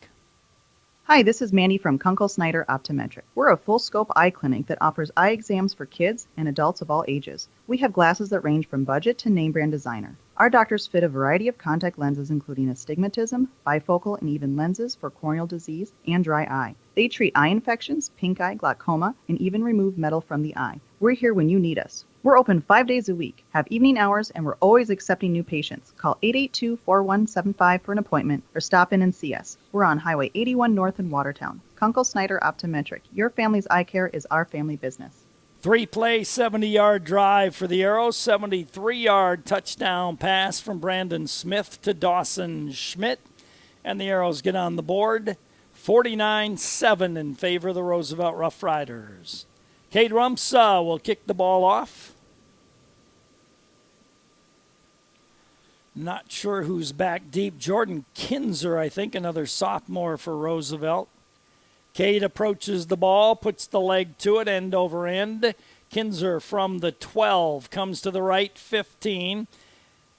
Hi, this is Mandy from Kunkel Snyder Optometric. We're a full-scope eye clinic that offers eye exams for kids and adults of all ages. We have glasses that range from budget to name-brand designer. Our doctors fit a variety of contact lenses, including astigmatism, bifocal, and even lenses for corneal disease and dry eye. They treat eye infections, pink eye, glaucoma, and even remove metal from the eye. We're here when you need us. We're open 5 days a week, have evening hours, and we're always accepting new patients. Call 882-4175 for an appointment or stop in and see us. We're on Highway 81 North in Watertown. Kunkel Snyder Optometric. Your family's eye care is our family business. 3-play, 70-yard drive for the Arrows. 73-yard touchdown pass from Brandon Smith to Dawson Schmidt. And the Arrows get on the board. 49-7 in favor of the Roosevelt Rough Riders. Cade Rumpsa will kick the ball off. Not sure who's back deep. Jordan Kinzer, I think, another sophomore for Roosevelt. Cade approaches the ball, puts the leg to it, end over end. Kinzer from the 12 comes to the right 15.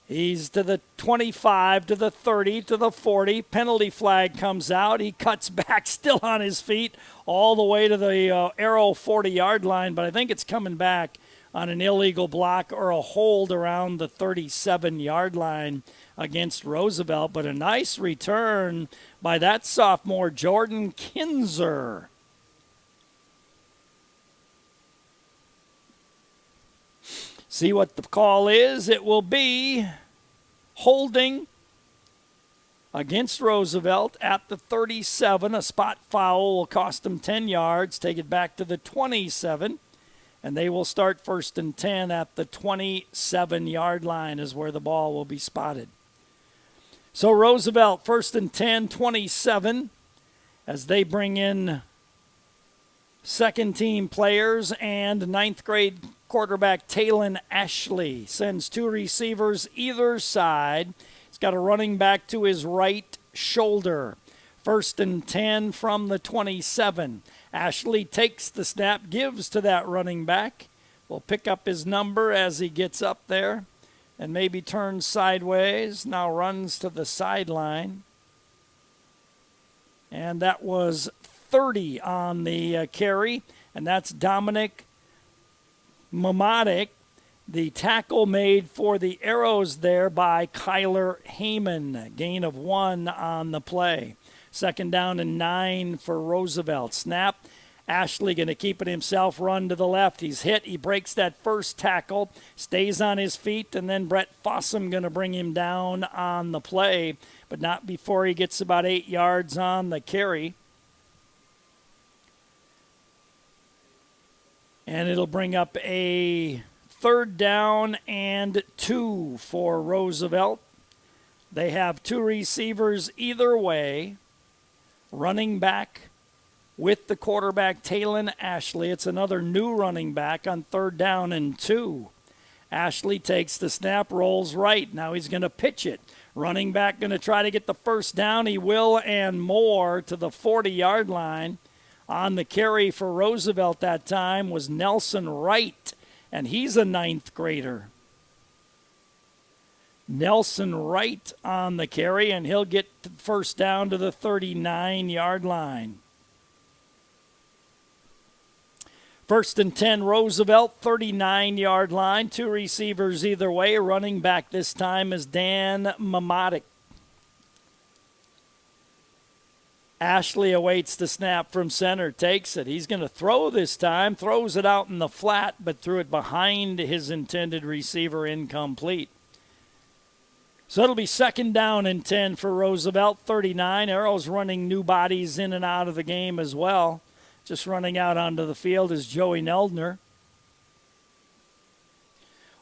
He's to the 25, to the 30, to the 40. Penalty flag comes out. He cuts back, still on his feet, all the way to the Arrow 40-yard line, but I think it's coming back on an illegal block or a hold around the 37-yard line against Roosevelt. But a nice return by that sophomore, Jordan Kinzer. See what the call is. It will be holding against Roosevelt at the 37. A spot foul will cost them 10 yards. Take it back to the 27. And they will start 1st and 10 at the 27-yard line is where the ball will be spotted. So Roosevelt, 1st and 10, 27, as they bring in second-team players, and 9th grade quarterback Talon Ashley sends 2 receivers either side. He's got a running back to his right shoulder. 1st and 10 from the 27. Ashley takes the snap, gives to that running back. Will pick up his number as he gets up there and maybe turns sideways. Now runs to the sideline. And that was 30 on the carry. And that's Dominic Mamadek. The tackle made for the Arrows there by Kyler Heyman. Gain of 1 on the play. 2nd down and 9 for Roosevelt. Snap. Ashley going to keep it himself, run to the left. He's hit. He breaks that first tackle, stays on his feet, and then Brett Fossum going to bring him down on the play, but not before he gets about 8 yards on the carry. And it'll bring up a 3rd down and 2 for Roosevelt. They have 2 receivers either way. Running back with the quarterback, Talon Ashley. It's another new running back on 3rd down and 2. Ashley takes the snap, rolls right. Now he's going to pitch it. Running back going to try to get the 1st down. He will and more to the 40-yard line. On the carry for Roosevelt that time was Nelson Wright, and he's a 9th grader. Nelson Wright on the carry, and he'll get the 1st down to the 39-yard line. 1st and 10, Roosevelt, 39-yard line. 2 receivers either way. Running back this time is Dan Mamotic. Ashley awaits the snap from center, takes it. He's going to throw this time, throws it out in the flat, but threw it behind his intended receiver, incomplete. So it'll be 2nd down and 10 for Roosevelt, 39. Arrows running new bodies in and out of the game as well. Just running out onto the field is Joey Neldner.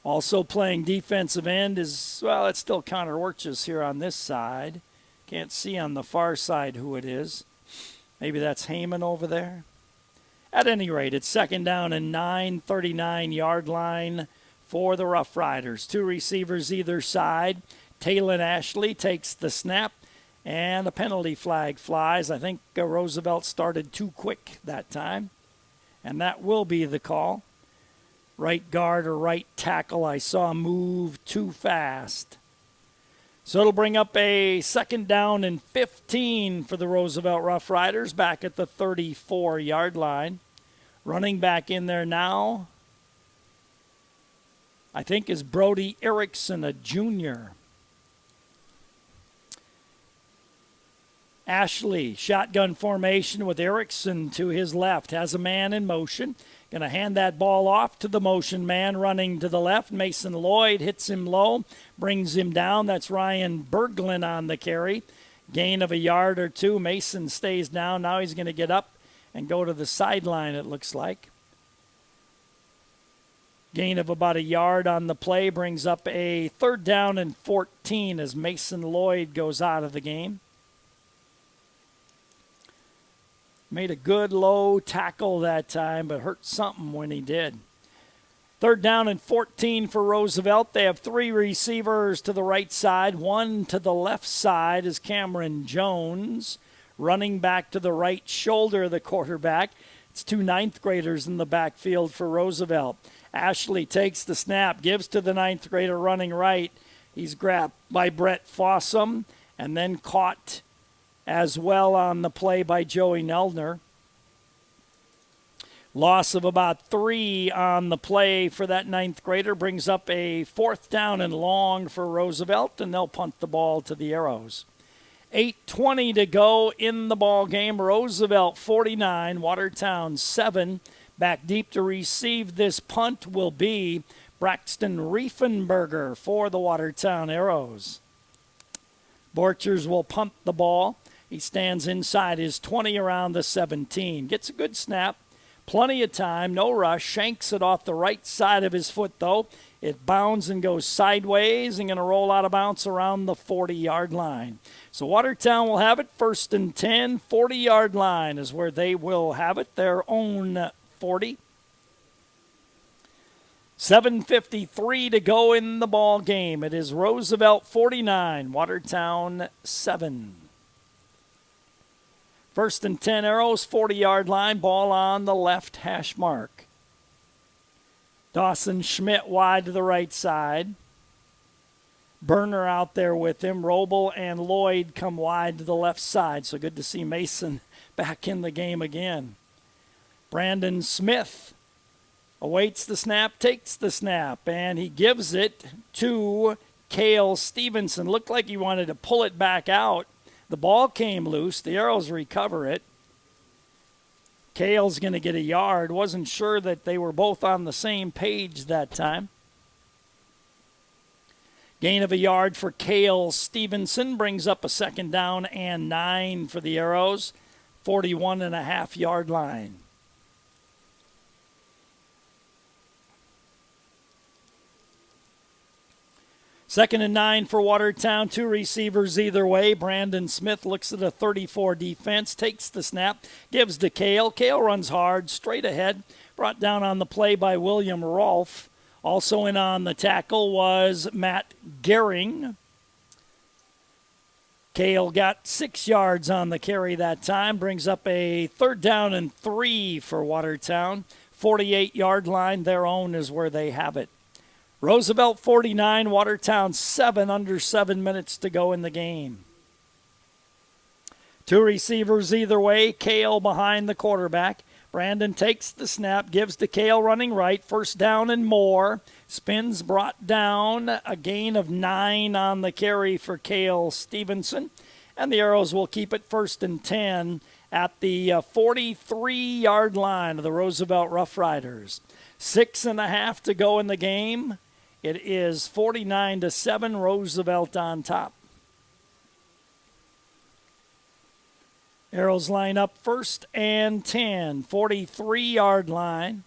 Also playing defensive end is, well, it's still Connor Wirtjes here on this side. Can't see on the far side who it is. Maybe that's Heyman over there. At any rate, it's 2nd down and 9, 39-yard line for the Rough Riders. 2 receivers either side. Talon Ashley takes the snap, and a penalty flag flies. I think Roosevelt started too quick that time, and that will be the call. Right guard or right tackle, I saw move too fast. So it'll bring up a 2nd down and 15 for the Roosevelt Rough Riders back at the 34-yard line. Running back in there now, I think, is Brody Erickson, a junior. Ashley, shotgun formation with Erickson to his left, has a man in motion. Going to hand that ball off to the motion man running to the left. Mason Lloyd hits him low, brings him down. That's Ryan Berglund on the carry. Gain of a yard or 2. Mason stays down. Now he's going to get up and go to the sideline, it looks like. Gain of about a yard on the play brings up a 3rd down and 14 as Mason Lloyd goes out of the game. Made a good low tackle that time, but hurt something when he did. 3rd down and 14 for Roosevelt. They have 3 receivers to the right side. 1 to the left side is Cameron Jones. Running back to the right shoulder of the quarterback. It's 2 9th graders in the backfield for Roosevelt. Ashley takes the snap, gives to the 9th grader running right. He's grabbed by Brett Fossum and then caught as well on the play by Joey Neldner. Loss of about 3 on the play for that 9th grader brings up a 4th down and long for Roosevelt, and they'll punt the ball to the Arrows. 8:20 to go in the ball game. Roosevelt 49, Watertown 7. Back deep to receive this punt will be Braxton Riefenberger for the Watertown Arrows. Borchers will punt the ball. He stands inside his 20 around the 17. Gets a good snap. Plenty of time. No rush. Shanks it off the right side of his foot, though. It bounds and goes sideways and going to roll out of bounds around the 40-yard line. So Watertown will have it 1st and 10. 40-yard line is where they will have it. Their own 40. 7:53 to go in the ball game. It is Roosevelt 49, Watertown 7. 1st and 10 Arrows, 40-yard line, ball on the left hash mark. Dawson Schmidt wide to the right side. Burner out there with him. Roble and Lloyd come wide to the left side. So good to see Mason back in the game again. Brandon Smith Awaits the snap, takes the snap, and he gives it to Cale Stevenson. Looked like he wanted to pull it back out. The ball came loose. The Arrows recover it. Cale's going to get a yard. Wasn't sure that they were both on the same page that time. Gain of a yard for Cale Stevenson brings up a 2nd down and 9 for the Arrows. 41.5-yard line. 2nd and 9 for Watertown. 2 receivers either way. Brandon Smith looks at a 34 defense, takes the snap, gives to Cale. Cale runs hard, straight ahead. Brought down on the play by William Rolfe. Also in on the tackle was Matt Gehring. Cale got 6 yards on the carry that time. Brings up a 3rd down and 3 for Watertown. 48-yard line, their own, is where they have it. Roosevelt 49, Watertown 7, under 7 minutes to go in the game. 2 receivers either way. Cale behind the quarterback. Brandon takes the snap, gives to Cale running right. 1st down and more. Spins brought down. A gain of 9 on the carry for Cale Stevenson. And the Arrows will keep it 1st and 10 at the 43-yard line of the Roosevelt Rough Riders. 6.5 to go in the game. It is 49-7, Roosevelt on top. Arrows line up 1st and 10, 43-yard line.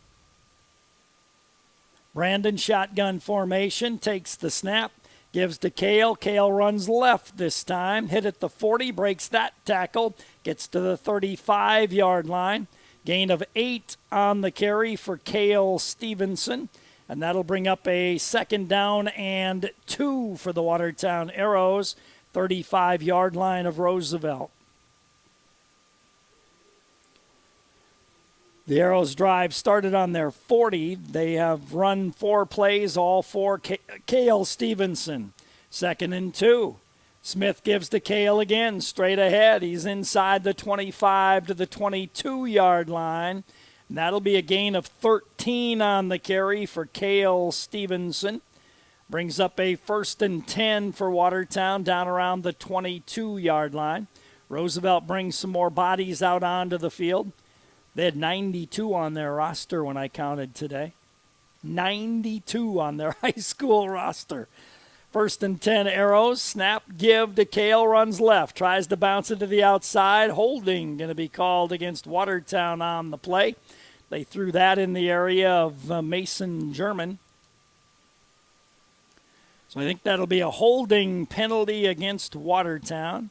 Brandon shotgun formation, takes the snap, gives to Cale. Cale runs left this time, hit at the 40, breaks that tackle, gets to the 35-yard line. Gain of 8 on the carry for Cale Stevenson. And that'll bring up a 2nd down and 2 for the Watertown Arrows. 35-yard line of Roosevelt. The Arrows drive started on their 40. They have run 4 plays, all 4 Cale Stevenson. 2nd and 2. Smith gives to Cale again, straight ahead. He's inside the 25 to the 22-yard line. And that'll be a gain of 13 on the carry for Cale Stevenson. Brings up a 1st and 10 for Watertown down around the 22-yard line. Roosevelt brings some more bodies out onto the field. They had 92 on their roster when I counted today. 92 on their high school roster. 1st and 10 Arrows. Snap, give to Cale, runs left. Tries to bounce it to the outside. Holding going to be called against Watertown on the play. They threw that in the area of Mason German. So I think that'll be a holding penalty against Watertown.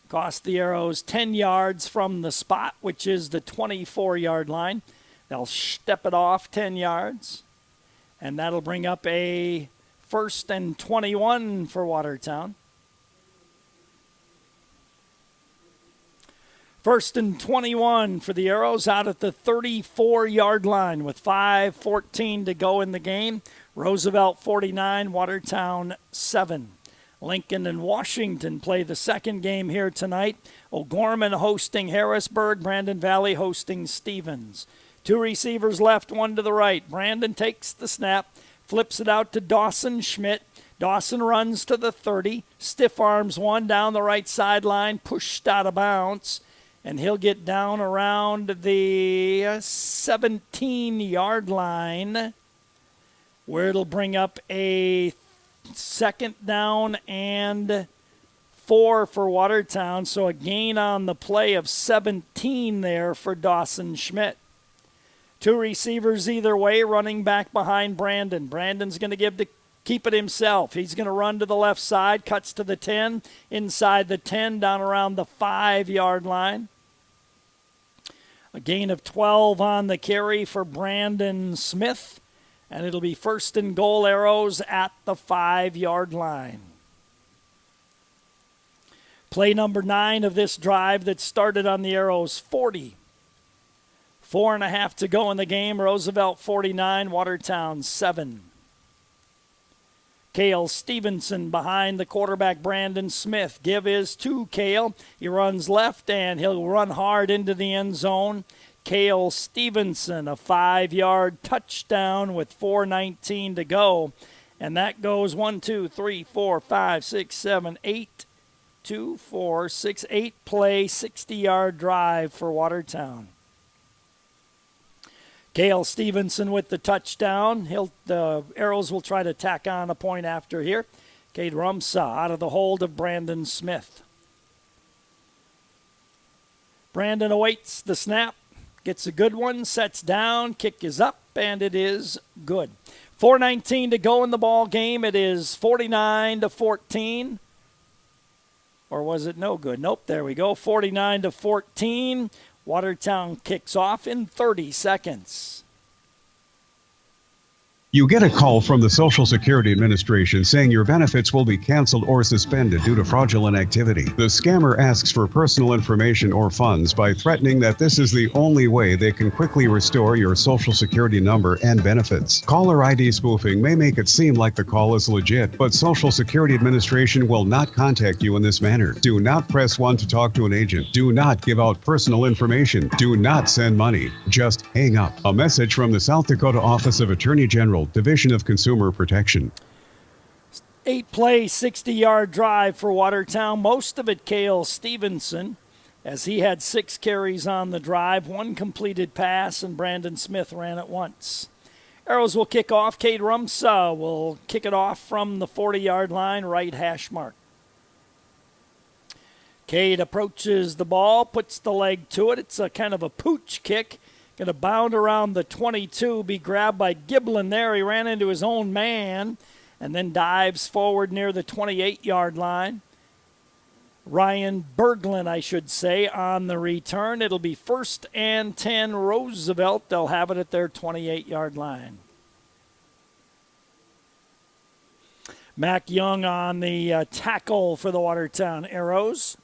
Cost the Arrows 10 yards from the spot, which is the 24-yard line. They'll step it off 10 yards. And that'll bring up a 1st and 21 for Watertown. 1st and 21 for the Arrows out at the 34-yard line with 5:14 to go in the game. Roosevelt 49, Watertown 7. Lincoln and Washington play the 2nd game here tonight. O'Gorman hosting Harrisburg, Brandon Valley hosting Stevens. 2 receivers left, 1 to the right. Brandon takes the snap, flips it out to Dawson Schmidt. Dawson runs to the 30, stiff arms one down the right sideline, pushed out of bounds. And he'll get down around the 17-yard line, where it'll bring up a 2nd down and 4 for Watertown. So a gain on the play of 17 there for Dawson Schmidt. 2 receivers either way, running back behind Brandon. Brandon's going to keep it himself. He's going to run to the left side, cuts to the 10, inside the 10, down around the 5-yard line. A gain of 12 on the carry for Brandon Smith. And it'll be 1st and goal, Arrows at the 5-yard line. Play number 9 of this drive that started on the Arrows 40. 4.5 to go in the game. Roosevelt 49, Watertown 7. Cale Stevenson behind the quarterback Brandon Smith. Give is to Cale. He runs left and he'll run hard into the end zone. Cale Stevenson, a 5-yard touchdown with 4:19 to go. And that goes 1, 2, 3, 4, 5, 6, 7, 8, 2, 4, 6, 8 play, 60-yard drive for Watertown. Cale Stevenson with the touchdown. The Arrows will try to tack on a point after here. Cade Rumsaw out of the hold of Brandon Smith. Brandon awaits the snap, gets a good one, sets down, kick is up, and it is good. 4:19 to go in the ball game. It is 49-14. Or was it no good? Nope, there we go. 49-14. Watertown kicks off in 30 seconds. You get a call from the Social Security Administration saying your benefits will be canceled or suspended due to fraudulent activity. The scammer asks for personal information or funds by threatening that this is the only way they can quickly restore your Social Security number and benefits. Caller ID spoofing may make it seem like the call is legit, but Social Security Administration will not contact you in this manner. Do not press 1 to talk to an agent. Do not give out personal information. Do not send money. Just hang up. A message from the South Dakota Office of Attorney General, Division of Consumer Protection. 8-play, 60-yard drive for Watertown. Most of it Cale Stevenson, as he had 6 carries on the drive, 1 completed pass, and Brandon Smith ran it once. Arrows will kick off. Cade Rumsaw will kick it off from the 40-yard line, right hash mark. Cade approaches the ball, puts the leg to it. It's a kind of a pooch kick. Going to bound around the 22, be grabbed by Giblin there. He ran into his own man and then dives forward near the 28-yard line. Ryan Berglund, I should say, on the return. It'll be 1st and 10 Roosevelt. They'll have it at their 28-yard line. Mac Young on the tackle for the Watertown Arrows.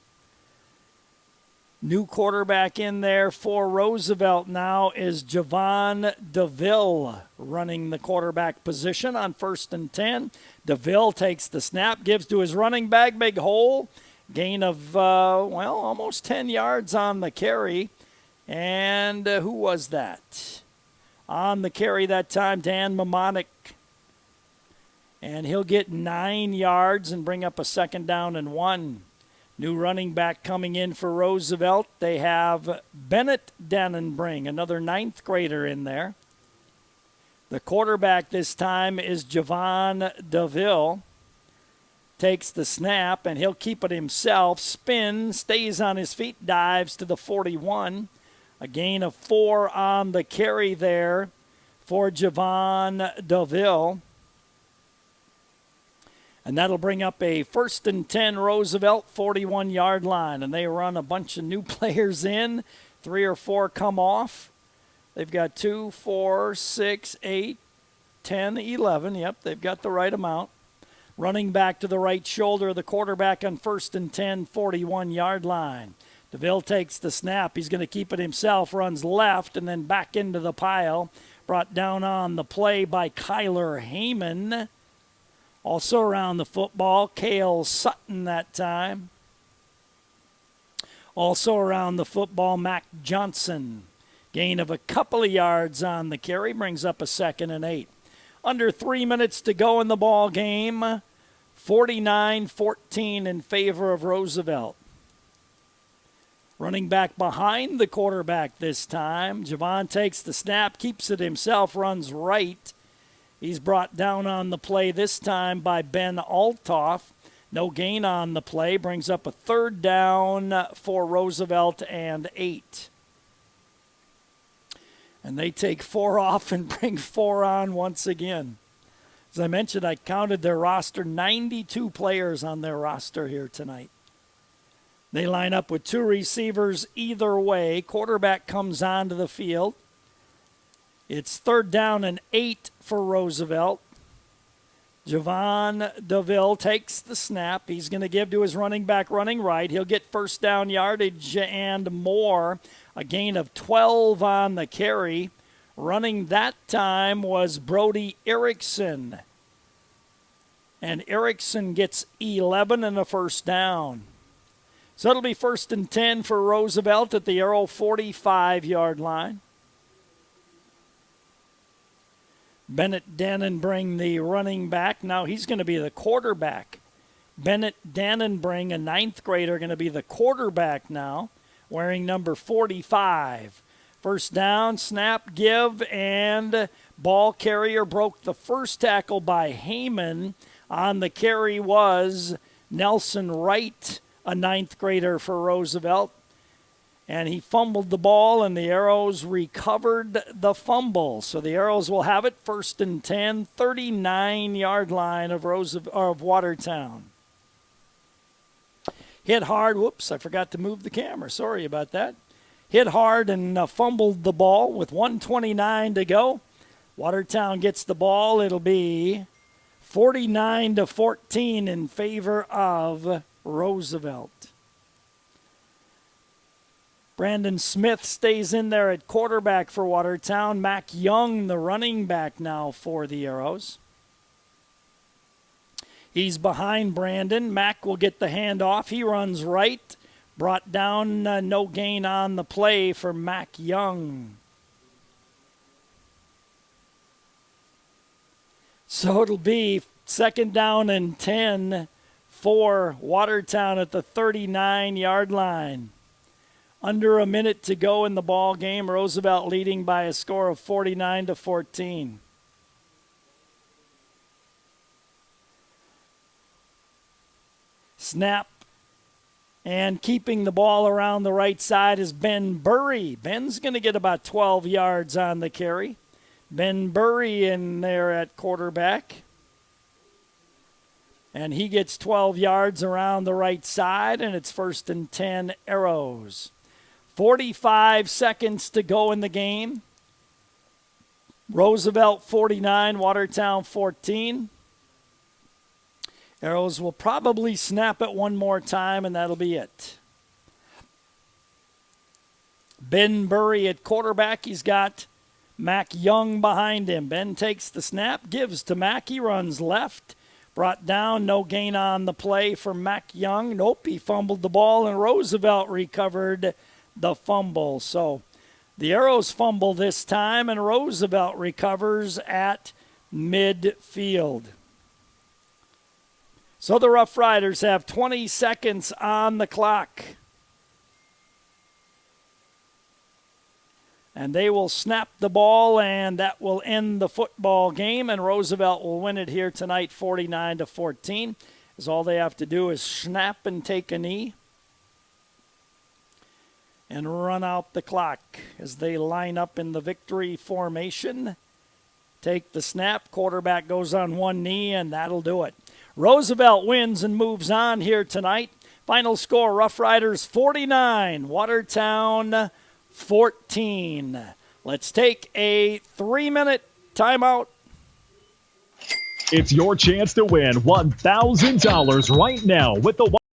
New quarterback in there for Roosevelt now is Javon DeVille running the quarterback position on 1st and 10. DeVille takes the snap, gives to his running back, big hole. Gain of, almost 10 yards on the carry. And who was that? On the carry that time, Dan Mamonik. And he'll get 9 yards and bring up a 2nd down and 1. New running back coming in for Roosevelt. They have Bennett Dannenbring, another 9th grader in there. The quarterback this time is Javon DeVille. Takes the snap, and he'll keep it himself. Spin, stays on his feet, dives to the 41. A gain of 4 on the carry there for Javon DeVille. And that'll bring up a 1st and 10 Roosevelt 41-yard line. And they run a bunch of new players in. 3 or 4 come off. They've got 2, 4, 6, 8, 10, 11. Yep, they've got the right amount. Running back to the right shoulder of the quarterback on 1st and 10, 41-yard line. DeVille takes the snap. He's going to keep it himself, runs left, and then back into the pile. Brought down on the play by Kyler Heyman. Also around the football, Cale Sutton that time. Also around the football, Mac Johnson. Gain of a couple of yards on the carry, brings up a 2nd and 8. Under 3 minutes to go in the ball game. 49-14 in favor of Roosevelt. Running back behind the quarterback this time. Javon takes the snap, keeps it himself, runs right. He's brought down on the play this time by Ben Altoff. No gain on the play. Brings up a 3rd down for Roosevelt and 8. And they take 4 off and bring 4 on once again. As I mentioned, I counted their roster, 92 players on their roster here tonight. They line up with 2 receivers either way. Quarterback comes onto the field. It's 3rd down and 8 for Roosevelt. Javon DeVille takes the snap. He's going to give to his running back running right. He'll get 1st down yardage and more. A gain of 12 on the carry. Running that time was Brody Erickson. And Erickson gets 11 and a 1st down. So it'll be 1st and 10 for Roosevelt at the Arrow 45-yard line. Bennett Dannenbring, the running back. Now he's going to be the quarterback. Bennett Dannenbring, a 9th grader, going to be the quarterback now, wearing number 45. First down, snap, give, and ball carrier broke the first tackle by Heyman. On the carry was Nelson Wright, a 9th grader for Roosevelt. And he fumbled the ball, and the Arrows recovered the fumble. So the Arrows will have it 1st and 10, 39-yard line of Watertown. Hit hard. Whoops, I forgot to move the camera. Sorry about that. Hit hard and fumbled the ball with 1:29 to go. Watertown gets the ball. It'll be 49-14 in favor of Roosevelt. Brandon Smith stays in there at quarterback for Watertown. Mac Young, the running back now for the Arrows. He's behind Brandon. Mac will get the handoff. He runs right. Brought down, no gain on the play for Mac Young. So it'll be 2nd down and 10 for Watertown at the 39-yard line. Under a minute to go in the ball game. Roosevelt leading by a score of 49-14. Snap. And keeping the ball around the right side is Ben Burry. Ben's going to get about 12 yards on the carry. Ben Burry in there at quarterback. And he gets 12 yards around the right side, and it's 1st and 10 Arrows. 45 seconds to go in the game. Roosevelt 49, Watertown 14. Arrows will probably snap it one more time, and that'll be it. Ben Burry at quarterback. He's got Mac Young behind him. Ben takes the snap, gives to Mac. He runs left. Brought down, no gain on the play for Mac Young. Nope, he fumbled the ball, and Roosevelt recovered the fumble. So the Arrows fumble this time, and Roosevelt recovers at midfield. So the Rough Riders have 20 seconds on the clock. And they will snap the ball, and that will end the football game, and Roosevelt will win it here tonight 49-14. As all they have to do is snap and take a knee and run out the clock as they line up in the victory formation. Take the snap, quarterback goes on one knee, and that'll do it. Roosevelt wins and moves on here tonight. Final score, Rough Riders 49, Watertown 14. Let's take a 3-minute timeout. It's your chance to win $1,000 right now with the